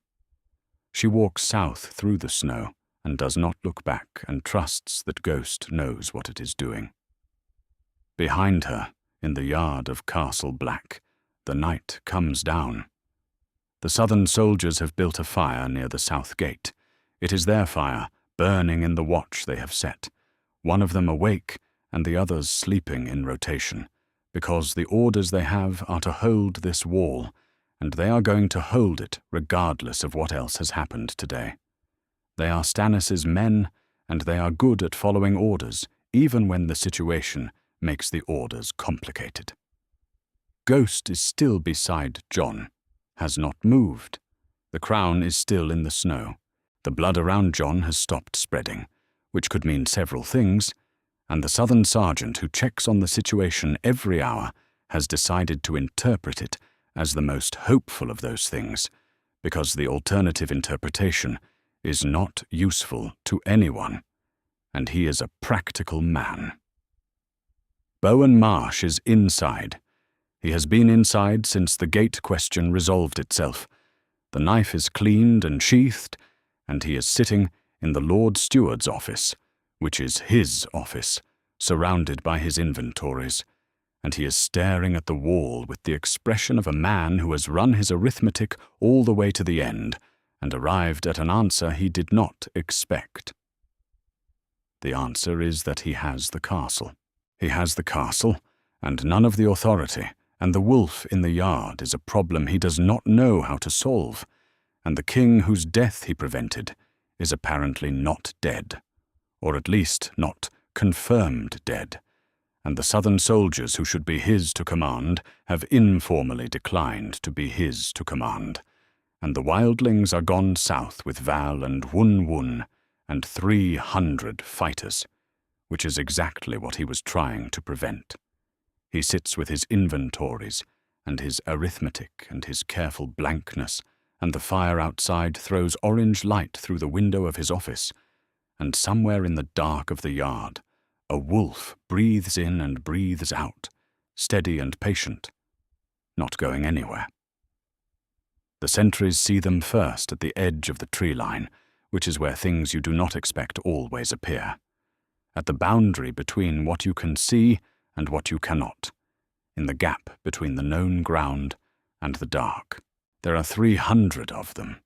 She walks south through the snow and does not look back and trusts that Ghost knows what it is doing. Behind her, in the yard of Castle Black, the night comes down. The southern soldiers have built a fire near the south gate. It is their fire, burning in the watch they have set, one of them awake and the others sleeping in rotation, because the orders they have are to hold this wall, and they are going to hold it regardless of what else has happened today. They are Stannis's men, and they are good at following orders, even when the situation makes the orders complicated. Ghost is still beside Jon, has not moved. The crown is still in the snow. The blood around Jon has stopped spreading, which could mean several things, and the southern sergeant who checks on the situation every hour has decided to interpret it as the most hopeful of those things, because the alternative interpretation is not useful to anyone, and he is a practical man. Bowen Marsh is inside. He has been inside since the gate question resolved itself. The knife is cleaned and sheathed, and he is sitting in the Lord Steward's office, which is his office, surrounded by his inventories, and he is staring at the wall with the expression of a man who has run his arithmetic all the way to the end and arrived at an answer he did not expect. The answer is that he has the castle. He has the castle, and none of the authority, and the wolf in the yard is a problem he does not know how to solve, and the king whose death he prevented is apparently not dead, or at least not confirmed dead, and the southern soldiers who should be his to command have informally declined to be his to command, and the wildlings are gone south with Val and Wun Wun and 300 fighters, which is exactly what he was trying to prevent. He sits with his inventories and his arithmetic and his careful blankness, and the fire outside throws orange light through the window of his office, and somewhere in the dark of the yard, a wolf breathes in and breathes out, steady and patient, not going anywhere. The sentries see them first at the edge of the tree line, which is where things you do not expect always appear, at the boundary between what you can see and what you cannot, in the gap between the known ground and the dark. There are 300 of them,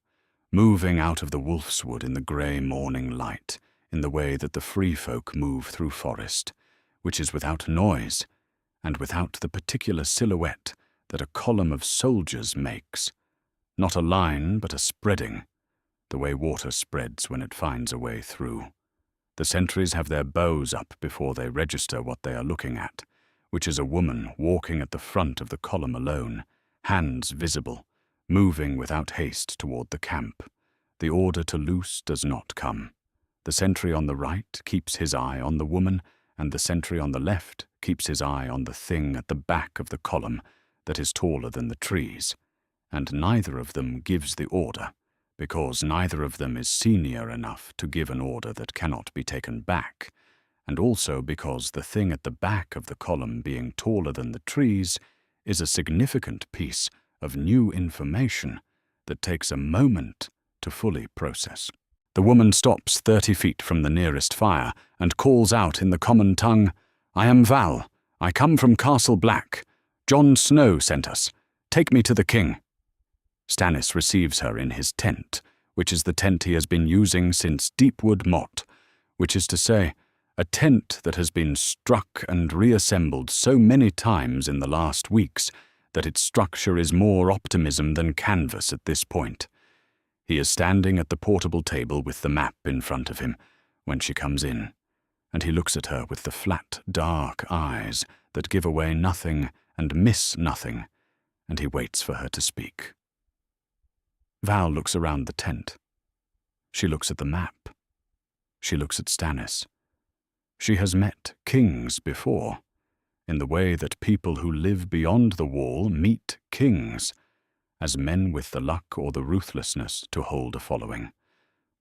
moving out of the wolf's wood in the grey morning light, in the way that the free folk move through forest, which is without noise, and without the particular silhouette that a column of soldiers makes, not a line but a spreading, the way water spreads when it finds a way through. The sentries have their bows up before they register what they are looking at, which is a woman walking at the front of the column alone, hands visible, moving without haste toward the camp. The order to loose does not come. The sentry on the right keeps his eye on the woman, and the sentry on the left keeps his eye on the thing at the back of the column that is taller than the trees, and neither of them gives the order, because neither of them is senior enough to give an order that cannot be taken back, and also because the thing at the back of the column being taller than the trees is a significant piece of new information that takes a moment to fully process. The woman stops 30 feet from the nearest fire and calls out in the common tongue, "I am Val. I come from Castle Black. Jon Snow sent us. Take me to the king." Stannis receives her in his tent, which is the tent he has been using since Deepwood Motte, which is to say, a tent that has been struck and reassembled so many times in the last weeks that its structure is more optimism than canvas at this point. He is standing at the portable table with the map in front of him when she comes in, and he looks at her with the flat, dark eyes that give away nothing and miss nothing, and he waits for her to speak. Val looks around the tent. She looks at the map. She looks at Stannis. She has met kings before, in the way that people who live beyond the wall meet kings, as men with the luck or the ruthlessness to hold a following,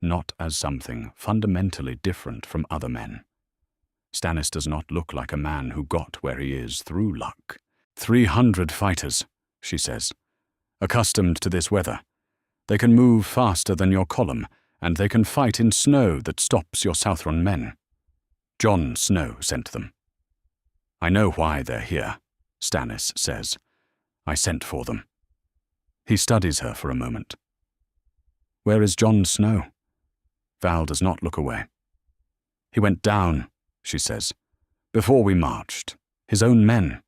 not as something fundamentally different from other men. Stannis does not look like a man who got where he is through luck. 300 fighters, she says, accustomed to this weather. They can move faster than your column, and they can fight in snow that stops your Southron men. Jon Snow sent them. I know why they're here, Stannis says. I sent for them. He studies her for a moment. Where is Jon Snow? Val does not look away. He went down, she says, before we marched. His own men.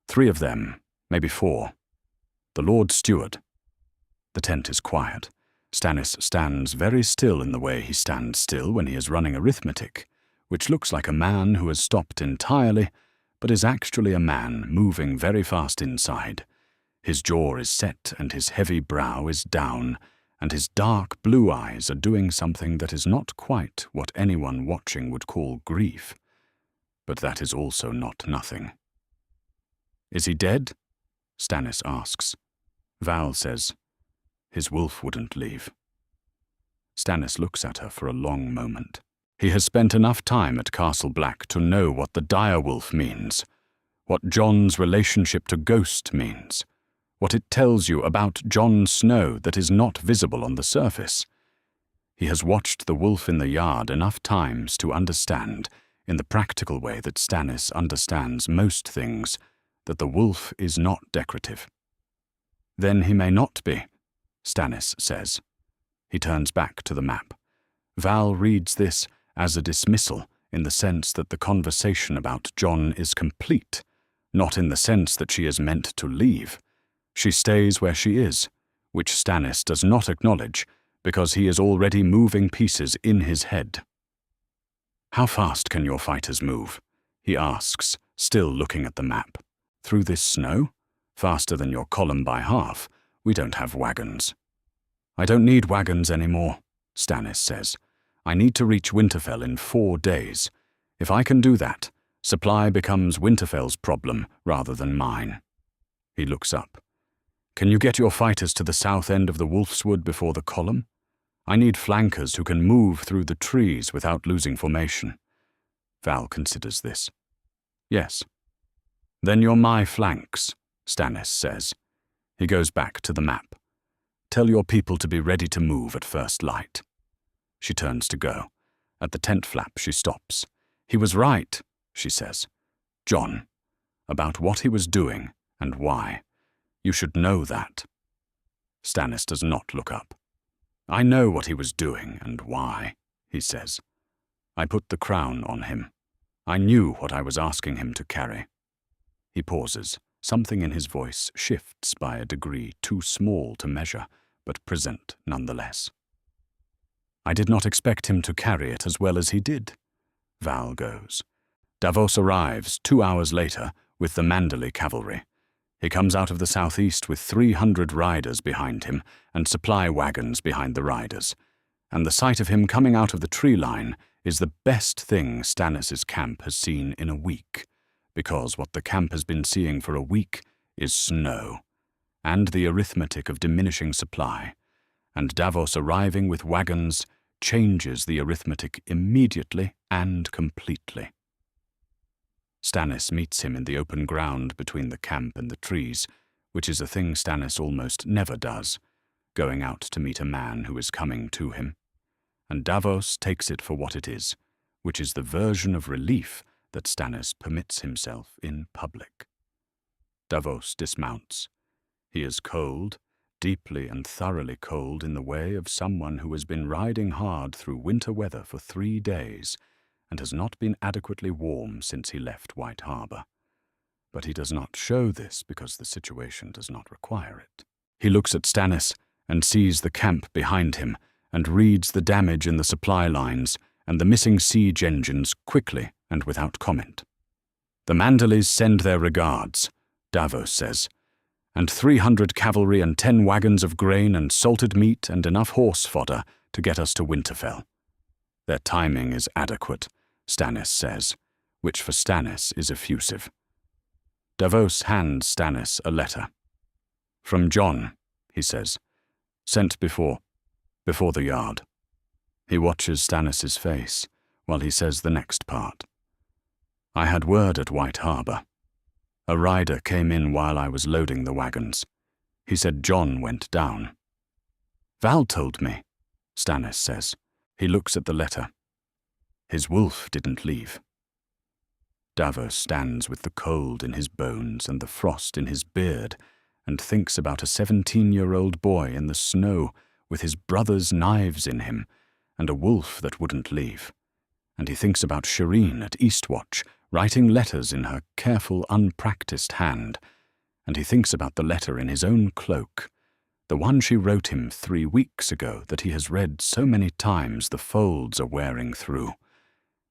3 of them, maybe 4. The Lord Steward. The tent is quiet. Stannis stands very still in the way he stands still when he is running arithmetic, which looks like a man who has stopped entirely, but is actually a man moving very fast inside. His jaw is set and his heavy brow is down, and his dark blue eyes are doing something that is not quite what anyone watching would call grief, but that is also not nothing. Is he dead? Stannis asks. Val says, his wolf wouldn't leave. Stannis looks at her for a long moment. He has spent enough time at Castle Black to know what the direwolf means, what Jon's relationship to Ghost means, what it tells you about Jon Snow that is not visible on the surface. He has watched the wolf in the yard enough times to understand, in the practical way that Stannis understands most things, that the wolf is not decorative. Then he may not be, Stannis says. He turns back to the map. Val reads this as a dismissal in the sense that the conversation about Jon is complete, not in the sense that she is meant to leave. She stays where she is, which Stannis does not acknowledge because he is already moving pieces in his head. How fast can your fighters move? He asks, still looking at the map. Through this snow? Faster than your column by half. We don't have wagons. I don't need wagons anymore, Stannis says. I need to reach Winterfell in 4 days. If I can do that, supply becomes Winterfell's problem rather than mine. He looks up. Can you get your fighters to the south end of the Wolfswood before the column? I need flankers who can move through the trees without losing formation. Val considers this. Yes. Then you're my flanks, Stannis says. He goes back to the map. Tell your people to be ready to move at first light. She turns to go. At the tent flap, she stops. He was right, she says. Jon, about what he was doing and why. You should know that. Stannis does not look up. I know what he was doing and why, he says. I put the crown on him. I knew what I was asking him to carry. He pauses. Something in his voice shifts by a degree too small to measure, but present nonetheless. I did not expect him to carry it as well as he did. Val goes. Davos arrives 2 hours later with the Manderley cavalry. He comes out of the southeast with 300 riders behind him and supply wagons behind the riders. And the sight of him coming out of the tree line is the best thing Stannis' camp has seen in a week, because what the camp has been seeing for a week is snow, and the arithmetic of diminishing supply, and Davos arriving with wagons changes the arithmetic immediately and completely. Stannis meets him in the open ground between the camp and the trees, which is a thing Stannis almost never does, going out to meet a man who is coming to him. And Davos takes it for what it is, which is the version of relief that Stannis permits himself in public. Davos dismounts. He is cold, deeply and thoroughly cold in the way of someone who has been riding hard through winter weather for 3 days and has not been adequately warm since he left White Harbor. But he does not show this because the situation does not require it. He looks at Stannis and sees the camp behind him and reads the damage in the supply lines and the missing siege engines quickly and without comment. The Manderleys send their regards, Davos says, and 300 cavalry and 10 wagons of grain and salted meat and enough horse fodder to get us to Winterfell. Their timing is adequate, Stannis says, which for Stannis is effusive. Davos hands Stannis a letter. From Jon, he says, sent before the yard. He watches Stannis' face while he says the next part. I had word at White Harbor. A rider came in while I was loading the wagons. He said Jon went down. Val told me, Stannis says. He looks at the letter. His wolf didn't leave. Davos stands with the cold in his bones and the frost in his beard and thinks about a 17-year-old boy in the snow with his brother's knives in him and a wolf that wouldn't leave. And he thinks about Shireen at Eastwatch, writing letters in her careful, unpracticed hand, and he thinks about the letter in his own cloak, the one she wrote him 3 weeks ago that he has read so many times the folds are wearing through,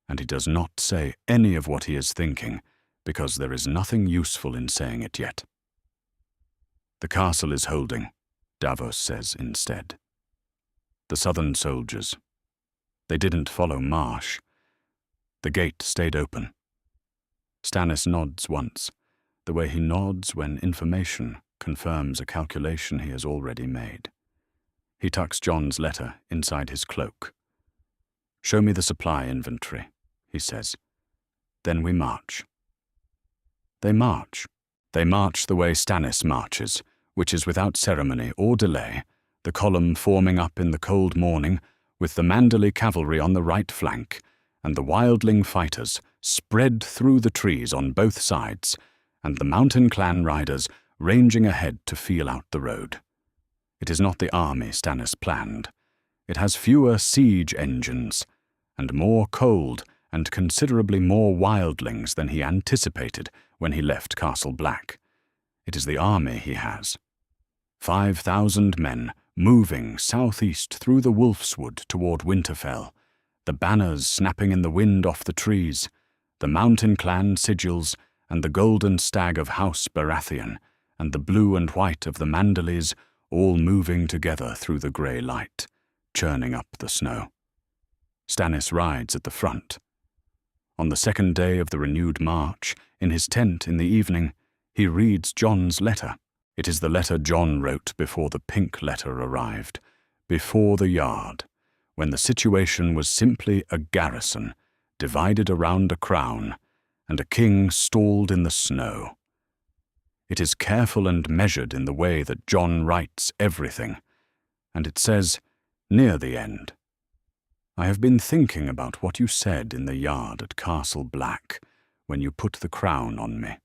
and he does not say any of what he is thinking, because there is nothing useful in saying it yet. The castle is holding, Davos says instead. The southern soldiers. They didn't follow Marsh. The gate stayed open. Stannis nods once, the way he nods when information confirms a calculation he has already made. He tucks Jon's letter inside his cloak. Show me the supply inventory, he says. Then we march. They march. They march the way Stannis marches, which is without ceremony or delay, the column forming up in the cold morning, with the Manderley cavalry on the right flank, and the wildling fighters spread through the trees on both sides, and the mountain clan riders ranging ahead to feel out the road. It is not the army Stannis planned. It has fewer siege engines, and more cold and considerably more wildlings than he anticipated when he left Castle Black. It is the army he has. 5,000 men moving southeast through the Wolfswood toward Winterfell, the banners snapping in the wind off the trees, the mountain clan sigils and the golden stag of House Baratheon, and the blue and white of the Manderleys all moving together through the grey light, churning up the snow. Stannis rides at the front. On the second day of the renewed march, in his tent in the evening, He reads Jon's letter. It is the letter Jon wrote before the pink letter arrived, before the yard, when the situation was simply a garrison, divided around a crown, and a king stalled in the snow. It is careful and measured in the way that Jon writes everything, and it says, near the end, "I have been thinking about what you said in the yard at Castle Black when you put the crown on me.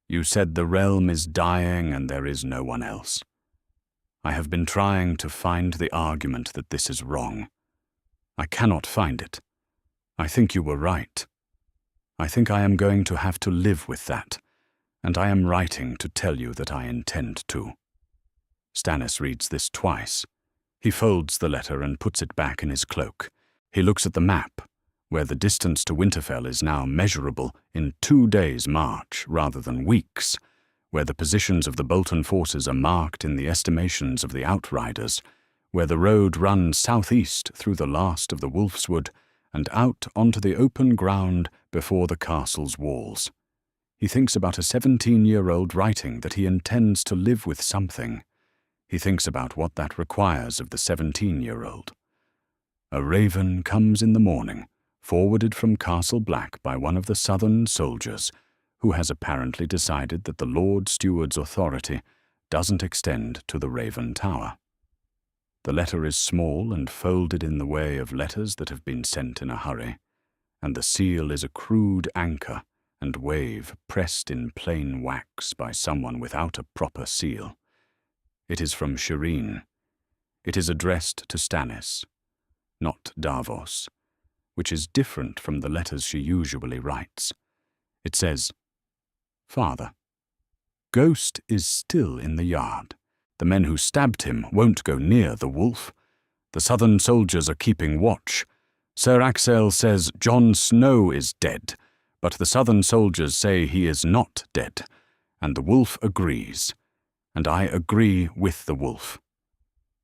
You said the realm is dying and there is no one else. I have been trying to find the argument that this is wrong. I cannot find it. I think you were right. I think I am going to have to live with that, and I am writing to tell you that I intend to." Stannis reads this twice. He folds the letter and puts it back in his cloak. He looks at the map, where the distance to Winterfell is now measurable in 2 days' march rather than weeks, where the positions of the Bolton forces are marked in the estimations of the Outriders, where the road runs southeast through the last of the Wolfswood and out onto the open ground before the castle's walls. He thinks about a 17-year-old writing that he intends to live with something. He thinks about what that requires of the 17-year-old. A raven comes in the morning, forwarded from Castle Black by one of the southern soldiers, who has apparently decided that the Lord Steward's authority doesn't extend to the Raven Tower. The letter is small and folded in the way of letters that have been sent in a hurry, and the seal is a crude anchor and wave pressed in plain wax by someone without a proper seal. It is from Shireen. It is addressed to Stannis, not Davos, which is different from the letters she usually writes. It says, "Father, Ghost is still in the yard. The men who stabbed him won't go near the wolf. The southern soldiers are keeping watch. Sir Axel says Jon Snow is dead, but the southern soldiers say he is not dead, and the wolf agrees, and I agree with the wolf.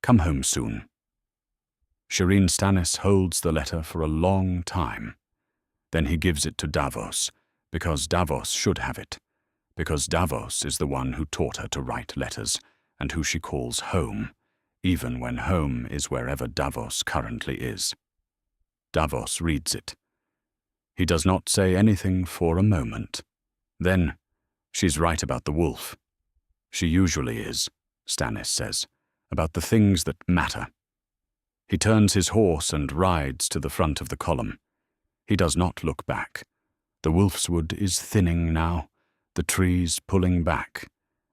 Come home soon." Shireen Stannis holds the letter for a long time. Then he gives it to Davos, because Davos should have it, because Davos is the one who taught her to write letters, and who she calls home, even when home is wherever Davos currently is. Davos reads it. He does not say anything for a moment. Then, "She's right about the wolf." "She usually is," Stannis says, "about the things that matter." He turns his horse and rides to the front of the column. He does not look back. The Wolfswood is thinning now, the trees pulling back,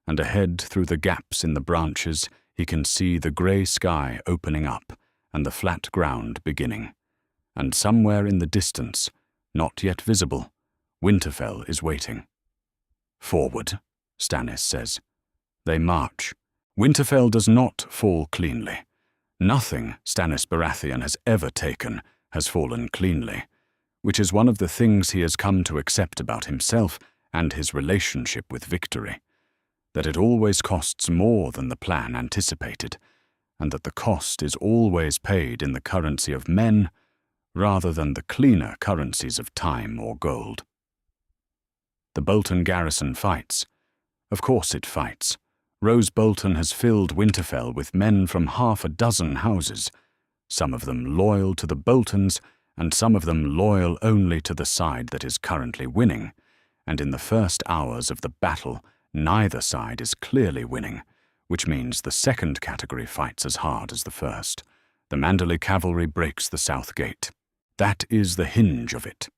and ahead through the gaps in the branches he can see the grey sky opening up and the flat ground beginning. And somewhere in the distance, not yet visible, Winterfell is waiting. "Forward," Stannis says. They march. Winterfell does not fall cleanly. Nothing Stannis Baratheon has ever taken has fallen cleanly, which is one of the things he has come to accept about himself and his relationship with victory, that it always costs more than the plan anticipated, and that the cost is always paid in the currency of men rather than the cleaner currencies of time or gold. The Bolton garrison fights. Of course it fights. Rose Bolton has filled Winterfell with men from 6 houses, some of them loyal to the Boltons, and some of them loyal only to the side that is currently winning, and in the first hours of the battle, neither side is clearly winning, which means the second category fights as hard as the first. The Manderley cavalry breaks the south gate. That is the hinge of it.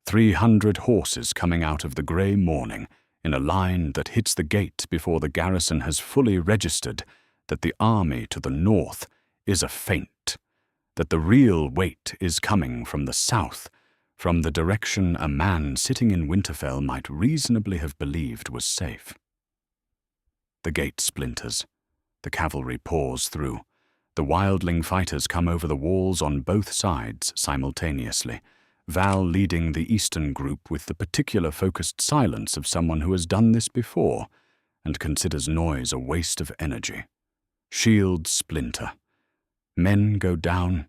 300 horses coming out of the grey morning, in a line that hits the gate before the garrison has fully registered that the army to the north is a feint, that the real weight is coming from the south, from the direction a man sitting in Winterfell might reasonably have believed was safe. The gate splinters. The cavalry pours through. The wildling fighters come over the walls on both sides simultaneously, Val leading the eastern group with the particular focused silence of someone who has done this before and considers noise a waste of energy. Shields splinter. Men go down.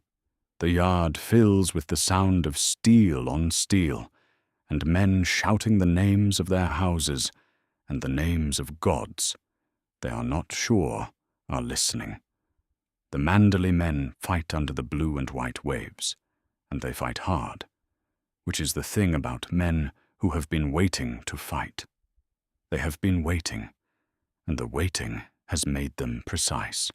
The yard fills with the sound of steel on steel, and men shouting the names of their houses, and the names of gods they are not sure are listening. The Manderley men fight under the blue and white waves, and they fight hard, which is the thing about men who have been waiting to fight. They have been waiting, and the waiting has made them precise.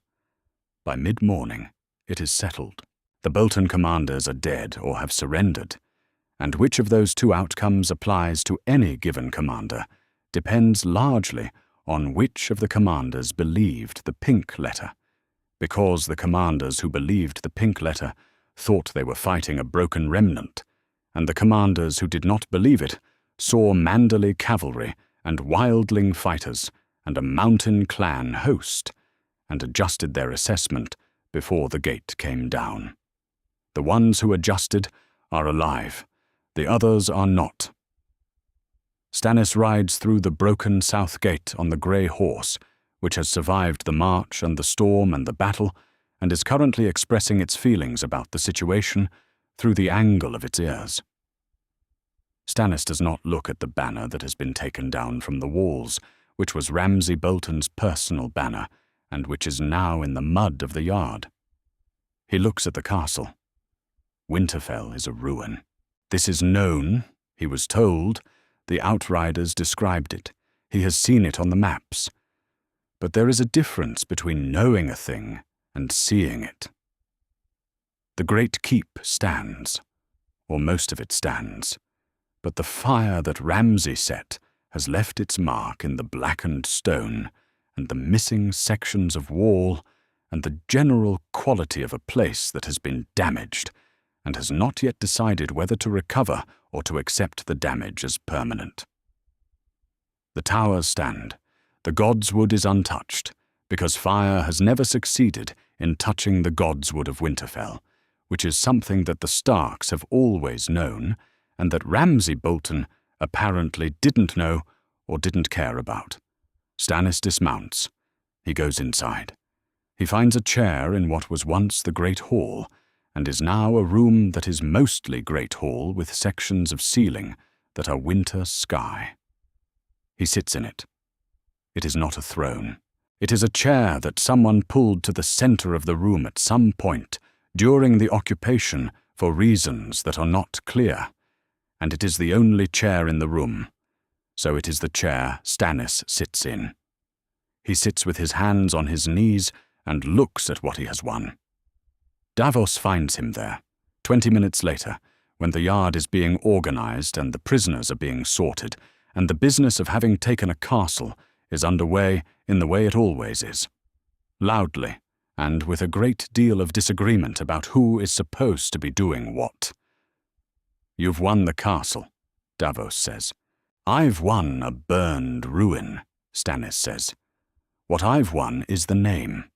By mid-morning, it is settled. The Bolton commanders are dead or have surrendered, and which of those two outcomes applies to any given commander depends largely on which of the commanders believed the pink letter, because the commanders who believed the pink letter thought they were fighting a broken remnant, and the commanders who did not believe it saw Manderley cavalry and wildling fighters and a mountain clan host, and adjusted their assessment before the gate came down. The ones who adjusted are alive, the others are not. Stannis rides through the broken south gate on the grey horse, which has survived the march and the storm and the battle, and is currently expressing its feelings about the situation through the angle of its ears. Stannis does not look at the banner that has been taken down from the walls, which was Ramsay Bolton's personal banner, and which is now in the mud of the yard. He looks at the castle. Winterfell is a ruin. This is known, he was told. The Outriders described it. He has seen it on the maps. But there is a difference between knowing a thing and seeing it. The great keep stands, or most of it stands, but the fire that Ramsay set has left its mark in the blackened stone and the missing sections of wall and the general quality of a place that has been damaged and has not yet decided whether to recover or to accept the damage as permanent. The towers stand. The Godswood is untouched, because fire has never succeeded in touching the Godswood of Winterfell, which is something that the Starks have always known, and that Ramsay Bolton apparently didn't know or didn't care about. Stannis dismounts. He goes inside. He finds a chair in what was once the Great Hall, and is now a room that is mostly Great Hall with sections of ceiling that are winter sky. He sits in it. It is not a throne. It is a chair that someone pulled to the center of the room at some point during the occupation for reasons that are not clear, and it is the only chair in the room, so it is the chair Stannis sits in. He sits with his hands on his knees and looks at what he has won. Davos finds him there, 20 minutes later, when the yard is being organized and the prisoners are being sorted, and the business of having taken a castle is underway in the way it always is. Loudly, and with a great deal of disagreement about who is supposed to be doing what. "You've won the castle," Davos says. "I've won a burned ruin," Stannis says. "What I've won is the name."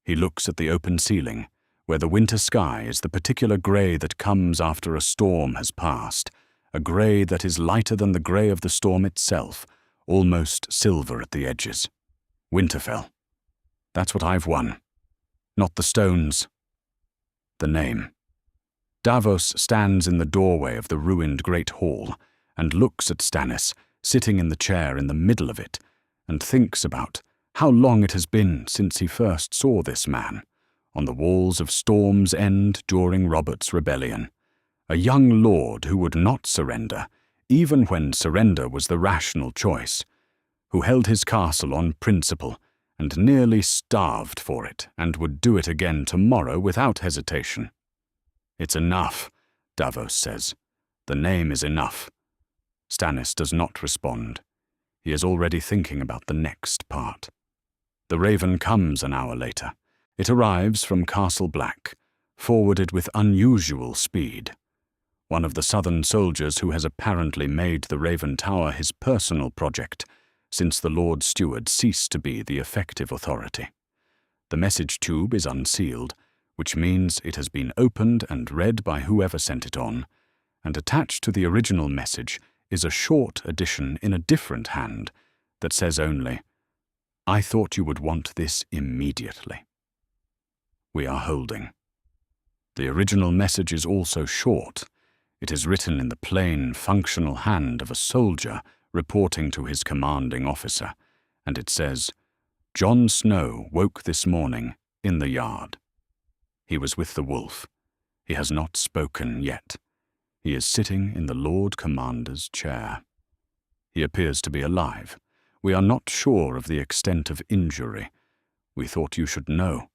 He looks at the open ceiling, where the winter sky is the particular grey that comes after a storm has passed, a grey that is lighter than the grey of the storm itself, almost silver at the edges. Winterfell. That's what I've won. Not the stones. The name. Davos stands in the doorway of the ruined Great Hall and looks at Stannis, sitting in the chair in the middle of it, and thinks about how long it has been since he first saw this man, on the walls of Storm's End during Robert's rebellion, a young lord who would not surrender, even when surrender was the rational choice, who held his castle on principle and nearly starved for it and would do it again tomorrow without hesitation. "It's enough," Davos says. "The name is enough." Stannis does not respond. He is already thinking about the next part. The Raven comes an hour later. It arrives from Castle Black, forwarded with unusual speed. One of the southern soldiers who has apparently made the Raven Tower his personal project, since the Lord Steward ceased to be the effective authority. The message tube is unsealed, which means it has been opened and read by whoever sent it on, and attached to the original message is a short addition in a different hand that says only, "I thought you would want this immediately." We are holding. The original message is also short. It is written in the plain, functional hand of a soldier reporting to his commanding officer, and it says, "Jon Snow woke this morning in the yard. He was with the wolf. He has not spoken yet. He is sitting in the Lord Commander's chair. He appears to be alive. We are not sure of the extent of injury. We thought you should know."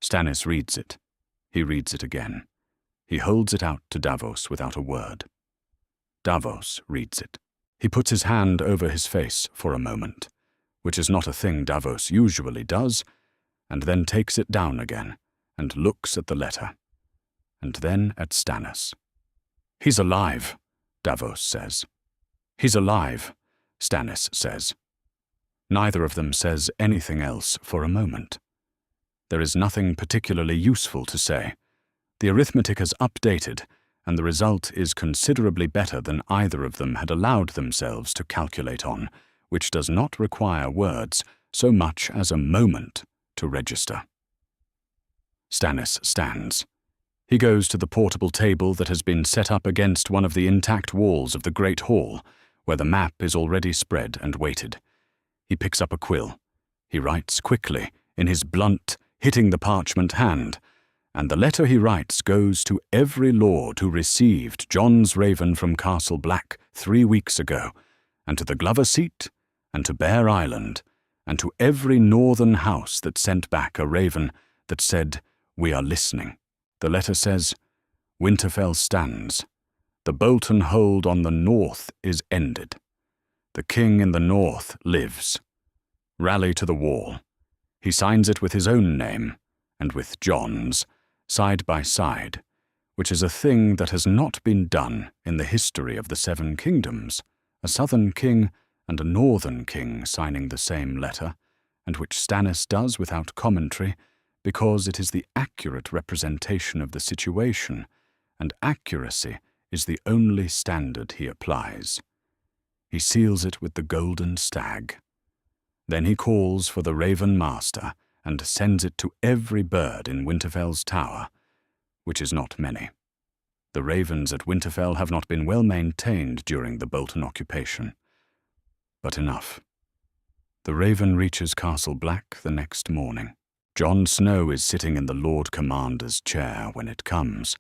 Stannis reads it. He reads it again. He holds it out to Davos without a word. Davos reads it. He puts his hand over his face for a moment, which is not a thing Davos usually does, and then takes it down again and looks at the letter, and then at Stannis. "He's alive," Davos says. "He's alive," Stannis says. Neither of them says anything else for a moment. There is nothing particularly useful to say. The arithmetic has updated, and the result is considerably better than either of them had allowed themselves to calculate on, which does not require words so much as a moment to register. Stannis stands. He goes to the portable table that has been set up against one of the intact walls of the Great Hall, where the map is already spread and weighted. He picks up a quill. He writes quickly, in his blunt, hitting the parchment hand, and the letter he writes goes to every lord who received Jon's raven from Castle Black 3 weeks ago, and to the Glover Seat, and to Bear Island, and to every northern house that sent back a raven that said, "We are listening." The letter says, "Winterfell stands. The Bolton hold on the north is ended. The king in the north lives. Rally to the wall." He signs it with his own name, and with Jon's, side by side, which is a thing that has not been done in the history of the Seven Kingdoms, a southern king and a northern king signing the same letter, and which Stannis does without commentary, because it is the accurate representation of the situation, and accuracy is the only standard he applies. He seals it with the golden stag. Then he calls for the Raven Master and sends it to every bird in Winterfell's tower, which is not many. The ravens at Winterfell have not been well maintained during the Bolton occupation. But enough. The raven reaches Castle Black the next morning. Jon Snow is sitting in the Lord Commander's chair when it comes,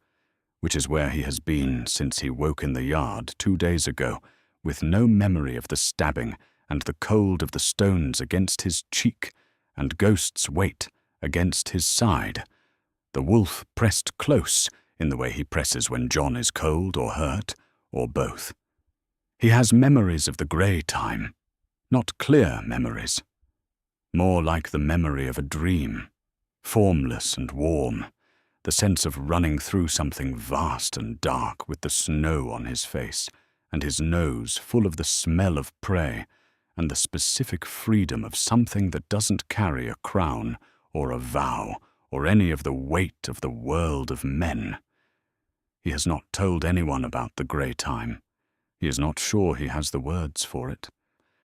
which is where he has been since he woke in the yard 2 days ago, with no memory of the stabbing and the cold of the stones against his cheek and Ghost's weight against his side, the wolf pressed close in the way he presses when Jon is cold or hurt, or both. He has memories of the grey time, not clear memories, more like the memory of a dream, formless and warm, the sense of running through something vast and dark with the snow on his face, and his nose full of the smell of prey, and the specific freedom of something that doesn't carry a crown or a vow or any of the weight of the world of men. He has not told anyone about the grey time. He is not sure he has the words for it.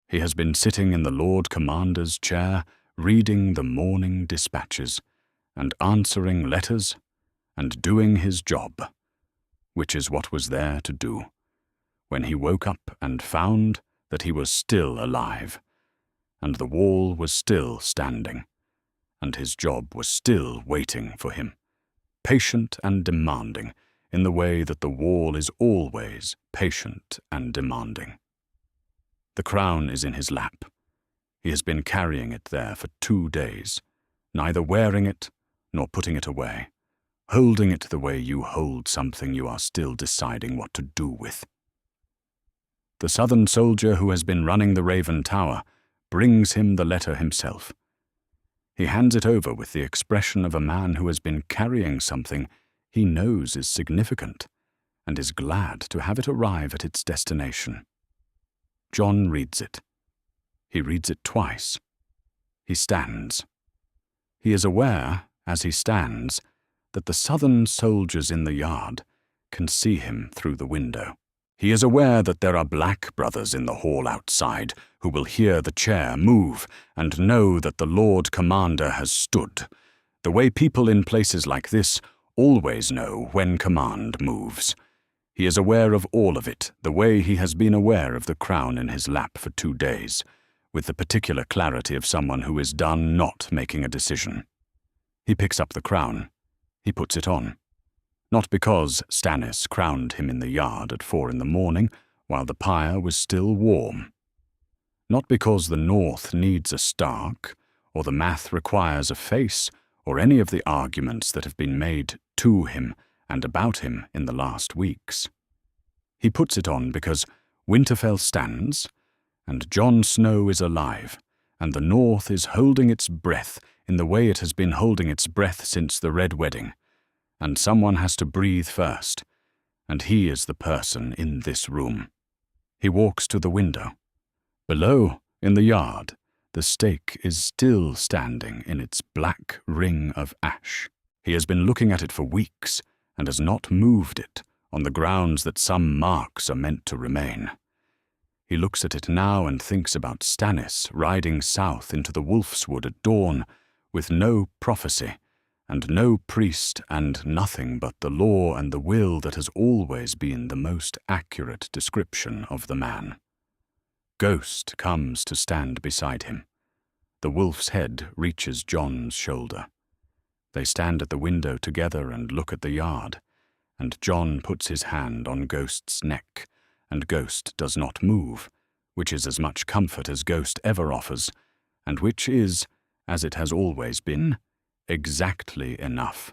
He has been sitting in the Lord Commander's chair, reading the morning dispatches, and answering letters, and doing his job, which is what was there to do, when he woke up and found that he was still alive, and the wall was still standing, and his job was still waiting for him, patient and demanding, in the way that the wall is always patient and demanding. The crown is in his lap. He has been carrying it there for 2 days, neither wearing it nor putting it away, holding it the way you hold something you are still deciding what to do with. The southern soldier who has been running the Raven Tower brings him the letter himself. He hands it over with the expression of a man who has been carrying something he knows is significant, and is glad to have it arrive at its destination. Jon reads it. He reads it twice. He stands. He is aware, as he stands, that the southern soldiers in the yard can see him through the window. He is aware that there are black brothers in the hall outside who will hear the chair move and know that the Lord Commander has stood, the way people in places like this always know when command moves. He is aware of all of it, the way he has been aware of the crown in his lap for 2 days, with the particular clarity of someone who is done not making a decision. He picks up the crown. He puts it on. Not because Stannis crowned him in the yard at 4 in the morning, while the pyre was still warm. Not because the North needs a Stark, or the math requires a face, or any of the arguments that have been made to him and about him in the last weeks. He puts it on because Winterfell stands, and Jon Snow is alive, and the North is holding its breath in the way it has been holding its breath since the Red Wedding, and someone has to breathe first, and he is the person in this room. He walks to the window. Below, in the yard, the stake is still standing in its black ring of ash. He has been looking at it for weeks and has not moved it, on the grounds that some marks are meant to remain. He looks at it now and thinks about Stannis riding south into the Wolf's Wood at dawn, with no prophecy, and no priest, and nothing but the law and the will that has always been the most accurate description of the man. Ghost comes to stand beside him. The wolf's head reaches Jon's shoulder. They stand at the window together and look at the yard, and Jon puts his hand on Ghost's neck, and Ghost does not move, which is as much comfort as Ghost ever offers, and which is, as it has always been, exactly enough.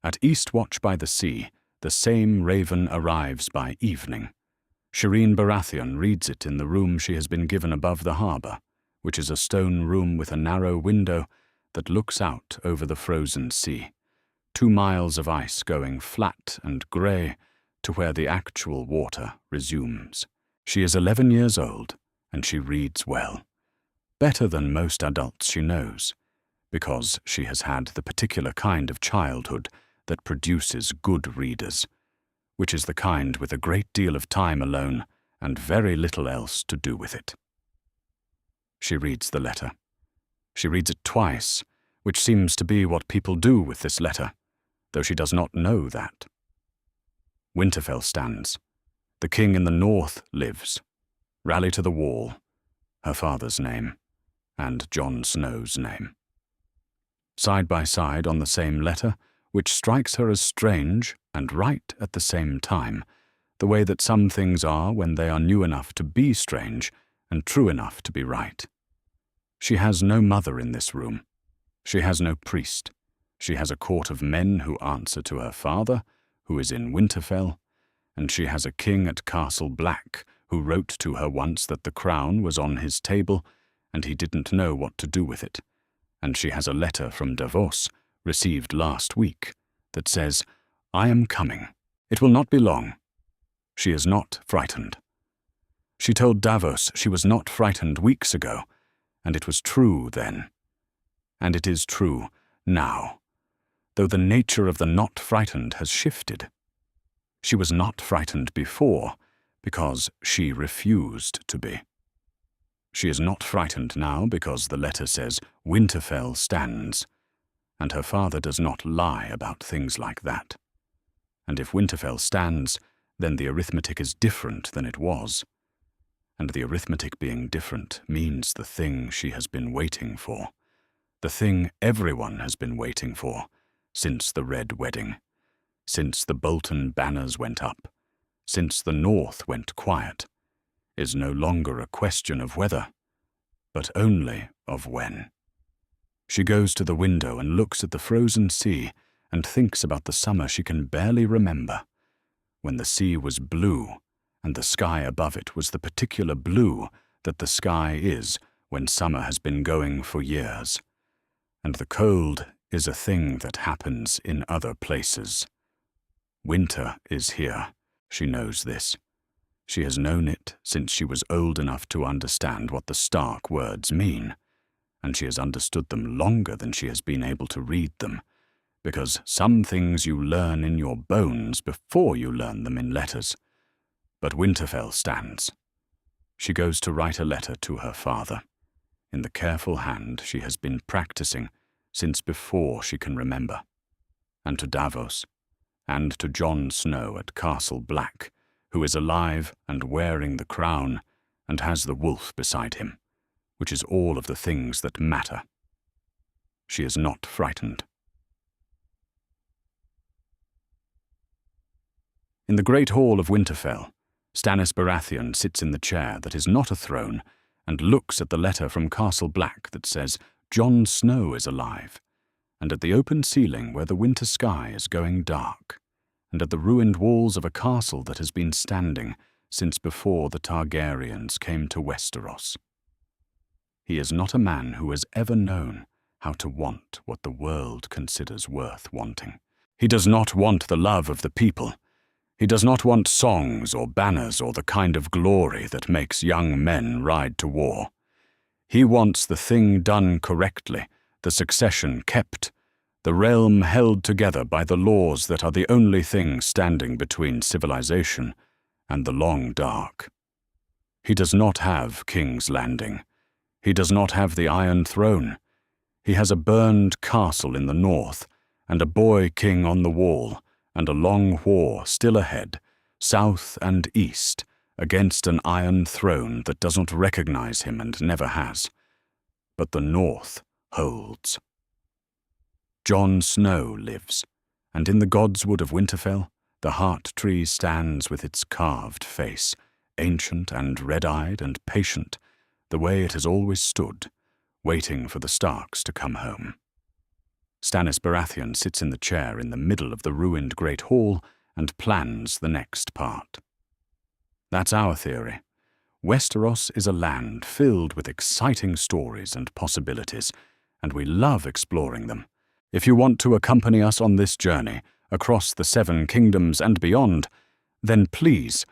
At Eastwatch by the sea, the same raven arrives by evening. Shireen Baratheon reads it in the room she has been given above the harbour, which is a stone room with a narrow window that looks out over the frozen sea, 2 miles of ice going flat and grey to where the actual water resumes. She is 11 years old, and she reads well. Better than most adults she knows, because she has had the particular kind of childhood that produces good readers, which is the kind with a great deal of time alone and very little else to do with it. She reads the letter. She reads it twice, which seems to be what people do with this letter, though she does not know that. Winterfell stands. The king in the north lives. Rally to the wall. Her father's name, and Jon Snow's name. Side by side on the same letter, which strikes her as strange and right at the same time, the way that some things are when they are new enough to be strange and true enough to be right. She has no mother in this room. She has no priest. She has a court of men who answer to her father, who is in Winterfell, and she has a king at Castle Black who wrote to her once that the crown was on his table and he didn't know what to do with it. And she has a letter from Davos, received last week, that says, "I am coming. It will not be long." She is not frightened. She told Davos she was not frightened weeks ago, and it was true then. And it is true now, though the nature of the not frightened has shifted. She was not frightened before, because she refused to be. She is not frightened now because the letter says Winterfell stands, and her father does not lie about things like that. And if Winterfell stands, then the arithmetic is different than it was. And the arithmetic being different means the thing she has been waiting for, the thing everyone has been waiting for, since the Red Wedding, since the Bolton banners went up, since the North went quiet, is no longer a question of whether, but only of when. She goes to the window and looks at the frozen sea and thinks about the summer she can barely remember, when the sea was blue and the sky above it was the particular blue that the sky is when summer has been going for years. And the cold is a thing that happens in other places. Winter is here. She knows this. She has known it since she was old enough to understand what the Stark words mean, and she has understood them longer than she has been able to read them, because some things you learn in your bones before you learn them in letters. But Winterfell stands. She goes to write a letter to her father, in the careful hand she has been practicing since before she can remember, and to Davos, and to Jon Snow at Castle Black, who is alive and wearing the crown and has the wolf beside him, which is all of the things that matter. She is not frightened. In the great hall of Winterfell, Stannis Baratheon sits in the chair that is not a throne and looks at the letter from Castle Black that says, "Jon Snow is alive," and at the open ceiling where the winter sky is going dark, and at the ruined walls of a castle that has been standing since before the Targaryens came to Westeros. He is not a man who has ever known how to want what the world considers worth wanting. He does not want the love of the people. He does not want songs or banners or the kind of glory that makes young men ride to war. He wants the thing done correctly, the succession kept, the realm held together by the laws that are the only thing standing between civilization and the long dark. He does not have King's Landing. He does not have the Iron Throne. He has a burned castle in the north and a boy king on the wall, and a long war still ahead, south and east, against an Iron Throne that doesn't recognize him and never has. But the North holds. Jon Snow lives, and in the godswood of Winterfell, the heart tree stands with its carved face, ancient and red-eyed and patient, the way it has always stood, waiting for the Starks to come home. Stannis Baratheon sits in the chair in the middle of the ruined Great Hall and plans the next part. That's our theory. Westeros is a land filled with exciting stories and possibilities, and we love exploring them. If you want to accompany us on this journey across the 7 kingdoms and beyond, then please